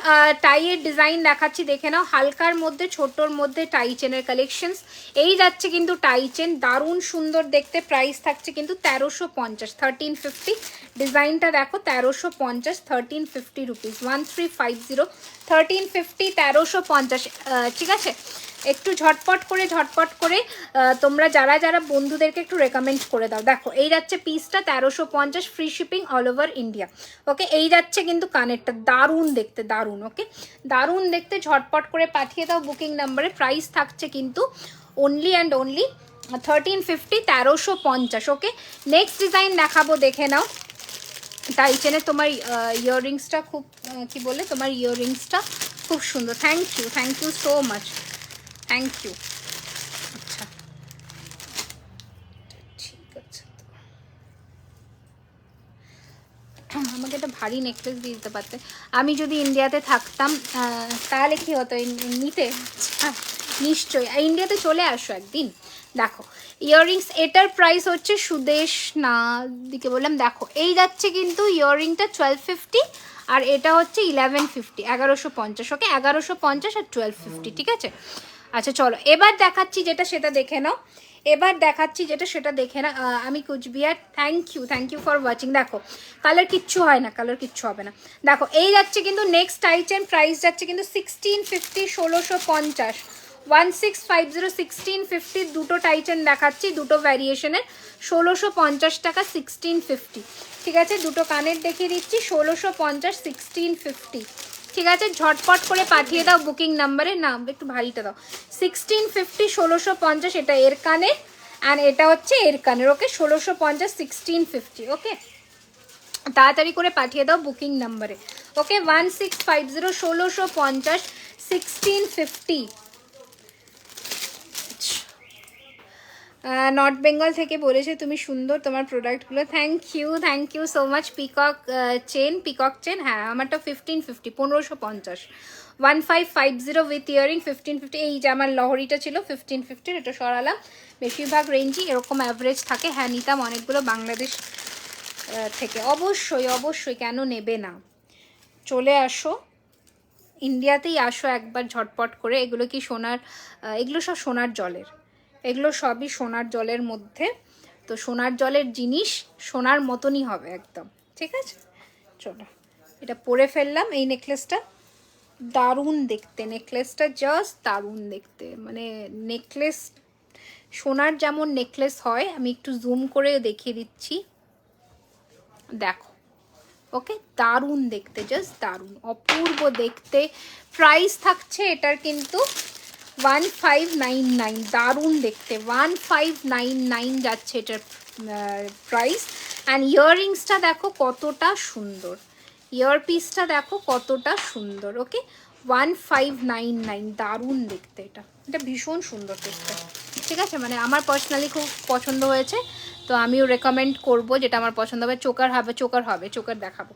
টাইয়ের ডিজাইন দেখাচ্ছি, দেখে নাও, হালকার মধ্যে ছোটোর মধ্যে টাই চেনের কালেকশনস। এই যাচ্ছে কিন্তু টাই চেন, দারুণ সুন্দর দেখতে, প্রাইস থাকছে কিন্তু 1350, 1350। ডিজাইনটা দেখো, 1350, 1350 রুপিস, 1350, 1350, 1350, ঠিক আছে। একটু ঝটপট করে তোমরা যারা বন্ধুদেরকে একটু রেকমেন্ড করে দাও। দেখো, এই যাচ্ছে পিসটা 1350, free shipping all over India, okay. এই যাচ্ছে কিন্তু কানেরটা, দারুণ দেখতে, দারুণ, ওকে, দারুণ দেখতে, ঝটপট করে পাঠিয়ে দাও বুকিং নাম্বারে। প্রাইস থাকছে কিন্তু only and only 1350, 1350, okay. Next design দেখাবো, দেখে নাও। টাই চেনের তোমার ইয়াররিংসটা খুব কি বলে, তোমার ইয়াররিংসটা খুব সুন্দর, thank you so much, thank you. আচ্ছা, ঠিক আছে, আমাকে একটা ভারী নেকলেস দিয়ে দিতে পারতে, আমি যদি ইন্ডিয়াতে থাকতাম তাহলে কি হতো নিতে, নিশ্চয়ই ইন্ডিয়াতে চলে আসো একদিন। দেখো ইয়াররিংস, এটার প্রাইস হচ্ছে সুদেশ না দিকে বললাম, দেখো এই যাচ্ছে কিন্তু ইয়াররিংটা 1250, আর এটা হচ্ছে 1150, 1150, ওকে, 1150 আর 1250, ঠিক আছে। আচ্ছা চলো, এবার দেখাচ্ছি যেটা সেটা দেখে নাও, আমি Cooch Behar, thank you for watching. দেখো কালার কিচ্ছু হয় না, কালার কিচ্ছু হবে না। দেখো এই যাচ্ছে কিন্তু নেক্সট টাই চেন, প্রাইস যাচ্ছে কিন্তু 1650, 1650, 1650, 1650, দুটো টাই চেন দেখাচ্ছি, দুটো ভ্যারিয়েশনের, 1650 টাকা, 1650, ঠিক আছে। দুটো কানের দেখিয়ে দিচ্ছি, 1650, 1650, ঠিক আছে। ঝটপট করে পাঠিয়ে দাও বুকিং নাম্বারে, না একটু ভারীটা দাও, 1650, 1650, এটা এর কানের, অ্যান্ড এটা হচ্ছে এর কানের, ওকে, 1650, 1650, ওকে। তাড়াতাড়ি করে পাঠিয়ে দাও বুকিং নাম্বারে, ওকে, 1650, 1650, 1650। নর্থ বেঙ্গল থেকে বলেছে তুমি সুন্দর তোমার প্রোডাক্টগুলো, thank you so much. Peacock chain, হ্যাঁ আমারটা 1550, 1550, 1550 উইথ ইয়ারিং, 1550। এই যে আমার লহরিটা ছিল 1550, এটা সরালাম। বেশিরভাগ রেঞ্জই এরকম অ্যাভারেজ থাকে, হ্যাঁ নিতাম অনেকগুলো বাংলাদেশ থেকে, অবশ্যই কেন নেবে না, চলে আসো ইন্ডিয়াতেই আসো একবার ঝটপট করে। এগুলো কি সোনার, এগুলো সব সোনার জলের, এগুলো সবই সোনার জলের মধ্যে, তো সোনার জলের জিনিস সোনার মতনই হবে একদম, ঠিক আছে। চলো, এটা পরে ফেললাম, এই নেকলেসটা দারুণ দেখতে, নেকলেসটা জাস্ট দারুণ দেখতে, মানে নেকলেস সোনার যেমন নেকলেস হয়, আমি একটু জুম করে দেখিয়ে দিচ্ছি, দেখো, ওকে, দারুণ দেখতে, জাস্ট দারুণ, অপূর্ব দেখতে। প্রাইস থাকছে এটার কিন্তু 1599, দারুণ দেখতে, 1599 যাচ্ছে এটার প্রাইস। অ্যান্ড ইয়াররিংসটা দেখো কতটা সুন্দর, ইয়ার পিসটা দেখো কতটা সুন্দর, ওকে, 1599, দারুণ দেখতে, এটা ভীষণ সুন্দর দেখতে, ঠিক আছে। মানে আমার পার্সোনালি খুব পছন্দ হয়েছে, তো আমিও রেকমেন্ড করবো, যেটা আমার পছন্দ হবে। চোকার দেখাবো,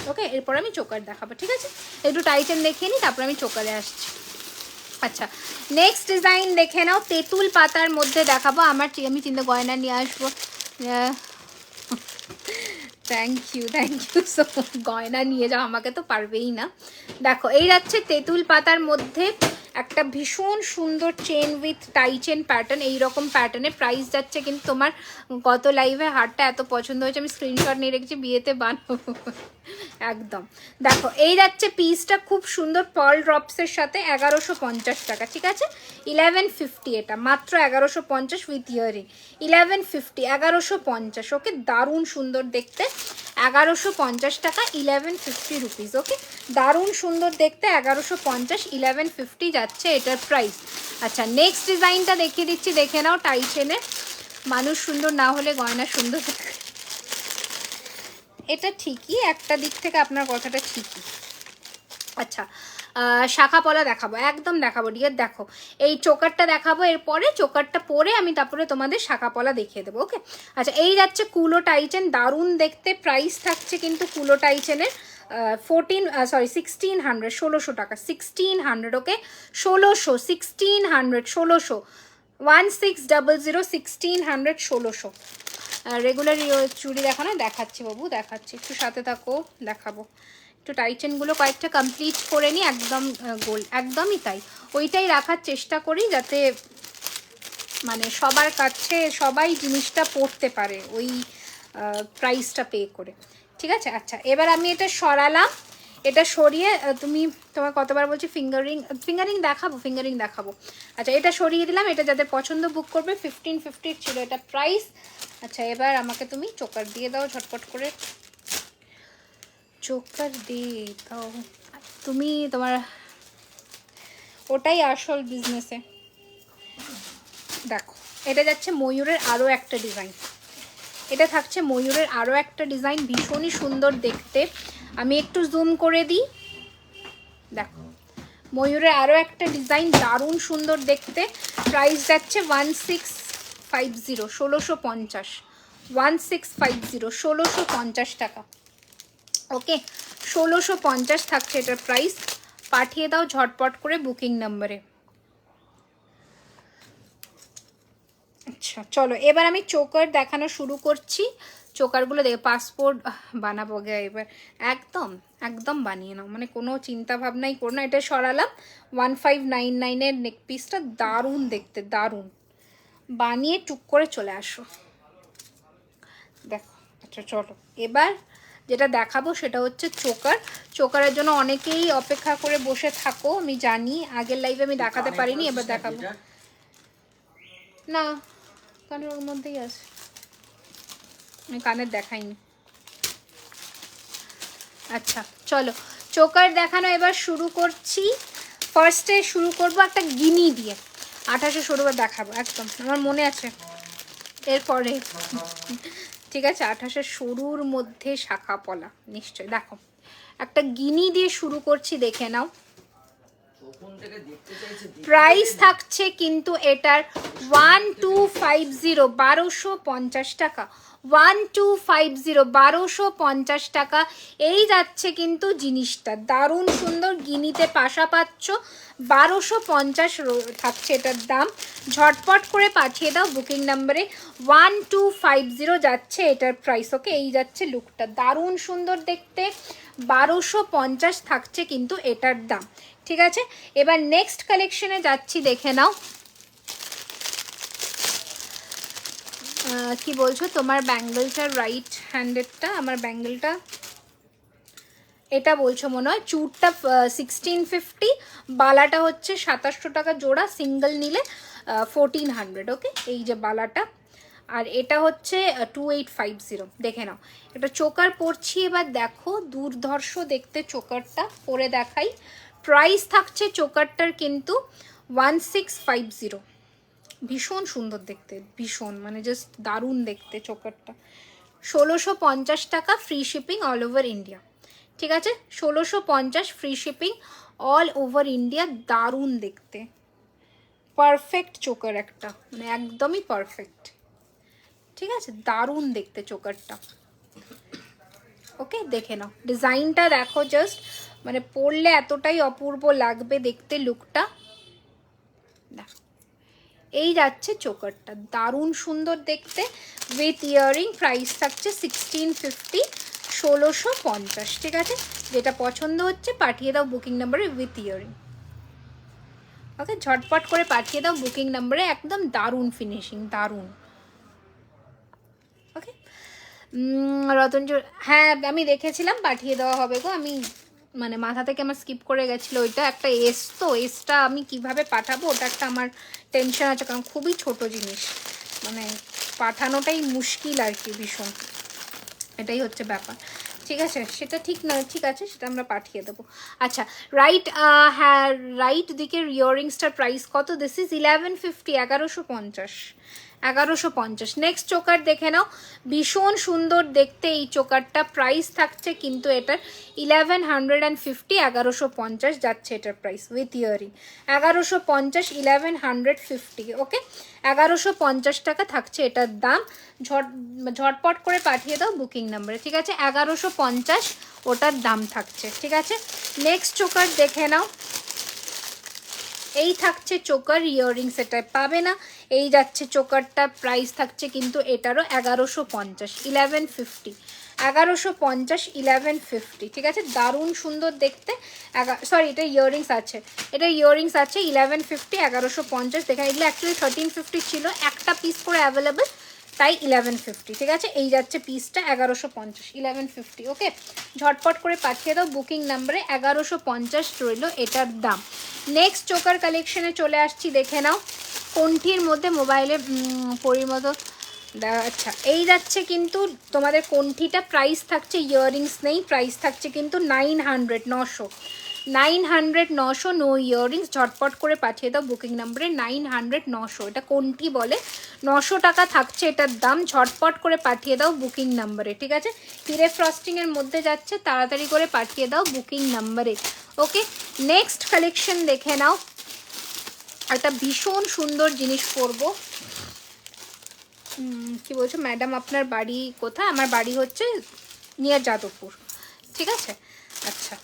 ওকে, এরপর আমি চোকার দেখাবো, ঠিক আছে। একটু টাইটেন দেখিয়ে নিই, তারপর আমি চোকারে আসছি। আচ্ছা, নেক্সট ডিজাইন দেখে নাও, তেঁতুল পাতার মধ্যে দেখাবো, আমি চিন্তা গয়না নিয়ে আসবো, থ্যাংক ইউ সো, গয়না নিয়ে যাও, আমাকে তো পারবেই না। দেখো এই যাচ্ছে তেঁতুল পাতার মধ্যে, একটা ভীষণ সুন্দর chain with tie chain pattern, এইরকম প্যাটার্নে প্রাইস যাচ্ছে কিন্তু তোমার, গত লাইভে হারটা এত পছন্দ হয়েছে আমি স্ক্রিনশট নিয়ে রেখেছি, বিয়েতে বানাবো একদম। দেখো এই যাচ্ছে পিসটা খুব সুন্দর পার্ল ড্রপসের সাথে 1150 টাকা, ঠিক আছে 1150, এটা মাত্র 1150 উইথ ইয়ারিং 1150, 1150, ওকে দারুণ সুন্দর দেখতে 1150 টাকা 1150 রুপিস, ওকে দারুণ সুন্দর দেখতে 1150, 1150 যাচ্ছে এটার প্রাইস। আচ্ছা নেক্সট ডিজাইনটা দেখিয়ে দিচ্ছি, দেখে নাও টাই চেনে, মানুষ সুন্দর না হলে গয়না সুন্দর, এটা ঠিকই, একটা দিক থেকে আপনার কথাটা ঠিকই। আচ্ছা শাখা পলা দেখাবো, একদম দেখাবো ডিয়ার, দেখো এই চোকারটা দেখাবো, এরপরে চোকারটা পরে আমি তারপরে তোমাদের শাখা পলা দেখিয়ে দেবো, ওকে। আচ্ছা এই যাচ্ছে কুলো টাইচেন, দারুণ দেখতে, প্রাইস থাকছে কিন্তু কুলো টাইচেনের 1600, 1600 টাকা, 1600, ওকে 1600, 1600, 1600, 1600, 1600, 1600। রেগুলার চুড়ি দেখানো দেখাচ্ছি বাবু, দেখাচ্ছি, একটু সাথে থাকো, দেখাবো একটু টাইচেনগুলো কয়েকটা কমপ্লিট করে নিই, একদম গোল, একদমই তাই, ওইটাই রাখার চেষ্টা করি যাতে মানে সবার কাছে সবাই জিনিসটা পড়তে পারে ওই প্রাইসটা পে করে, ঠিক আছে। আচ্ছা এবার আমি এটা সরালাম, এটা সরিয়ে তুমি তোমার কতবার বলছি ফিঙ্গারিং দেখাবো, ফিঙ্গারিং দেখাবো। আচ্ছা এটা সরিয়ে দিলাম, এটা যাদের পছন্দ বুক করবে, 1550 ছিল এটা প্রাইস। আচ্ছা এবার আমাকে তুমি চোকার দিয়ে দাও ঝটপট করে, চোকার দিয়ে দাও তুমি, তোমার ওটাই আসল বিজনেসে। দেখো এটা যাচ্ছে ময়ূরের আরও একটা ডিজাইন, এটা থাকছে ময়ূরের আরও একটা ডিজাইন, ভীষণই সুন্দর দেখতে, আমি একটু জুম করে দিই, দেখো ময়ূরের আরও একটা ডিজাইন দারুণ সুন্দর দেখতে, প্রাইস যাচ্ছে 1650, 1650, 1650, 1650 টাকা, ওকে 1650 থাকছে এটার প্রাইস, পাঠিয়ে দাও ঝটপট করে বুকিং নাম্বারে। আচ্ছা চলো এবার আমি চোকার দেখানো শুরু করছি, চোকারগুলো দেখে পাসপোর্ট বানাবো গে এবার, একদম একদম বানিয়ে নাও, মানে কোনো চিন্তা ভাবনাই করো না। এটা সরালাম 1599-এর নেক পিসটা, দারুণ দেখতে, দারুণ, বানিয়ে টুক করে চলে আসো, দেখো। আচ্ছা চলো এবার যেটা দেখাবো সেটা হচ্ছে চোকার, চোকারের জন্য অনেকেই অপেক্ষা করে বসে থাকো, আমি জানি আগের লাইভে আমি দেখাতে পারিনি, এবার দেখাবো না, কানের ওর মধ্যেই আছে, আমি কানের দেখাইনি। আচ্ছা চলো চোকার দেখানো এবার শুরু করছি, ফার্স্টে শুরু করবো একটা গিনি দিয়ে, 2800 দেখাবো, একদম আমার মনে আছে, এরপরে ঠিক আছে 2800 মধ্যে শাখা পলা নিশ্চয়, দেখো একটা গিনি দিয়ে শুরু করছি, দেখে নাও, প্রাইস থাকছে কিন্তু এটার 1250, 1250 টাকা, 1250, 1250 টাকা, এই যাচ্ছে কিন্তু জিনিসটা, দারুণ সুন্দর, গিনিতে পাশা পাচ্ছ, 1250 থাকছে এটার দাম, ঝটপট করে পাঠিয়ে দাও বুকিং নাম্বারে, 1250 যাচ্ছে এটার প্রাইস, ওকে এই যাচ্ছে লুকটা, দারুণ সুন্দর দেখতে, 1250 থাকছে কিন্তু এটার দাম, ঠিক আছে। এবার নেক্সট কালেকশনে যাচ্ছি, দেখে নাও, কি বলছো তোমার ব্যাঙ্গলটা, রাইট হ্যান্ডেডটা, আমার ব্যাঙ্গলটা এটা বলছো মনে হয়, চুরটা 1650, বালাটা হচ্ছে 2700 টাকা জোড়া, সিঙ্গেল নিলে 1400, ওকে এই যে বালাটা, আর এটা হচ্ছে 2850, দেখে নাও, এটা চোকার পরছি, এবার দেখো দুর্ধর্ষ দেখতে চোকারটা পরে দেখাই, প্রাইস থাকছে চোকারটার কিন্তু 1650, ভীষণ সুন্দর দেখতে, ভীষণ মানে জাস্ট দারুণ দেখতে চোকারটা, 1650 টাকা, free shipping all over India, ঠিক আছে 1650 free shipping all over India, দারুণ দেখতে, পারফেক্ট চোকার একটা, মানে একদমই পারফেক্ট, ঠিক আছে দারুণ দেখতে চোকারটা, ওকে দেখে নাও ডিজাইনটা দেখো, জাস্ট মানে পরলে এতটাই অপূর্ব লাগবে দেখতে লুকটা, দেখো এই যাচ্ছে চোকারটা, দারুণ সুন্দর দেখতে উইথ ইয়ারিং, প্রাইস থাকছে 1650, 1650, ঠিক আছে, যেটা পছন্দ হচ্ছে পাঠিয়ে দাও বুকিং নাম্বারে উইথ ইয়ারিং। ওকে, ঝটপট করে পাঠিয়ে দাও বুকিং নাম্বারে, একদম দারুণ ফিনিশিং, দারুণ। ওকে, রতনজোর, হ্যাঁ আমি দেখেছিলাম, পাঠিয়ে দেওয়া হবে গো। আমি মানে মাথা থেকে আমার স্কিপ করে গেছিলো ওইটা, একটা এস, তো এসটা আমি কিভাবে পাঠাবো ওটা একটা আমার টেনশন আছে, কারণ খুবই ছোট জিনিস, মানে পাঠানোটাই মুশকিল আর কি, ভীষণ, এটাই হচ্ছে ব্যাপার। ঠিক আছে, সেটা ঠিক নয়, ঠিক আছে সেটা আমরা পাঠিয়ে দেবো। আচ্ছা, রাইট, হ্যাঁ রাইট দিকের ইয়াররিংসটার প্রাইস কত? This is 1150, 1150, 1150। নেক্সট চোকার দেখে নাও, ভীষণ সুন্দর দেখতে এই চোকারটা, প্রাইস থাকছে কিন্তু এটার 1150, 1150 যাচ্ছে এটার প্রাইস উইথ ইয়ারিং, 1150, 1150। ওকে, 1150 টাকা থাকছে এটার দাম। ঝটপট করে পাঠিয়ে দাও বুকিং নাম্বারে, ঠিক আছে? 1150 ওটার দাম থাকছে, ঠিক আছে? নেক্সট চোকার দেখে নাও, এই থাকছে চোকার, ইয়াররিংস এটা পাবে না, এই যাচ্ছে চোকারটা, প্রাইস থাকছে কিন্তু এটারও 1150, 1150, 1150, 1150, ঠিক আছে? দারুণ সুন্দর দেখতে, সরি এটা ইয়াররিংস আছে, এটা ইয়াররিংস আছে 1150, 1150। দেখেন এগুলো অ্যাকচুয়ালি 1350 ছিল, একটা পিস করে অ্যাভেলেবেল, তাই 1150, ঠিক আছে? এই যাচ্ছে পিসটা 1150, 1150। ওকে, ঝটপট করে পাঠিয়ে দাও বুকিং নাম্বারে, 1150 রইল এটার দাম। নেক্সট চোকার কালেকশনে চলে আসছি, দেখে নাও, কণ্ঠির মধ্যে মোবাইলে পরিমতো, আচ্ছা এই যাচ্ছে কিন্তু তোমাদের কণ্ঠিটা, প্রাইস থাকছে, ইয়াররিংস নেই, প্রাইস থাকছে কিন্তু 900, 900, 900, 900, নো ইয়াররিংস। ঝটপট করে পাঠিয়ে দাও বুকিং নাম্বারে, 900, 900, এটা কণ্ঠি বলে, 900 টাকা থাকছে এটার দাম। ঝটপট করে পাঠিয়ে দাও বুকিং নাম্বারে, ঠিক আছে? হিরে ফ্রস্টিংয়ের মধ্যে যাচ্ছে, তাড়াতাড়ি করে পাঠিয়ে দাও বুকিং নাম্বারে। ওকে, নেক্সট কালেকশন দেখে নাও, একটা ভীষণ সুন্দর জিনিস পরবো। কি বলছো ম্যাডাম, আপনার বাড়ি কোথায়? আমার বাড়ি হচ্ছে নিয়ার যাদবপুর, ঠিক আছে? আচ্ছা,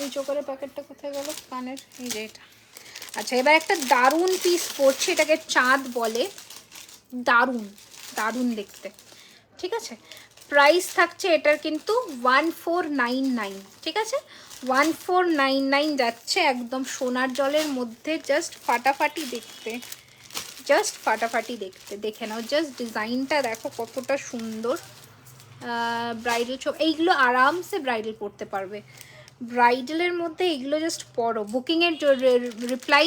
এই চোকারের প্যাকেটটা কোথায় গেল, কানের, এই যে এটা। আচ্ছা, এবার একটা দারুণ পিস পড়ছে, এটাকে চাঁদ বলে, দারুণ দারুণ দেখতে, ঠিক আছে? প্রাইস থাকছে এটার কিন্তু 1499, ঠিক আছে? 1499 যাচ্ছে, একদম সোনার জলের মধ্যে, জাস্ট ফাটাফাটি দেখতে, জাস্ট ফাটাফাটি দেখতে। দেখে নাও জাস্ট ডিজাইনটা দেখো কতটা সুন্দর, ব্রাইডাল এইগুলো আরামসে ব্রাইডাল পরতে পারবে, ব্রাইডালের মধ্যে এগুলো জাস্ট পরো। বুকিংয়ের রিপ্লাই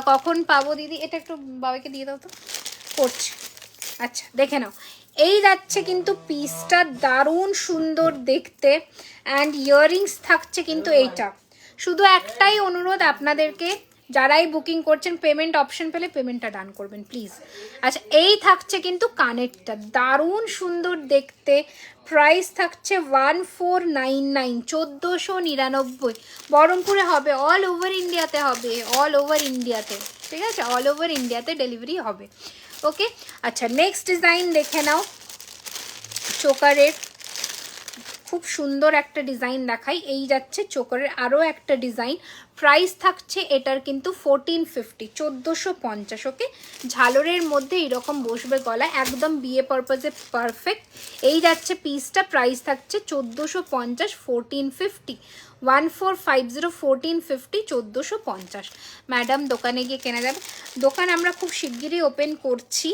কখন পাবো দিদি? এটা একটু বাবাকে দিয়ে দাও তো, করছি। আচ্ছা, দেখে নাও, এই যাচ্ছে কিন্তু পিসটা, দারুণ সুন্দর দেখতে, অ্যান্ড ইয়াররিংস থাকছে কিন্তু এইটা। শুধু একটাই অনুরোধ আপনাদেরকে, যারাই বুকিং করছেন, পেমেন্ট অপশন পেলে পেমেন্টটা ডান করবেন প্লিজ। আচ্ছা, এই থাকছে কিন্তু কানেরটা, দারুণ সুন্দর দেখতে, প্রাইস থাকছে 1499, 1499। বহরমপুরে হবে, অল ওভার ইন্ডিয়াতে হবে, অল ওভার ইন্ডিয়াতে, ঠিক আছে? অল ওভার ইন্ডিয়াতে ডেলিভারি হবে। ওকে, আচ্ছা নেক্সট ডিজাইন দেখে নাও, চোকারের খুব সুন্দর একটা ডিজাইন দেখাই, এই যাচ্ছে চোকারের আরও একটা ডিজাইন, প্রাইস থাকছে এটার কিন্তু 1450, 1450। ওকে, ঝালরের মধ্যে এরকম বসবে গলা, একদম বিয়ে পারপাজে পারফেক্ট। এই যাচ্ছে পিসটা, প্রাইস থাকছে 1450, 1450, 1450, 1450, 1450। ম্যাডাম দোকানে গিয়ে কেনা যাবে? দোকান আমরা খুব শিগগিরই ওপেন করছি,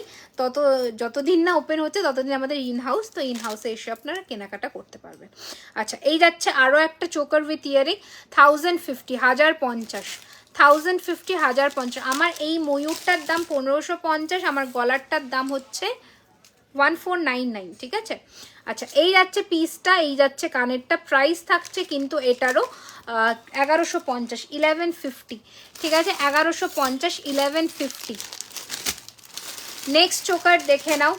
যতদিন না ওপেন হচ্ছে ততদিন আমাদের ইন হাউস, তো ইন হাউসে এসে আপনারা কেনাকাটা করতে পারবেন। আচ্ছা, এই যাচ্ছে আরও একটা চোকার উইথ ইয়ারিং, 1050, 1050, 1050, 1050। আমার এই ময়ূরটার দাম 1550, আমার গলারটার দাম হচ্ছে 1499, ঠিক আছে? আচ্ছা, এই যাচ্ছে পিসটা, এই যাচ্ছে কানেরটা, প্রাইস থাকছে কিন্তু এটারও 1150, 1150, ঠিক আছে? 1150, 1150। নেক্সট চোকার দেখে নাও,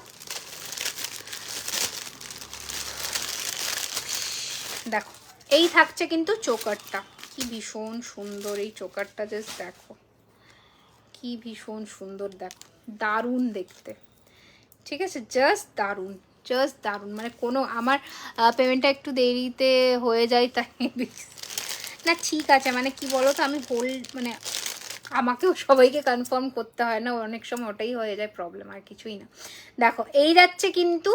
দেখো এই থাকছে কিন্তু চোকারটা, কি ভীষণ সুন্দর এই চোকারটা, জাস্ট দেখো কি ভীষণ সুন্দর, দেখো দারুণ দেখতে, ঠিক আছে? জাস্ট দারুণ, জাস্ট দারুণ, মানে কোনো আমার পেমেন্টটা একটু দেরিতে হয়ে যায় তাই না, ঠিক আছে, মানে কি বলো তো, আমি মানে আমাকেও সবাইকে কনফার্ম করতে হয় না, অনেক সময় ওটাই হয়ে যায় প্রবলেম, আর কিছুই না। দেখো এই যাচ্ছে কিন্তু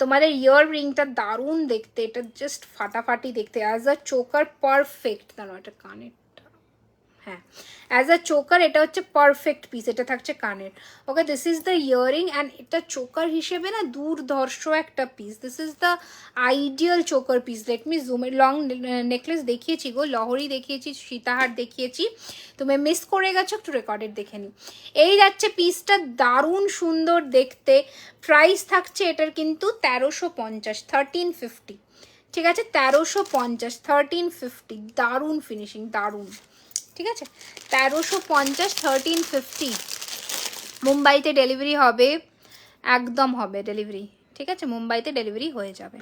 তোমাদের ইয়ার রিংটা, দারুণ দেখতে, এটা জাস্ট ফাটাফাটি দেখতে, অ্যাজ আ চোকার পারফেক্ট। দাঁড়ো, এটা কানেরটা, হ্যাঁ অ্যাজ আ চোকার এটা হচ্ছে পারফেক্ট পিস, এটা থাকছে কানের। Okay, this is the earring and এটা চোকার হিসেবে না দুর্ধর্ষ একটা piece. This is the ideal choker piece. Let me zoom. Long necklace দেখিয়েছি গো, লহরি দেখিয়েছি, সীতাহার দেখিয়েছি, তুমি মিস করে গেছো, একটু রেকর্ডেড দেখে নি। এই যাচ্ছে পিসটা, দারুণ সুন্দর দেখতে। প্রাইস থাকছে এটার কিন্তু 1350, 1350, ঠিক আছে, 1350, 1350। দারুণ ফিনিশিং, দারুণ, ঠিক আছে, 1350, 1350। মুম্বাইতে ডেলিভারি হবে, একদম হবে ডেলিভারি, ঠিক আছে, মুম্বাইতে ডেলিভারি হয়ে যাবে।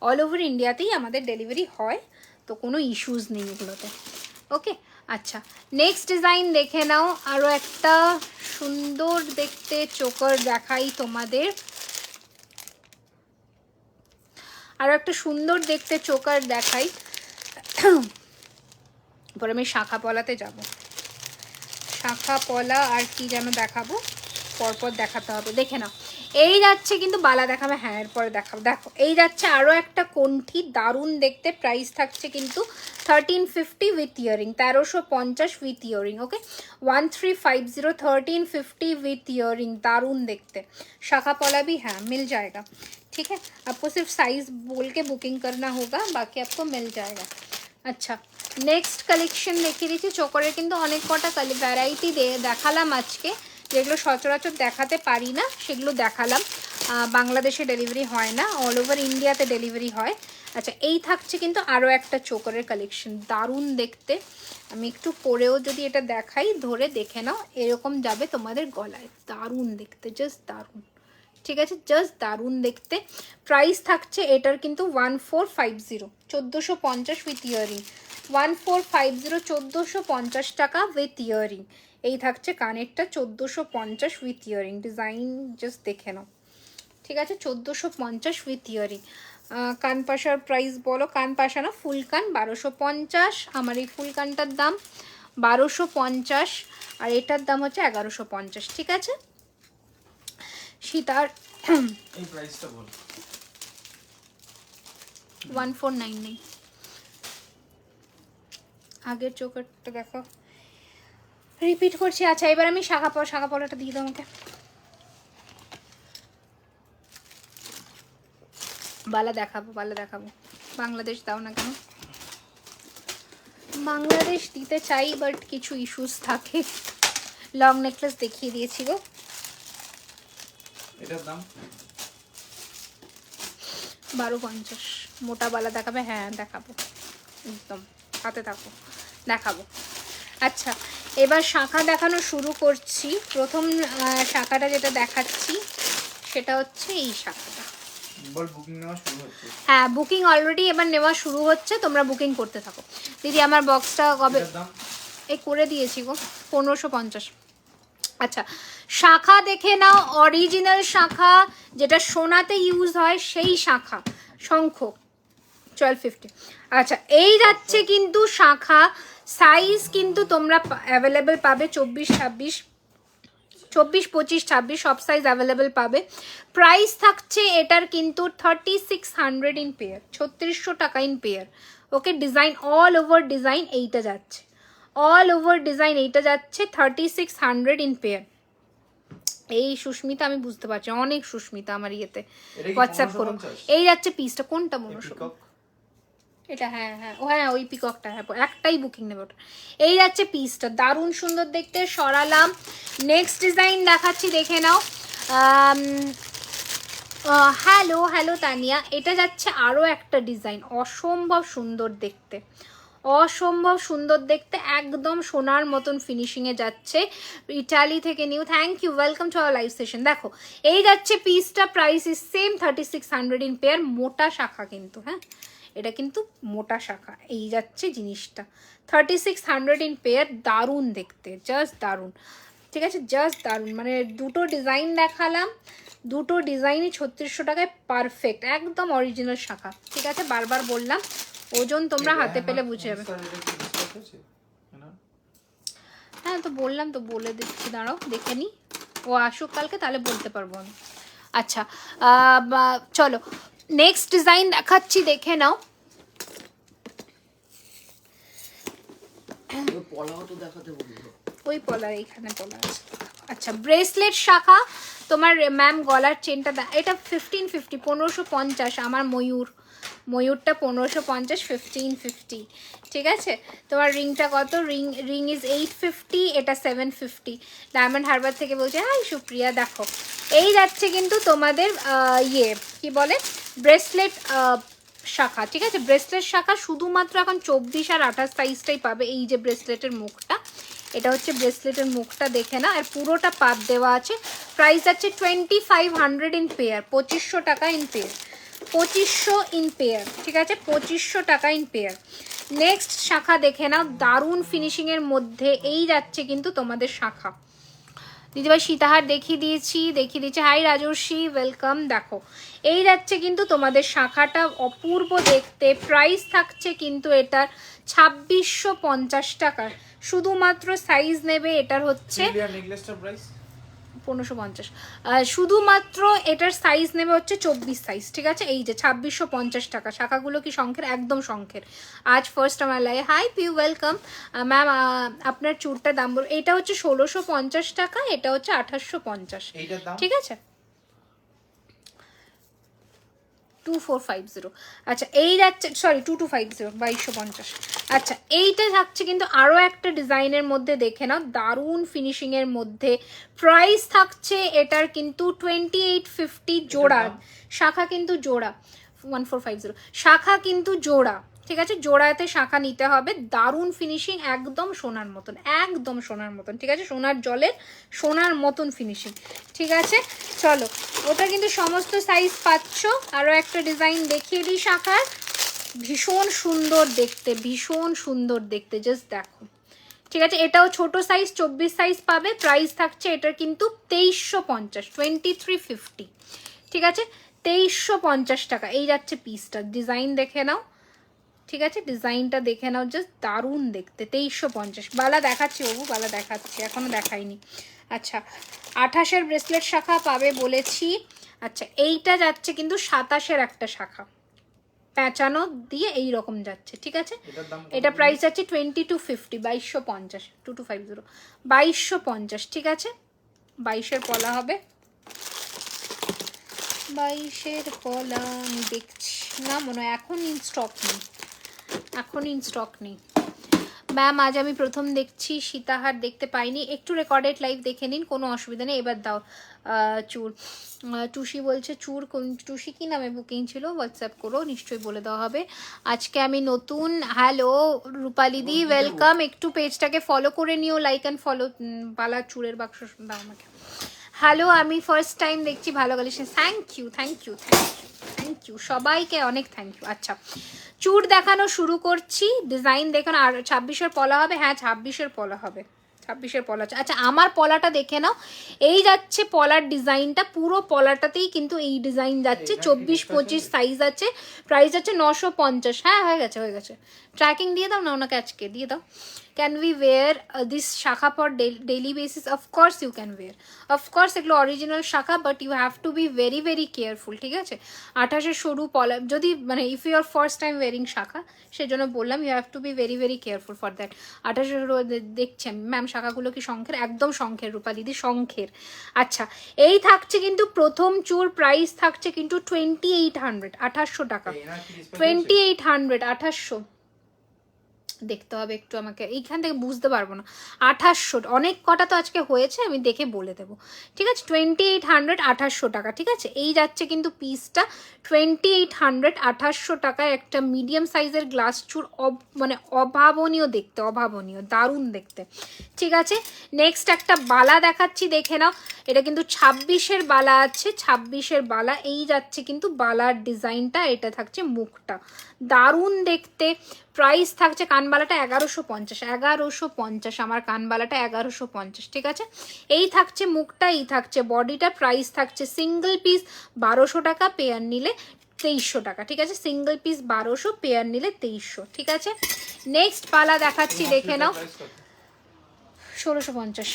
অল ওভার ইন্ডিয়াতেই আমাদের ডেলিভারি হয়, তো কোনো ইস্যুস নেই এগুলোতে। ওকে, আচ্ছা নেক্সট ডিজাইন দেখে নাও। আরও একটা সুন্দর দেখতে চোকার দেখাই তোমাদের, আরও একটা সুন্দর দেখতে চোকার দেখাই। পরে আমি শাখা পলাতে যাব, শাখা পলা আর কি যেন দেখাবো, পরপর দেখাতে হবে, দেখে নাও। এই যাচ্ছে কিন্তু বালা দেখাবে, হ্যাঁ এরপরে দেখাবো। দেখো এই যাচ্ছে আরও একটা কণ্ঠি, দারুণ দেখতে। প্রাইস থাকছে কিন্তু 1350 with earring, 1350 with earring. Okay, 1350, 1350 with earring. दारुण देखते, शाखा पौला भी है, मिल जाएगा, ठीक है। आपको सिर्फ साइज बोल के बुकिंग करना होगा, बाकी आपको मिल जाएगा। আচ্ছা নেক্সট কালেকশন দেখিয়ে দিচ্ছি চোকারের, কিন্তু অনেক কটা ভ্যারাইটি দেখালাম আজকে, যেগুলো সচরাচর দেখাতে পারি না সেগুলো দেখালাম। বাংলাদেশে ডেলিভারি হয় না, অল ওভার ইন্ডিয়াতে ডেলিভারি হয়। আচ্ছা এই থাকছে কিন্তু আরও একটা চোকারের কালেকশন, দারুণ দেখতে। আমি একটু পরেও যদি এটা দেখাই, ধরে দেখে নাও, এরকম যাবে তোমাদের গলায়, দারুণ দেখতে, জাস্ট দারুণ, ঠিক আছে, জাস্ট দারুণ দেখতে। প্রাইস থাকছে এটার কিন্তু 1450, 1450 উইথ ইয়ারিং, 1450, 1450 টাকা উইথ ইয়ারিং। এই থাকছে কানেরটা 1450 উইথ ইয়ারিং। ডিজাইন জাস্ট দেখে নাও, ঠিক আছে, 1450 উইথ ইয়ারিং। কান পাশার প্রাইস বলো, কান পাশা না ফুল কান 1250, আমার এই ফুল কানটার দাম 1250, আর এটার দাম হচ্ছে 1150, ঠিক আছে। সীতার এই প্রাইসটা বল, 1499 নেই, আগের চোকারটা দেখো, রিপিট করছি। আচ্ছা এবার আমি শাখা পলাটা দিয়ে দাও আমাকে, বালা দেখাবো, বালা দেখাবো। বাংলাদেশ দাও না কেন, বাংলাদেশ দিতে চাই বাট কিছু ইস্যুস থাকে। লং নেকলেস দেখিয়ে দিয়েছি গো, এটার দাম 1250। মোটা বালা দেখাবে, হ্যাঁ দেখাবো, একদম হাতে থাকো, দেখাবো। আচ্ছা এবার শাখা দেখানো শুরু করছি। প্রথম শাখাটা যেটা দেখাচ্ছি সেটা হচ্ছে এই শাখাটা। হ্যাঁ বুকিং অলরেডি এবার নেওয়া শুরু হচ্ছে, তোমরা বুকিং করতে থাকো। দিদি আমার বক্সটা কবে এই করে দিয়েছি গো, 1550। আচ্ছা শাখা দেখে নাও, অরিজিনাল শাখা যেটা সোনাতে ইউজ হয় সেই শাখা, শঙ্খ 1250। আচ্ছা এই যাচ্ছে কিন্তু শাখা, সাইজ কিন্তু তোমরা অ্যাভেলেবেল পাবে 24, 26, 24, 25, 26 সব সাইজ অ্যাভেলেবেল পাবে। প্রাইস থাকছে এটার কিন্তু 3600 ইন পেয়ার, 3600 টাকা in pair. Okay, design all over design এইটা যাচ্ছে, অল ওভার ডিজাইন এইটা যাচ্ছে 3600 ইন পেয়ার। এই সুস্মিতা আমি বুঝতে পারছি, অনেক সুস্মিতা আমার ইয়েতে হোয়াটসঅ্যাপ করো। এই যাচ্ছে পিসটা, কোনটা মনে এটা, হ্যাঁ হ্যাঁ ও হ্যাঁ ওই পিককটা, হ্যাঁ একটাই বুকিং নেবে ওটা। এই যাচ্ছে পিসটা, দারুণ সুন্দর দেখতে। সরালাম, নেক্সট ডিজাইন দেখাচ্ছি, দেখে নাও। হ্যালো হ্যালো তানিয়া, এটা যাচ্ছে আরও একটা ডিজাইন, অসম্ভব সুন্দর দেখতে, অসম্ভব সুন্দর দেখতে, একদম সোনার মতন ফিনিশিংয়ে যাচ্ছে। ইটালি থেকে new, thank you, welcome to our live session. দেখো এই যাচ্ছে পিসটা, price is same 3600 in pair. মোটা শাখা কিন্তু, হ্যাঁ এটা কিন্তু মোটা শাখা। এই যাচ্ছে জিনিসটা 3600 ইন পেয়ার, দারুণ দেখতে, জাস্ট দারুণ, ঠিক আছে, জাস্ট দারুণ। মানে দুটো ডিজাইন দেখালাম, দুটো ডিজাইনই 3600 টাকায় পারফেক্ট, একদম অরিজিনাল শাখা, ঠিক আছে। বারবার বললাম, ওজন তোমরা হাতে পেলে বুঝে যাবে। হ্যাঁ তো বললাম তো, বলে দিচ্ছি, দাঁড়াও দেখে নি, ও আসুক কালকে তাহলে বলতে পারবো আমি। আচ্ছা চলো নেক্সট ডিজাইন দেখাচ্ছি, দেখে নাও। পলাও তো দেখাতে বললো, ওই পলার এইখানে পলা আছে। আচ্ছা ব্রেসলেট শাখা তোমার ম্যাম গলার চেনটা এটা 1550 1550 আমার ময়ূরটা 1550 1550 ঠিক আছে। তোমার রিংটা কত? রিং ইজ 850, এটা 750। ডায়মন্ড হারবার থেকে বলছে হাই সুপ্রিয়া। দেখো এই যাচ্ছে কিন্তু তোমাদের ইয়ে কি বলে ব্রেসলেট শাখা, ঠিক আছে। ব্রেসলেট শাখা শুধুমাত্র এখন 24 আর 28 সাইজটাই পাবে। এই যে ব্রেসলেটের মুখটা, এটা হচ্ছে ব্রেসলেটের মুখটা, দেখে না। আর পুরোটা পাত দেওয়া আছে। প্রাইস আছে 2500 ইন পেয়ার, 2500 টাকা ইন পেয়ার, 2500 ইন পেয়ার, ঠিক আছে, 2500 টাকা ইন পেয়ার। নেক্সট শাখা দেখে নাও, দারুণ ফিনিশিংয়ের মধ্যে এই যাচ্ছে কিন্তু তোমাদের শাখা। দিদিভাই সীতাহার দেখিয়ে দিয়েছি। হাই রাজর্ষি, ওয়েলকাম। দেখো এই যাচ্ছে কিন্তু তোমাদের শাখাটা, অপূর্ব দেখতে। প্রাইস থাকছে কিন্তু এটার 2650 টাকা। শুধুমাত্র সাইজ নেবে এটার হচ্ছে 1550, শুধুমাত্র এটার সাইজ নেবে হচ্ছে 24 সাইজ, ঠিক আছে। এই যে 2650 টাকা। শাখাগুলো কি শঙ্খের? একদম শঙ্খের। আজ ফার্স্ট আমার লাগে। Hi Piu, welcome ma'am. আপনার চুরটার দাম বল। এটা হচ্ছে 1650 টাকা, এটা হচ্ছে 2850, ঠিক আছে। 2450। আচ্ছা এই যাচ্ছে, সরি 2250, 2250। আচ্ছা এইটা থাকছে কিন্তু আরও একটা ডিজাইনের মধ্যে, দেখে নাও, দারুণ ফিনিশিংয়ের মধ্যে। প্রাইস থাকছে এটার কিন্তু 2850 জোড়া। শাখা কিন্তু জোড়া 1450, শাখা কিন্তু জোড়া, ঠিক আছে। জোড়াতে শাখা নিতে হবে। দারুণ ফিনিশিং, একদম সোনার মতন, একদম সোনার মতন, ঠিক আছে। সোনার জলের সোনার মতন ফিনিশিং, ঠিক আছে। চলো ওটা কিন্তু সমস্ত সাইজ পাচ্ছ। আরও একটা ডিজাইন দেখিয়ে দিই শাখার। ভীষণ সুন্দর দেখতে, ভীষণ সুন্দর দেখতে, জাস্ট দেখো, ঠিক আছে। এটাও ছোট সাইজ, 24 সাইজ পাবে। প্রাইস থাকছে এটার কিন্তু 2350, 2350, ঠিক আছে, 2350 টাকা। এই যাচ্ছে পিসটা, ডিজাইন দেখে নাও, ঠিক আছে, ডিজাইনটা দেখে নাও, জাস্ট দারুণ দেখতে। 2350। বালা দেখাচ্ছি বাবু, বালা দেখাচ্ছি, এখনো দেখাইনি। আচ্ছা 28-এর ব্রেসলেট শাখা পাবে বলেছি। আচ্ছা এইটা যাচ্ছে কিন্তু 27-এর একটা শাখা, পেঁচানো দিয়ে এই রকম যাচ্ছে, ঠিক আছে। এটা প্রাইস আছে 2250, 2250, 2250, 2250, ঠিক আছে। 22-এর পলা হবে, 22-এর পলা আমি দেখছি না, মনে হয় এখন ইন স্টক নেই, এখন ইন স্টক নেই। ম্যাম আজ আমি প্রথম দেখছি, সীতাহার দেখতে পাইনি। একটু রেকর্ডেড লাইভ দেখে নিন, কোনো অসুবিধা নেই। এবার দাও চুর। টুসি বলছে চুর কোন টুসি, কি নামে বুকিং ছিল? হোয়াটসঅ্যাপ করো, নিশ্চয়ই বলে দেওয়া হবে। আজকে আমি নতুন। হ্যালো রূপালিদি, ওয়েলকাম। একটু পেজটাকে ফলো করে নিও, লাইক অ্যান্ড ফলো। বালা চুরের বাক্স দাও আমাকে। হ্যালো, আমি ফার্স্ট টাইম দেখছি, ভালো collection. Thank you, thank you, thank you, thank you সবাইকে, অনেক থ্যাংক ইউ। আচ্ছা চুর দেখানো শুরু করছি। ডিজাইন দেখুন। আর 26-এর পলা হবে, হ্যাঁ 26-এর পলা হবে, 26-এর পলা। আচ্ছা আমার পলাটা দেখে নাও। এই যাচ্ছে পলার ডিজাইনটা, পুরো পলাটাতেই কিন্তু এই ডিজাইন যাচ্ছে। 24-25 সাইজ আছে। প্রাইস আছে 950। হ্যাঁ হয়ে গেছে, হয়ে গেছে। ট্র্যাকিং দিয়ে দাও না ওনাকে, আজকে দিয়ে দাও। ক্যান উই ওয়েয়ার দিস শাখা for daily basis? Of course you can wear, of course এগুলো অরিজিনাল শাখা, but you have to be very very careful, ঠিক আছে। 28-এর সরু পলা, যদি মানে if you are first time wearing শাখা, সেজন্য বললাম you have to be very very careful for that. 28-এর দেখছি আমি, ম্যাম শাখাগুলো কি শঙ্খের? একদম শঙ্খের রূপা দিদি, শঙ্খের। আচ্ছা এই থাকছে কিন্তু প্রথম চুর। প্রাইস থাকছে কিন্তু 2800, 2800 টাকা, 2800, 2800। দেখতে হবে একটু, আমাকে এইখান থেকে বুঝতে পারবো না। 2800, অনেক কটা তো আজকে হয়েছে, আমি দেখে বলে দেবো, ঠিক আছে। 2800, 2800 টাকা, ঠিক আছে। এই যাচ্ছে কিন্তু পিসটা 2800, 2800 টাকায় একটা মিডিয়াম সাইজের গ্লাস চুর, মানে অভাবনীয় দেখতে, অভাবনীয়, দারুণ দেখতে, ঠিক আছে। নেক্সট একটা বালা দেখাচ্ছি, দেখে নাও। এটা কিন্তু 26-এর বালা আছে, 26-এর বালা। এই যাচ্ছে কিন্তু বালার ডিজাইনটা, এটা থাকছে মুখটা, দারুণ দেখতে। প্রাইস থাকছে, কানবালাটা 1150, 1150, আমার কানবালাটা 1150, ঠিক আছে। এই থাকছে মুখটা, এই থাকছে বডিটা। প্রাইস থাকছে সিঙ্গেল পিস 1200 টাকা, পেয়ার নিলে 2300 টাকা, ঠিক আছে। সিঙ্গেল পিস 1200, পেয়ার নিলে 2300, ঠিক আছে। নেক্সট পালা দেখাচ্ছি, দেখে নাও। 1650।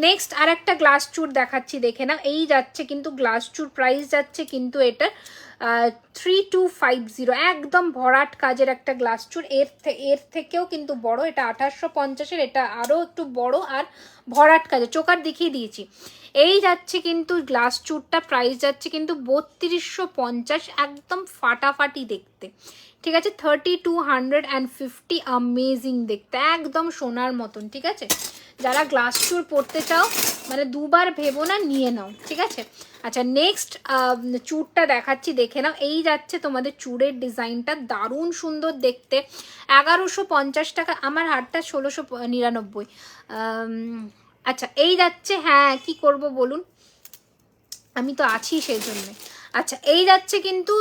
নেক্সট আর একটা গ্লাস চুর দেখাচ্ছি, দেখে না। এই যাচ্ছে কিন্তু গ্লাস চুর, প্রাইস যাচ্ছে কিন্তু এটা 3250, একদম ভরাট কাজের একটা গ্লাস চুর। এর থেকেও কিন্তু বড়, এটা 1850-এর, এটা আরও একটু বড় আর ভরাট কাজের, চোকার দেখিয়ে দিয়েছি। এই যাচ্ছে কিন্তু গ্লাস চুরটা, প্রাইস যাচ্ছে কিন্তু 3250, একদম ফাটাফাটি দেখতে, ঠিক আছে। 3250, অ্যামেজিং দেখতে, একদম সোনার মতন, ঠিক আছে। যারা গ্লাস চুর পরতে চাও মানে দুবার ভেবো না, নিয়ে নাও, ঠিক আছে। আচ্ছা নেক্সট চুরটা দেখাচ্ছি, দেখে নাও। এই যাচ্ছে তোমাদের চুরের ডিজাইনটা, দারুণ সুন্দর দেখতে, 1150 টাকা। আমার হারটা 1699। আচ্ছা এই যাচ্ছে, হ্যাঁ কি করব বলুন, আমি তো আছি সেই জন্যে। আচ্ছা এই যাচ্ছে কিন্তু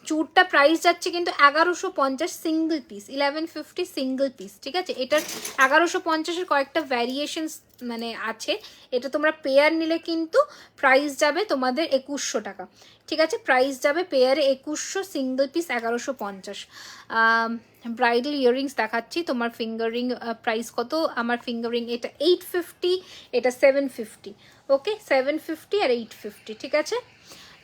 চুরটা, প্রাইস যাচ্ছে কিন্তু 1150 সিঙ্গল পিস, 1150 সিঙ্গল পিস, ঠিক আছে। এটার 1150-এর কয়েকটা ভ্যারিয়েশনস মানে আছে, এটা তোমরা পেয়ার নিলে কিন্তু প্রাইস যাবে তোমাদের 2100 টাকা, ঠিক আছে। প্রাইস যাবে পেয়ারে 2100, সিঙ্গল পিস 1150। ব্রাইডাল ইয়াররিংস দেখাচ্ছি, তোমার ফিঙ্গার রিং প্রাইস কত, আমার ফিঙ্গার রিং এটা 850, এটা 750, ওকে 750 আর 850, ঠিক আছে।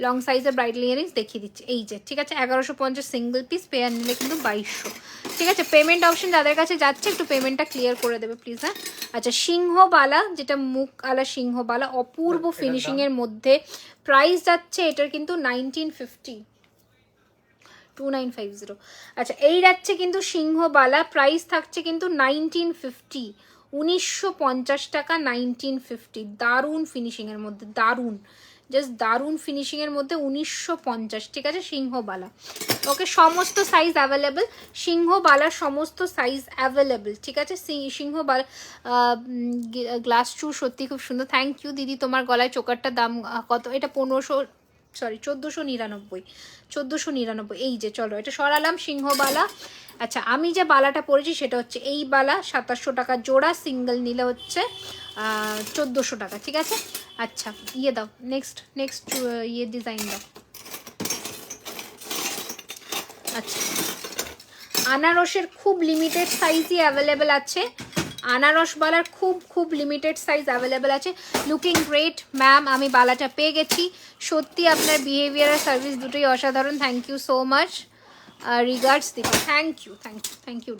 লং সাইজের ব্রাইডাল ইয়ারিংস দেখিয়ে দিচ্ছি, এই যে, ঠিক আছে। 1150 সিঙ্গল পিস, পেয়ার নিলে কিন্তু 2200, ঠিক আছে। পেমেন্ট অপশন যাদের কাছে যাচ্ছে একটু পেমেন্টটা ক্লিয়ার করে দেবে প্লিজ, হ্যাঁ। আচ্ছা সিংহবালা, যেটা মুখ আলা সিংহবালা, অপূর্ব ফিনিশিংয়ের মধ্যে, প্রাইস যাচ্ছে এটার কিন্তু 1950, 2950। আচ্ছা এই যাচ্ছে কিন্তু সিংহবালা, প্রাইস থাকছে কিন্তু 1950, 1950 টাকা, 1950। দারুণ ফিনিশিংয়ের মধ্যে, দারুণ, জাস্ট দারুণ ফিনিশিংয়ের মধ্যে, 1950, ঠিক আছে। সিংহবালা, ওকে। সমস্ত সাইজ অ্যাভেলেবেল, সিংহবালার সমস্ত সাইজ অ্যাভেলেবেল, ঠিক আছে। সিংহবালা গ্লাস চুর সত্যি খুব সুন্দর, থ্যাংক ইউ দিদি। তোমার গলায় চোকারটার দাম কত? এটা 1499, 1499। এই যে, চলো এটা সরালাম, সিংহবালা। আচ্ছা আমি যে বালাটা পরেছি সেটা হচ্ছে এই বালা, 2700 টাকা জোড়া, সিঙ্গেল নিলে হচ্ছে 1400 টাকা, ঠিক আছে। আচ্ছা ইয়ে দাও, নেক্সট ইয়ে ডিজাইন দাও। আচ্ছা আনারসের খুব লিমিটেড সাইজই অ্যাভেলেবেল আছে, আনারস বালার খুব লিমিটেড সাইজ অ্যাভেলেবেল আছে। লুকিং গ্রেট ম্যাম, আমি বালাটা পেয়ে গেছি, সত্যি আপনার বিহেভিয়ার আর সার্ভিস দুটোই অসাধারণ, thank you so much, regards দিদি, থ্যাংক ইউ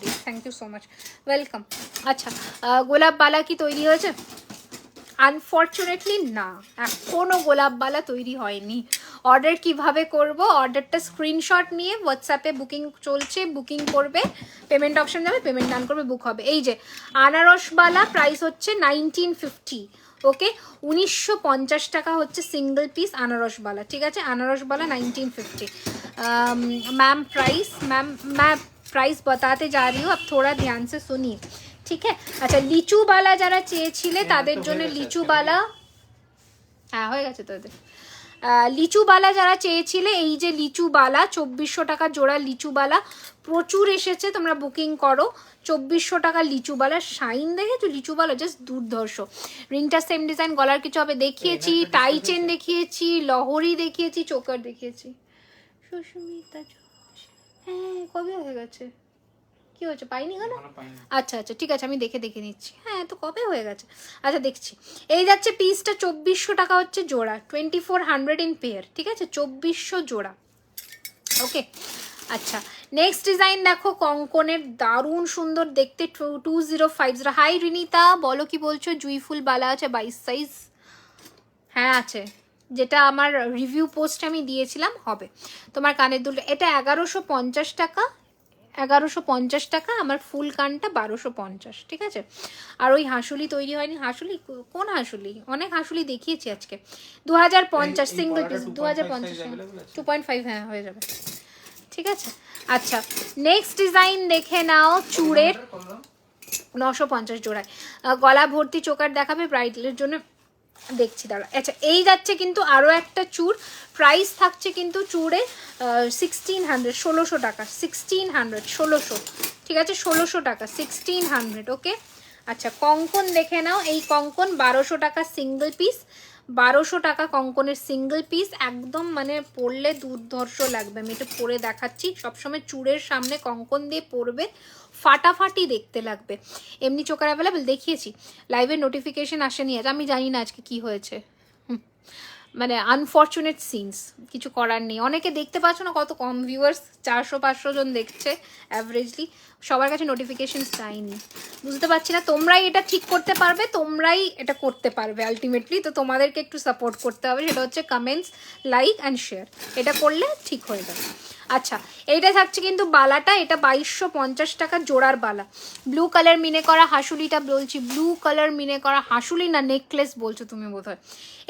ডি, thank you so much, welcome. আচ্ছা গোলাপ বালা কি তৈরি হয়েছে? আনফর্চুনেটলি না, এখনও গোলাপ বালা তৈরি হয়নি। অর্ডার কিভাবে করব? অর্ডারটা স্ক্রিনশট নিয়ে হোয়াটসঅ্যাপে বুকিং চলছে, বুকিং করবে, পেমেন্ট অপশন যাবে, পেমেন্ট ডান করবে, বুক হবে। এই যে আনারসবালা, প্রাইস হচ্ছে 1950, ওকে। 1950 টাকা হচ্ছে সিঙ্গল পিস আনারসবালা, ঠিক আছে। আনারসবালা 1950। मैम प्राइस बताते जा रही हूँ, अब थोड़ा ध्यान से सुनिए, ঠিক আছে। আচ্ছা লিচু বালা যারা চেয়েছিলে তাদের জন্য লিচু বালা, হ্যাঁ হয়ে গেছে তোদের। লিচু বালা যারা চেয়েছিলে, এই যে লিচু বালা 2400 টাকা জোড়া, লিচু বালা প্রচুর এসেছে, তোমরা বুকিং করো। 2400 টাকা লিচু বালা, শাইন দেখেছো লিচু বালা, জাস্ট দুর্ধর্ষ। রিংটা সেম ডিজাইন, গলার কিছু হবে দেখিয়েছি, টাই চেন দেখিয়েছি, লহরি দেখিয়েছি, চোকার দেখিয়েছি। সুস্মিতা, হ্যাঁ কবে হয়ে গেছে, কি হয়েছে পাইনি কেন? আচ্ছা ঠিক আছে, আমি দেখে নিচ্ছি। হ্যাঁ তো কবে হয়ে গেছে, আচ্ছা দেখছি। এই যাচ্ছে পিসটা 2400 টাকা হচ্ছে জোড়া, 2400 ইন পেয়ার, ঠিক আছে। 2400 জোড়া, ওকে। আচ্ছা নেক্সট ডিজাইন দেখো, কঙ্কনের, দারুণ সুন্দর দেখতে, 2050। হাই রিনিতা, বলো কি বলছো? জুইফুল বালা আছে 22 সাইজ, হ্যাঁ আছে, যেটা আমার রিভিউ পোস্টে আমি দিয়েছিলাম হবে। তোমার কানের দুলটা, এটা 1150 টাকা, 1150 টাকা। আমার ফুল কানটা 1250, ঠিক আছে। আর ওই হাঁসুলি তৈরি হয়নি, হাঁসুলি কোন হাঁসুলি? অনেক হাঁসুলি দেখিয়েছি আজকে। 2050 সিঙ্গল পিস, 2050, 2.5, হ্যাঁ হয়ে যাবে, ঠিক আছে। আচ্ছা নেক্সট ডিজাইন দেখে নাও, চুড়ের 950 জোড়ায়, গলা ভর্তি চোকার দেখাবে ব্রাইডালের জন্য, দেখছি দাঁড়া। আচ্ছা এই যাচ্ছে কিন্তু আরও একটা চুড়, প্রাইস থাকছে কিন্তু চুড়ে 1600, 1600 টাকা, 1600, 1600, ঠিক আছে। 1600 টাকা, 1600, ওকে। আচ্ছা কঙ্কন দেখে নাও, এই কঙ্কন 1200 টাকা সিঙ্গল পিস, 1200 টাকা কঙ্কনের সিঙ্গেল পিস, একদম মানে পরলে দুর্ধর্ষ লাগবে। আমি এটা পরে দেখাচ্ছি, সবসময় চূড়ের সামনে কঙ্কন দিয়ে পরবে, ফাটাফাটি দেখতে লাগবে। এমনি চোকার অ্যাভেলেবেল দেখিয়েছি, লাইভের নোটিফিকেশন আসেনি আজ, আমি জানি না আজকে কি হয়েছে, মানে আনফর্চুনেট সিনস, কিছু করার নেই। অনেকে দেখতে পাচ্ছ না কত কম ভিউয়ার্স, 400-500 জন দেখছে অ্যাভারেজলি, সবার কাছে নোটিফিকেশনস যায়নি। বুঝতে পারছি না, তোমরাই এটা ঠিক করতে পারবে, তোমরাই এটা করতে পারবে আলটিমেটলি। তো তোমাদেরকে একটু সাপোর্ট করতে হবে, সেটা হচ্ছে কমেন্টস, লাইক অ্যান্ড শেয়ার, এটা করলে ঠিক হয়ে যাবে। আচ্ছা, এইটা থাকছে কিন্তু বালাটা, এটা 2250 টাকা জোড়ার বালা, ব্লু কালার মিনে করা হাসুলিটা বলছি, ব্লু কালার মিনে করা হাসুলি না নেকলেস বলছো তুমি বোধহয়।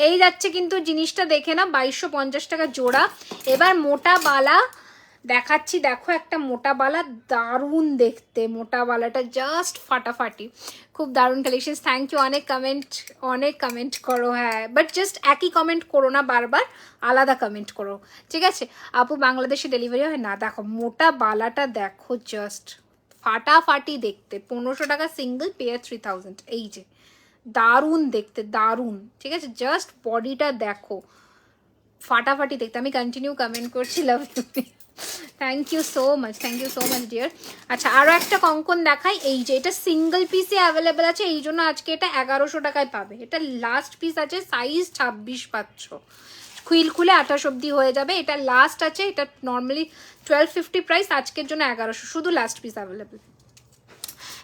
এই যাচ্ছে কিন্তু জিনিসটা দেখে না, 2250 টাকা জোড়া। এবার মোটা বালা দেখাচ্ছি, দেখো একটা মোটা বালা, দারুণ দেখতে মোটা বালাটা, জাস্ট ফাটাফাটি, খুব দারুণ কালেকশন। থ্যাংক ইউ, অনেক কমেন্ট করো, হ্যাঁ বাট জাস্ট একই কমেন্ট করো না, বারবার আলাদা কমেন্ট করো, ঠিক আছে? আপু বাংলাদেশে ডেলিভারি হয় না? দেখো মোটা বালাটা দেখো, জাস্ট ফাটাফাটি দেখতে, 1500 টাকা সিঙ্গেল, পেয়ার 3000। এই যে দারুণ দেখতে, দারুণ, ঠিক আছে? জাস্ট বডিটা দেখো, ফাটাফাটি দেখতে। আমি কন্টিনিউ কমেন্ট করছি, love you, thank you so much dear. আচ্ছা, আরও একটা কঙ্কন দেখাই, এই যে এটা সিঙ্গেল পিসে অ্যাভেলেবেল আছে, এই জন্য আজকে এটা 1100 টাকায় পাবে। এটা লাস্ট পিস আছে, সাইজ 26 পাচ্ছ, খুইল খুলে 28 অব্দি হয়ে যাবে। এটা লাস্ট আছে, এটা নর্মালি 1250 প্রাইস, আজকের জন্য 1100, শুধু লাস্ট পিস অ্যাভেলেবেল।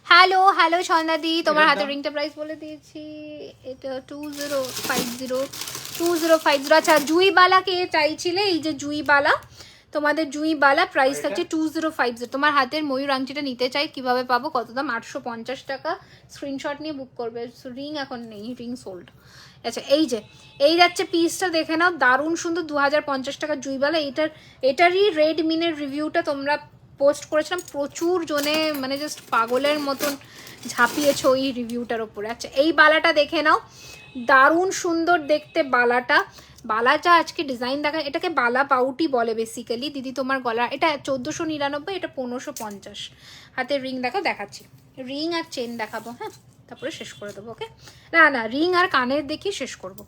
হ্যালো ছন্দাদি, তোমার হাতে রিংটা প্রাইস বলে দিয়েছি, এটা 2050। আচ্ছা, জুইবালা কে চাইছিলে? এই যে জুইবালা, তোমাদের জুইবালা, প্রাইস থাকছে 2050। তোমার হাতের ময়ূর আংটিটা নিতে চাই, কিভাবে পাবো, কত দাম? 850 টাকা, স্ক্রিনশট নিয়ে বুক করবে। রিং এখন নেই, রিং সোল্ড। আচ্ছা, এই যাচ্ছে পিসটা, দেখে নাও, দারুণ সুন্দর, 2050 টাকা জুইবালা। এটারই রেড মিনের রিভিউটা তোমরা পোস্ট করেছিলাম, প্রচুর জনে মানে জাস্ট পাগলের মতন ঝাঁপিয়েছে ওই রিভিউটার ওপরে। আচ্ছা, এই বালাটা দেখে নাও, দারুণ সুন্দর দেখতে বালাটা। বালাটা আজকে ডিজাইন দেখা, এটাকে বালা পাউটি বলে বেসিক্যালি। দিদি তোমার গলা, এটা 1499, এটা 1550। হাতে রিং দেখাচ্ছি, রিং আর চেন দেখাবো, হ্যাঁ তারপরে শেষ করে দেবো, ওকে? না রিং আর কানের দেখি শেষ করব,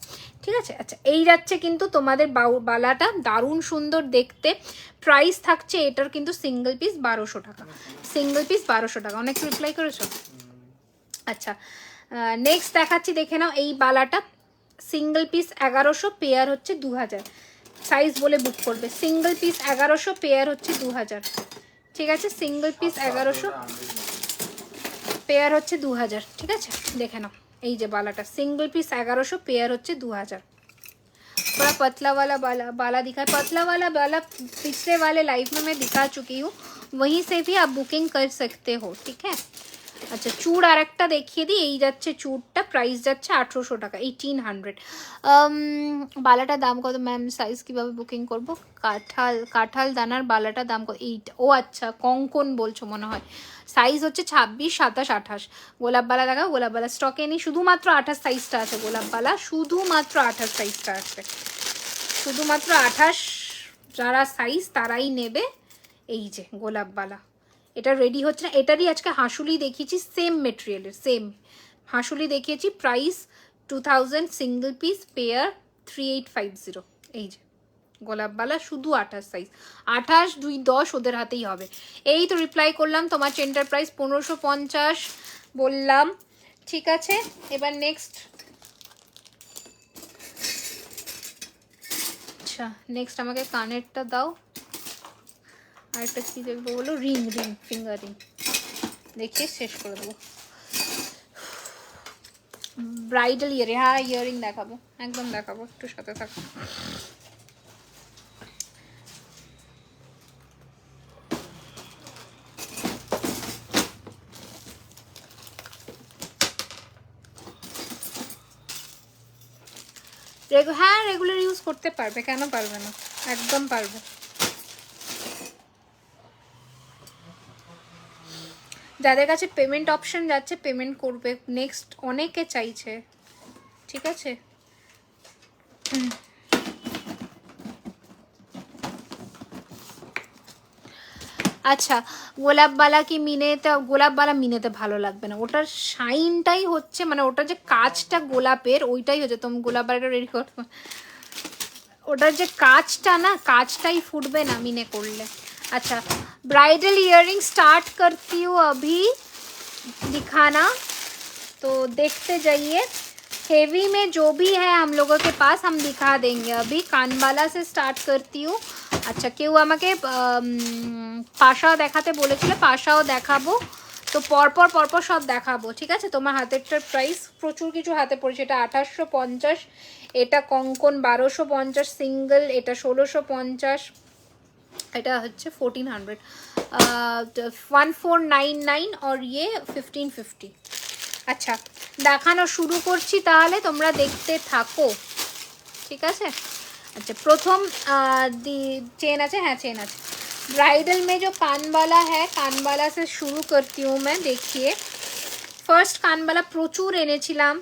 ঠিক আছে? আচ্ছা, এই যাচ্ছে কিন্তু তোমাদের বালাটা, দারুণ সুন্দর দেখতে। প্রাইস থাকছে এটার কিন্তু সিঙ্গেল পিস 1200 টাকা, সিঙ্গেল পিস 1200 টাকা। অনেক রিপ্লাই করেছো? আচ্ছা, নেক্সট দেখাচ্ছি, দেখে নাও এই বালাটা, সিঙ্গেল পিস 1100, পেয়ার হচ্ছে 2000। সাইজ বলে বুক করবে, সিঙ্গেল পিস 1100, পেয়ার হচ্ছে 2000, ঠিক আছে? সিঙ্গেল পিস 1100, পেয়ার হচ্ছে 2000, ঠিক আছে? দেখে নাও এই যে বালাটা, সিঙ্গল পিস 1100, পেয়ার হচ্ছে 2000। थोड़ा पतला वाला बाला दिखा, पतला वाला बाला पिछले वाले लाइव में मैं दिखा चुकी हूँ, वहीं से भी आप बुकिंग कर सकते हो, ठीक है? আচ্ছা, চুড় আর একটা দেখিয়ে দিই, এই যাচ্ছে চুড়টা, প্রাইস যাচ্ছে 1800 টাকা, 1800। বালাটার দাম কত ম্যাম? সাইজ কিভাবে বুকিং করব? কাঁঠাল দানার বালাটার দাম কত? এইটা, ও আচ্ছা কঙ্কন বলছো মনে হয়। সাইজ হচ্ছে 26, 27, 28। গোলাপ বালা দেখাও, গোলাপ বালা স্টকে নেই, শুধুমাত্র 28 সাইজটা আছে গোলাপ বালা, শুধুমাত্র 28 সাইজটা আছে, শুধুমাত্র 28 যারা সাইজ তারাই নেবে। এই যে গোলাপ বালা, এটা রেডি হচ্ছে না, এটারই আজকে হাসুলি দেখিয়েছি, সেম মেটেরিয়ালের, সেম হাসুলি দেখিয়েছি, প্রাইস 2000, সিঙ্গেল পিস, পেয়ার 3850। এই যে গোলাপ বালা, শুধু 28 সাইজ, 28, 2, 10 ওদের হাতেই হবে। এই তো রিপ্লাই করলাম, তোমার চেনটার প্রাইস 1550 বললাম, ঠিক আছে? এবার নেক্সট, আচ্ছা নেক্সট আমাকে কানেরটা দাও, আরেকটা কি দেখবো বলো? রিং, ফিঙ্গার রিং দেখিয়ে শেষ করে দেবো। ব্রাইডাল ইয়ারিং, হ্যাঁ ইয়ারিং দেখাবো, একদম দেখাবো, একটু সাথে থাকো। হ্যাঁ রেগুলার ইউজ করতে পারবে, কেন পারবে না, একদম পারবে। যাদের কাছে পেমেন্ট অপশন যাচ্ছে পেমেন্ট করবে, নেক্সট অনেকে চাইছে, ঠিক আছে? আচ্ছা, গোলাপবালা কি মিনেতে, গোলাপবালা মিনেতে ভালো লাগবে না, ওটার শাইনটাই হচ্ছে মানে ওটা যে কাজটা গোলাপের ওইটাই হচ্ছে। তুমি গোলাপবালাটা রেডি করো, ওটার যে কাজটা না, কাজটাই ফুটবে না মিনে করলে। अच्छा, ब्राइडल इयररिंग स्टार्ट करती हूँ अभी दिखाना, तो देखते जाइए। हेवी में जो भी है हम लोगों के पास हम दिखा देंगे। अभी कानबाला से स्टार्ट करती हूँ। আচ্ছা, কেউ আমাকে পাশাও দেখাতে বলেছিল, পাশাও দেখাবো, তো পরপর সব দেখাবো, ঠিক আছে। তোমার হাতেরটার প্রাইস প্রচুর কিছু হাতে পড়েছে। এটা 2850, এটা কঙ্কন 1250 সিঙ্গেল, এটা 1650, এটা হচ্ছে 1400, 1499 और ये 1550। আচ্ছা, দেখানো শুরু করছি, তাহলে তোমরা দেখতে থাকো, ঠিক আছে। अच्छा, प्रथम चेन আছে, হ্যাঁ চেন আছে। ब्राइडल में जो कानबाला है, कानबाला से शुरू करती हूँ मैं। देखिए, ফার্স্ট কানবালা প্রচুর এনেছিলাম,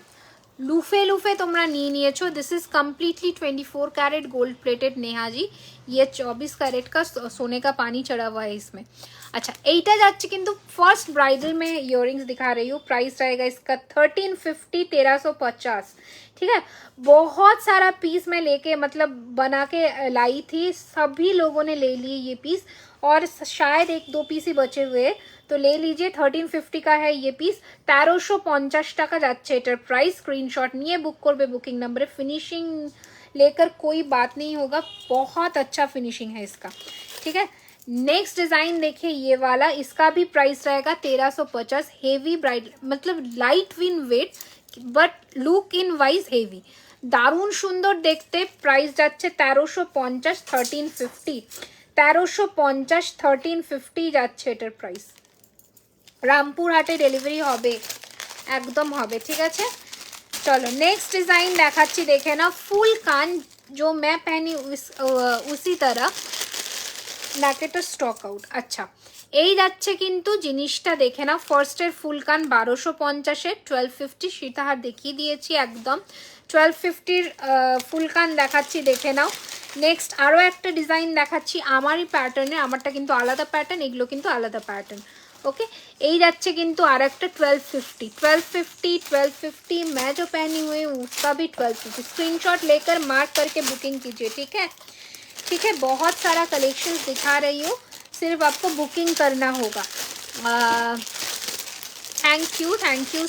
लूफे लूफे তোমরা নিয়ে নিয়েছো। This is completely 24 carat gold plated Neha ji, ये 24 कैरेट का सोने का पानी चढ़ा हुआ है इसमें। अच्छा, এইটা যাচ্ছে কিন্তু फर्स्ट ब्राइडल में इयररिंग्स दिखा रही हूँ। प्राइस रहेगा इसका 1350, 1350, ठीक है। बहुत सारा पीस मैं लेके मतलब बना के लाई थी, सभी लोगों ने ले लिए ये पीस, और शायद 1-2 पीस ही बचे हुए, तो ले लीजिए। 1350 का है ये पीस, 1350 টাকা যাচ্ছে এটার প্রাইস। স্ক্রিনশট নিয়ে বুক করবে বুকিং नंबर। फिनिशिंग लेकर कोई बात नहीं होगा, बहुत अच्छा फिनिशिंग है इसका, ठीक है। नेक्स्ट डिजाइन देखिए ये वाला, इसका भी प्राइस रहेगा 1350। हेवी ब्राइडल मतलब light win weight, but look in wise heavy, দারুণ সুন্দর দেখতে। প্রাইস যাচ্ছে 1350, 1350, 1350, 1350 যাচ্ছে এটার প্রাইস। রামপুরহাটে ডেলিভারি হবে, একদম হবে, ঠিক আছে। চলো নেক্সট ডিজাইন দেখাচ্ছি, দেখে না। ফুল কান जो मैं पहनी उसी तरह ন্যাকেটের স্টক আউট। আচ্ছা, এই যাচ্ছে কিন্তু জিনিসটা দেখে না। ফার্স্টের ফুল কান 1250-এর 1250, সীতাহার দেখিয়ে দিয়েছি একদম। 1250-র ফুল কান দেখাচ্ছি, দেখে নাও। নেক্সট আরও একটা ডিজাইন দেখাচ্ছি আমারই প্যাটার্নে, আমারটা কিন্তু আলাদা প্যাটার্ন, এগুলো কিন্তু আলাদা প্যাটার্ন, ओके। এই যাচ্ছে কিন্তু আর একটা 1250, 1250, 1250। मैं जो पहनी हुई हूँ उसका भी 1250। स्क्रीनशॉट लेकर मार्क करके बुकिंग कीजिए, ठीक है, ठीक है। बहुत सारा कलेक्शंस दिखा रही हूँ, सिर्फ आपको बुकिंग करना होगा। Thank you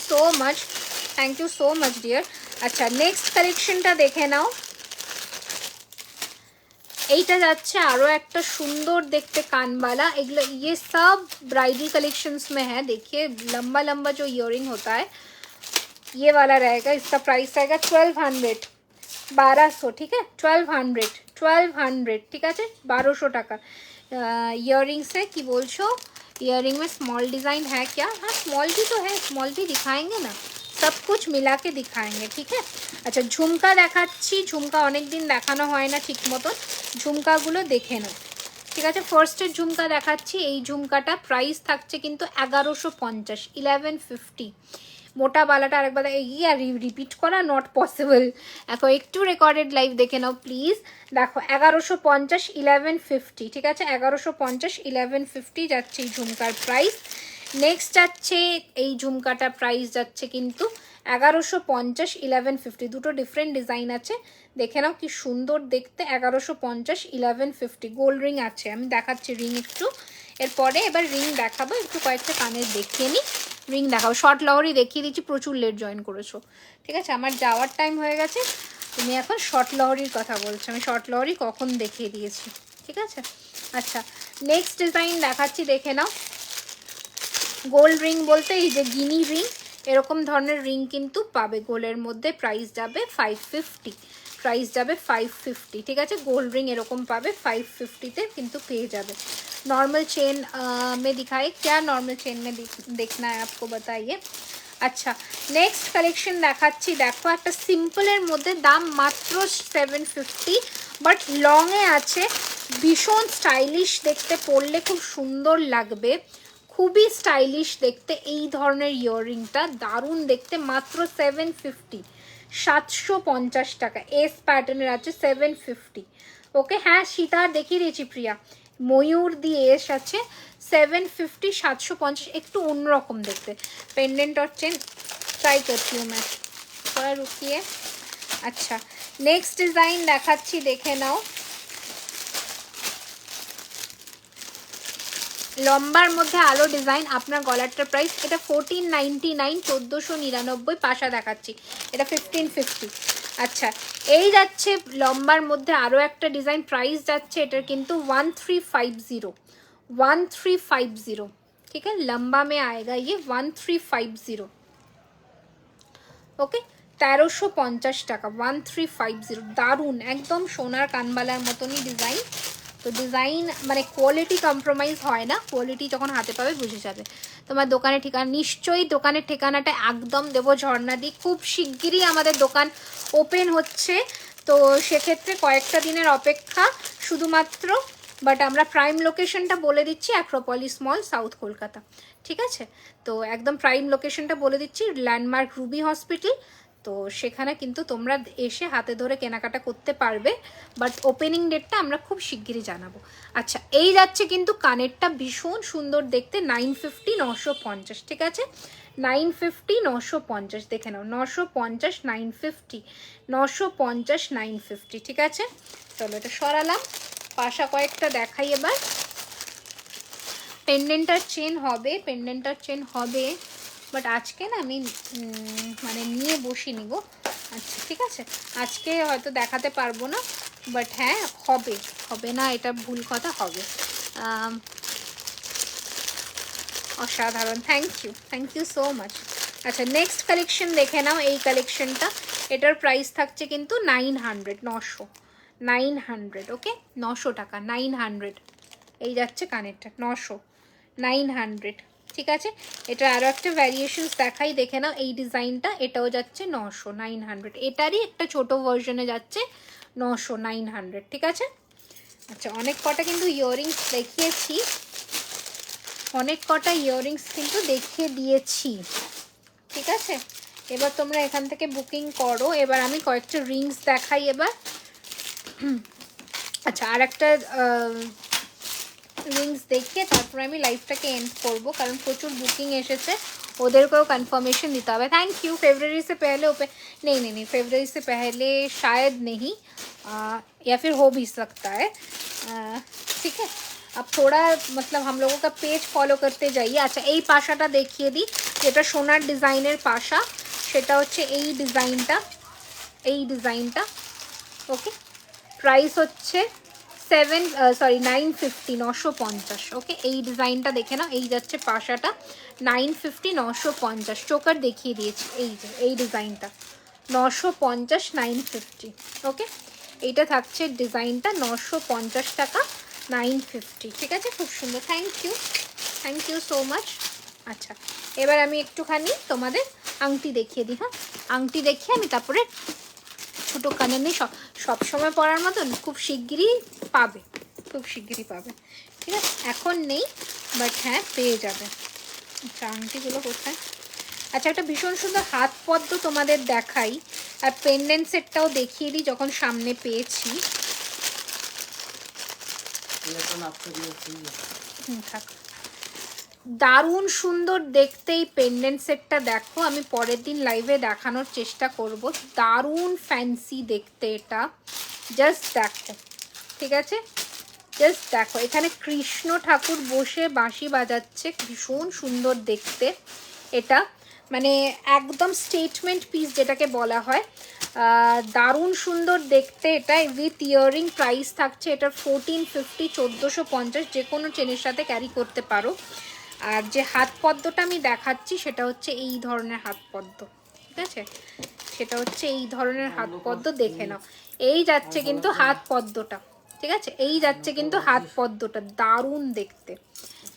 so much dear. अच्छा, नेक्स्ट कलेक्शनটা দেখে নাও। এইটা যাচ্ছে আরও একটা সুন্দর দেখতে কানবালা। এগুলো ये सब ब्राइडल कलेक्शंस में है। देखिए, लंबा लंबा जो इयररिंग होता है ये वाला रहेगा। इसका प्राइस रहेगा 1200, 1200, ठीक है। 1200, ঠিক আছে, 1200 টাকা। इयररिंग से কি বলছো, इयररिंग में स्मॉल डिज़ाइन है क्या? हाँ, स्मॉल भी तो है, स्मॉल भी दिखाएंगे ना, सब कुछ मिला के दिखाएंगे, ठीक है। আচ্ছা, ঝুমকা দেখাচ্ছি। ঝুমকা অনেক দিন দেখানো হয় না ঠিক মতন, ঝুমকাগুলো দেখে নাও, ঠিক আছে। ফার্স্টের ঝুমকা দেখাচ্ছি। এই ঝুমকাটা প্রাইস থাকছে কিন্তু 1150, 1150। মোটা বালাটা আরেকবার এই আর রিপিট করা নট পসিবল, এখন একটু রেকর্ডেড লাইভ দেখে নাও প্লিজ। দেখো 1150, 1150, ঠিক আছে। 1150, 1150 যাচ্ছে এই ঝুমকার প্রাইস। নেক্সট যাচ্ছে এই ঝুমকাটা প্রাইস যাচ্ছে কিন্তু 1150, 1150। দুটো ডিফারেন্ট ডিজাইন আছে, দেখে নাও কি সুন্দর দেখতে। 1150, 1150। গোল্ড রিং আছে, আমি দেখাচ্ছি রিং একটু এরপরে। এবার রিং দেখাবো, একটু কয়েকটা কানের দেখিয়ে নিই, রিং দেখাবো। শর্ট লহরি দেখিয়ে দিচ্ছি, প্রচুর লেট জয়েন করেছো, ঠিক আছে। আমার যাওয়ার টাইম হয়ে গেছে, তুমি এখন শর্ট লহরির কথা বলছো, আমি শর্ট লহরি কখন দেখিয়ে দিয়েছি, ঠিক আছে। আচ্ছা, নেক্সট ডিজাইন দেখাচ্ছি, দেখে নাও। গোল্ড রিং বলতে এই যে গিনি রিং, এরকম ধরনের রিং কিন্তু পাবে গোলের মধ্যে। প্রাইস যাবে 550, প্রাইস যাবে 550, ঠিক আছে। গোল্ড রিং এরকম পাবে 550-তে কিন্তু পেয়ে যাবে। नॉर्मल चेन में दिखाए क्या, नॉर्मल चेन में देखना है आपको, बताइए। अच्छा, नेक्स्ट कलेक्शन দেখাচ্ছি। দেখো, একটা সিম্পলের মধ্যে, দাম মাত্র 750, বাট লংয়ে আছে, ভীষণ স্টাইলিশ দেখতে, পরলে খুব সুন্দর লাগবে, খুবই স্টাইলিশ দেখতে। এই ধরনের ইয়াররিংটা দারুণ দেখতে, মাত্র 750, 750 টাকা। এস প্যাটার্নের আছে 750, ওকে। হ্যাঁ, সীতার দেখিয়ে দিয়েছি প্রিয়া, ময়ূর দিয়ে এসেছে 750 750, একটু অন্যরকম দেখতে पेंडेंट और चेन ट्राई करती हूँ मैं थोड़ा रुकिए। अच्छा नेक्स्ट डिजाइन দেখাচ্ছি দেখে নাও। লম্বার মধ্যে আলো ডিজাইন, আপনার গলারটার প্রাইস এটা 1499, 1499 পাশা দেখাচ্ছি, এটা 1550। আচ্ছা এই যাচ্ছে লম্বার মধ্যে আরও একটা ডিজাইন, প্রাইস যাচ্ছে এটার কিন্তু 1350, 1350, ঠিক আছে লম্বা में आएगा ये 1350, ওকে 1350 টাকা 1350। দারুণ একদম সোনার কানবালার মতনই ডিজাইন। তো ডিজাইন মানে কোয়ালিটি কম্প্রোমাইজ হয় না, কোয়ালিটি যখন হাতে পাবে বুঝে যাবে। তোমার দোকানের ঠিকানা নিশ্চয়ই, দোকানের ঠিকানাটা একদম দেবো ঝর্ণাদি। খুব শিগগিরই আমাদের দোকান ওপেন হচ্ছে, তো সেক্ষেত্রে কয়েকটা দিনের অপেক্ষা শুধুমাত্র। বাট আমরা প্রাইম লোকেশনটা বলে দিচ্ছি, অ্যাক্রোপলিস মল, সাউথ কলকাতা, ঠিক আছে। তো একদম প্রাইম লোকেশনটা বলে দিচ্ছি, ল্যান্ডমার্ক রুবি হসপিটাল। তো সেখানে কিন্তু তোমরা এসে হাতে ধরে কেনাকাটা করতে পারবে, বাট ওপেনিং ডেটটা আমরা খুব শিগগিরই জানাবো। আচ্ছা এই যাচ্ছে কিন্তু কানেরটা ভীষণ সুন্দর দেখতে, 950 950, ঠিক আছে 950 950, দেখে নাও 950 950 950 950, ঠিক আছে। চলো এটা সরালাম, পাশা কয়েকটা দেখাই এবার। পেন্ডেন্টার চেন হবে, পেন্ডেন্টার চেন হবে, বাট আজকে না আমি মানে নিয়ে বসিনি গো। আচ্ছা ঠিক আছে আজকে হয়তো দেখাতে পারবো না, বাট হ্যাঁ হবে, হবে না এটা ভুল কথা, হবে। অসাধারণ, থ্যাংক ইউ সো মাচ। আচ্ছা নেক্সট কালেকশন দেখে নাও, এই কালেকশনটা এটার প্রাইস থাকছে কিন্তু 900, 900, ওকে 900 টাকা 900। এই যাচ্ছে কানেরটা 900, 900, ঠিক আছে। এটা আরও একটা ভ্যারিয়েশনস দেখাই, দেখে নাও এই ডিজাইনটা, এটাও যাচ্ছে 900, 900, এটারই একটা ছোট ভার্জনে যাচ্ছে 900, 900, ঠিক আছে। আচ্ছা অনেক কটা কিন্তু ইয়াররিংস দেখিয়েছি, অনেক কটা ইয়াররিংস কিন্তু দেখিয়ে দিয়েছি, ঠিক আছে। এবার তোমরা এখান থেকে বুকিং করো। এবার আমি কয়েকটা রিংস দেখাই এবার। আচ্ছা আর একটা রিংস দেখিয়ে তারপরে আমি লাইভটাকে এন্ড করবো, কারণ প্রচুর বুকিং এসেছে, ওদেরকেও কन्फर्मेशन देता है। Thank you. फरवरी से पहले नहीं फरवरी से पहले शायद नहीं, या फिर हो भी सकता है, ठीक है। अब थोड़ा मतलब हम लोगों का पेज फॉलो करते जाइए। अच्छा এই পাশাটা দেখিয়ে দিই, যেটা সোনার ডিজাইনের পাশা, সেটা হচ্ছে এই ডিজাইনটা, এই ডিজাইনটা, ওকে প্রাইস হচ্ছে 950, 950, ওকে। এই ডিজাইনটা দেখে নাও, এই যাচ্ছে পাশাটা 950 950, চোকার দেখিয়ে দিয়েছি, এই যে এই ডিজাইনটা 950 950, ওকে। এইটা থাকছে ডিজাইনটা 950 টাকা 950, ঠিক আছে খুব সুন্দর, থ্যাংক ইউ সো মাচ। আচ্ছা এবার আমি একটুখানি তোমাদের আংটি দেখিয়ে দিই, হ্যাঁ আংটি দেখিয়ে আমি তারপরে ছোটো কানে নেই, সব সময় পরার মতন খুব শিগগিরই পাবে, খুব শিগগিরই পাবে, ঠিক আছে এখন নেই, বাট হ্যাঁ পেয়ে যাবে। আচ্ছা আংটিগুলো কোথায়? আচ্ছা একটা ভীষণ সুন্দর হাত পদ্ম তোমাদের দেখাই, আর পেন্ডেন্ট সেটটাও দেখিয়ে দিই যখন সামনে পেয়েছি। থাক, দারুণ সুন্দর দেখতে এই পেন্ডেন্ট সেটটা, দেখো আমি পরের দিন লাইভে দেখানোর চেষ্টা করব, দারুণ ফ্যান্সি দেখতে এটা, জাস্ট দেখো, ঠিক আছে জাস্ট দেখো, এখানে কৃষ্ণ ঠাকুর বসে বাঁশি বাজাচ্ছে, ভীষণ সুন্দর দেখতে এটা, মানে একদম স্টেটমেন্ট পিস যেটাকে বলা হয়, দারুণ সুন্দর দেখতে এটা, উইথ ইয়াররিং। প্রাইস থাকছে এটার 1450, 1450, যে কোনো চেনের সাথে ক্যারি করতে পারো। আর যে হাত পদ্মটা আমি দেখাচ্ছি সেটা হচ্ছে এই ধরনের হাত পদ্ম, ঠিক আছে সেটা হচ্ছে এই ধরনের হাত পদ্ম, দেখে নাও এই যাচ্ছে কিন্তু হাত পদ্মটা, ঠিক আছে এই যাচ্ছে কিন্তু হাত পদ্মটা, দারুণ দেখতে,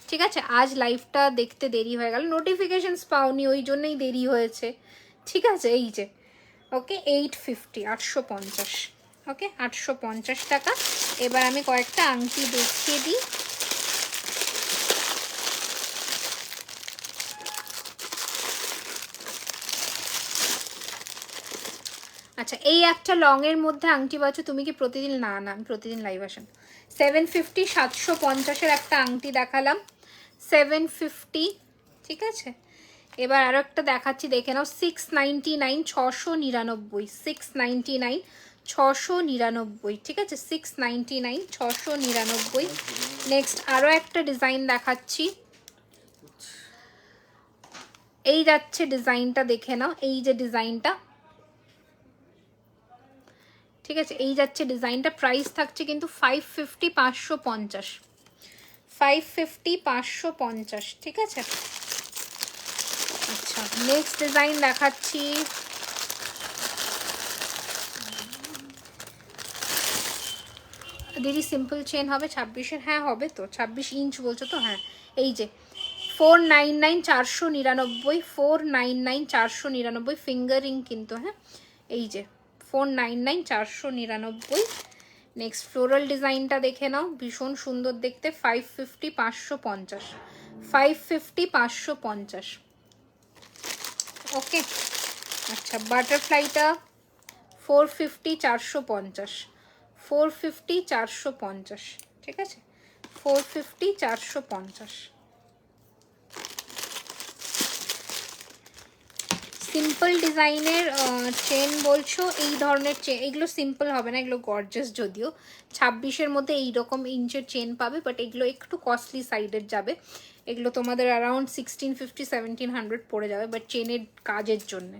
ঠিক আছে। আজ লাইভটা দেখতে দেরি হয়ে গেল, নোটিফিকেশনস পাওনি ওই জন্যই দেরি হয়েছে, ঠিক আছে। এই যে ওকে 850, 850, ওকে 850 টাকা। এবার আমি কয়েকটা আংটি দেখিয়ে দিই। আচ্ছা এই একটা লং এর মধ্যে আংটি পাচ্ছ, তুমি কি প্রতিদিন? না আমি প্রতিদিন লাইভ আসেন, 750 750-এর একটা আংটি দেখালাম, 750, ঠিক আছে। এবার আরো একটা দেখাচ্ছি, দেখে নাও, 699 699, 699 699, ঠিক আছে, 699 699। নেক্সট আরো একটা ডিজাইন দেখাচ্ছি, এই যাচ্ছে ডিজাইনটা, দেখে নাও, এই যে ডিজাইনটা, ঠিক আছে, এই যাচ্ছে ডিজাইনটা। প্রাইস থাকছে কিন্তু 550 550, 550 550, ঠিক আছে। আচ্ছা, নেক্সট ডিজাইন দেখাচ্ছি, দিদি সিম্পল চেন হবে 26-এর? হ্যাঁ হবে তো, 26 ইঞ্চ বলছো তো, হ্যাঁ। এই যে 499 499, 499 499, ফিঙ্গারিং কিন্তু, হ্যাঁ, এই যে 499 499। নেক্সট ফ্লোরাল ডিজাইনটা দেখে নাও, ভীষণ সুন্দর দেখতে, 550 550, 550 550, ওকে। আচ্ছা, বাটারফ্লাইটা 450 450, 450 450, ঠিক আছে, 450 450। সিম্পল ডিজাইনের চেন বলছো, এই ধরনের চেন, এগুলো সিম্পল হবে না, এগুলো গর্জাস, যদিও 26-এর মধ্যে এইরকম ইঞ্চের চেন পাবে, বাট এগুলো একটু কস্টলি সাইডের যাবে, এগুলো তোমাদের অ্যারাউন্ড 1650 1700 পড়ে যাবে, বাট চেনের কাজের জন্যে,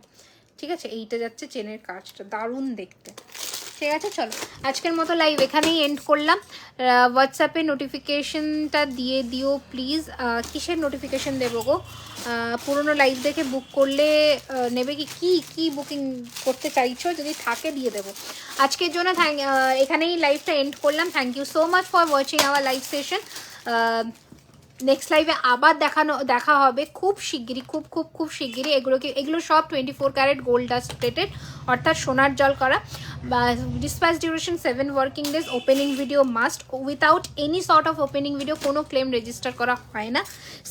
ঠিক আছে। এইটা যাচ্ছে চেনের কাজটা, দারুণ দেখতে, ঠিক আছে। চলো আজকের মতো লাইভ এখানেই এন্ড করলাম। হোয়াটসঅ্যাপে নোটিফিকেশনটা দিয়ে দিও প্লিজ। কিসের নোটিফিকেশন দেবো গো? পুরোনো লাইভ দেখে বুক করলে নেবে কি কি বুকিং করতে চাইছো, যদি থাকে দিয়ে দেবো। আজকের জন্য এখানেই লাইভটা এন্ড করলাম। Thank you so much for watching our live session. Next লাইভে আবার দেখা হবে খুব শিগগিরই, খুব শিগগিরই। এগুলো সব 24 ক্যারেট গোল্ড ডাস্ট প্লেটেড, অর্থাৎ সোনার জল করা। Dispatch duration 7 working days. Opening video must, without any sort of opening video কোনো ক্লেম রেজিস্টার করা হয় না।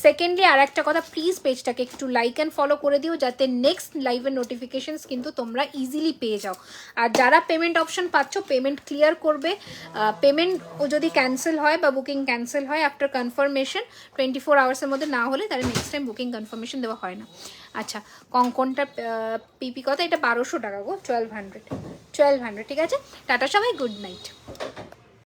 সেকেন্ডলি আর একটা কথা, প্লিজ পেজটাকে একটু লাইক অ্যান্ড ফলো করে দিও, যাতে নেক্সট লাইভের নোটিফিকেশনস কিন্তু তোমরা ইজিলি পেয়ে যাও। আর যারা পেমেন্ট অপশন পাচ্ছ, পেমেন্ট ক্লিয়ার করবে। পেমেন্ট যদি ক্যান্সেল হয় বা বুকিং ক্যান্সেল হয় আফটার কনফার্মেশন 24 আওয়ার্সের মধ্যে না হলে, তাহলে নেক্সট টাইম বুকিং কনফার্মেশন দেওয়া হয় না। আচ্ছা, কঙ্কনটা পিপি কথা, এটা 1200 টাকা গো, 1200, ঠিক আছে। টাটা সবাই, গুড নাইট।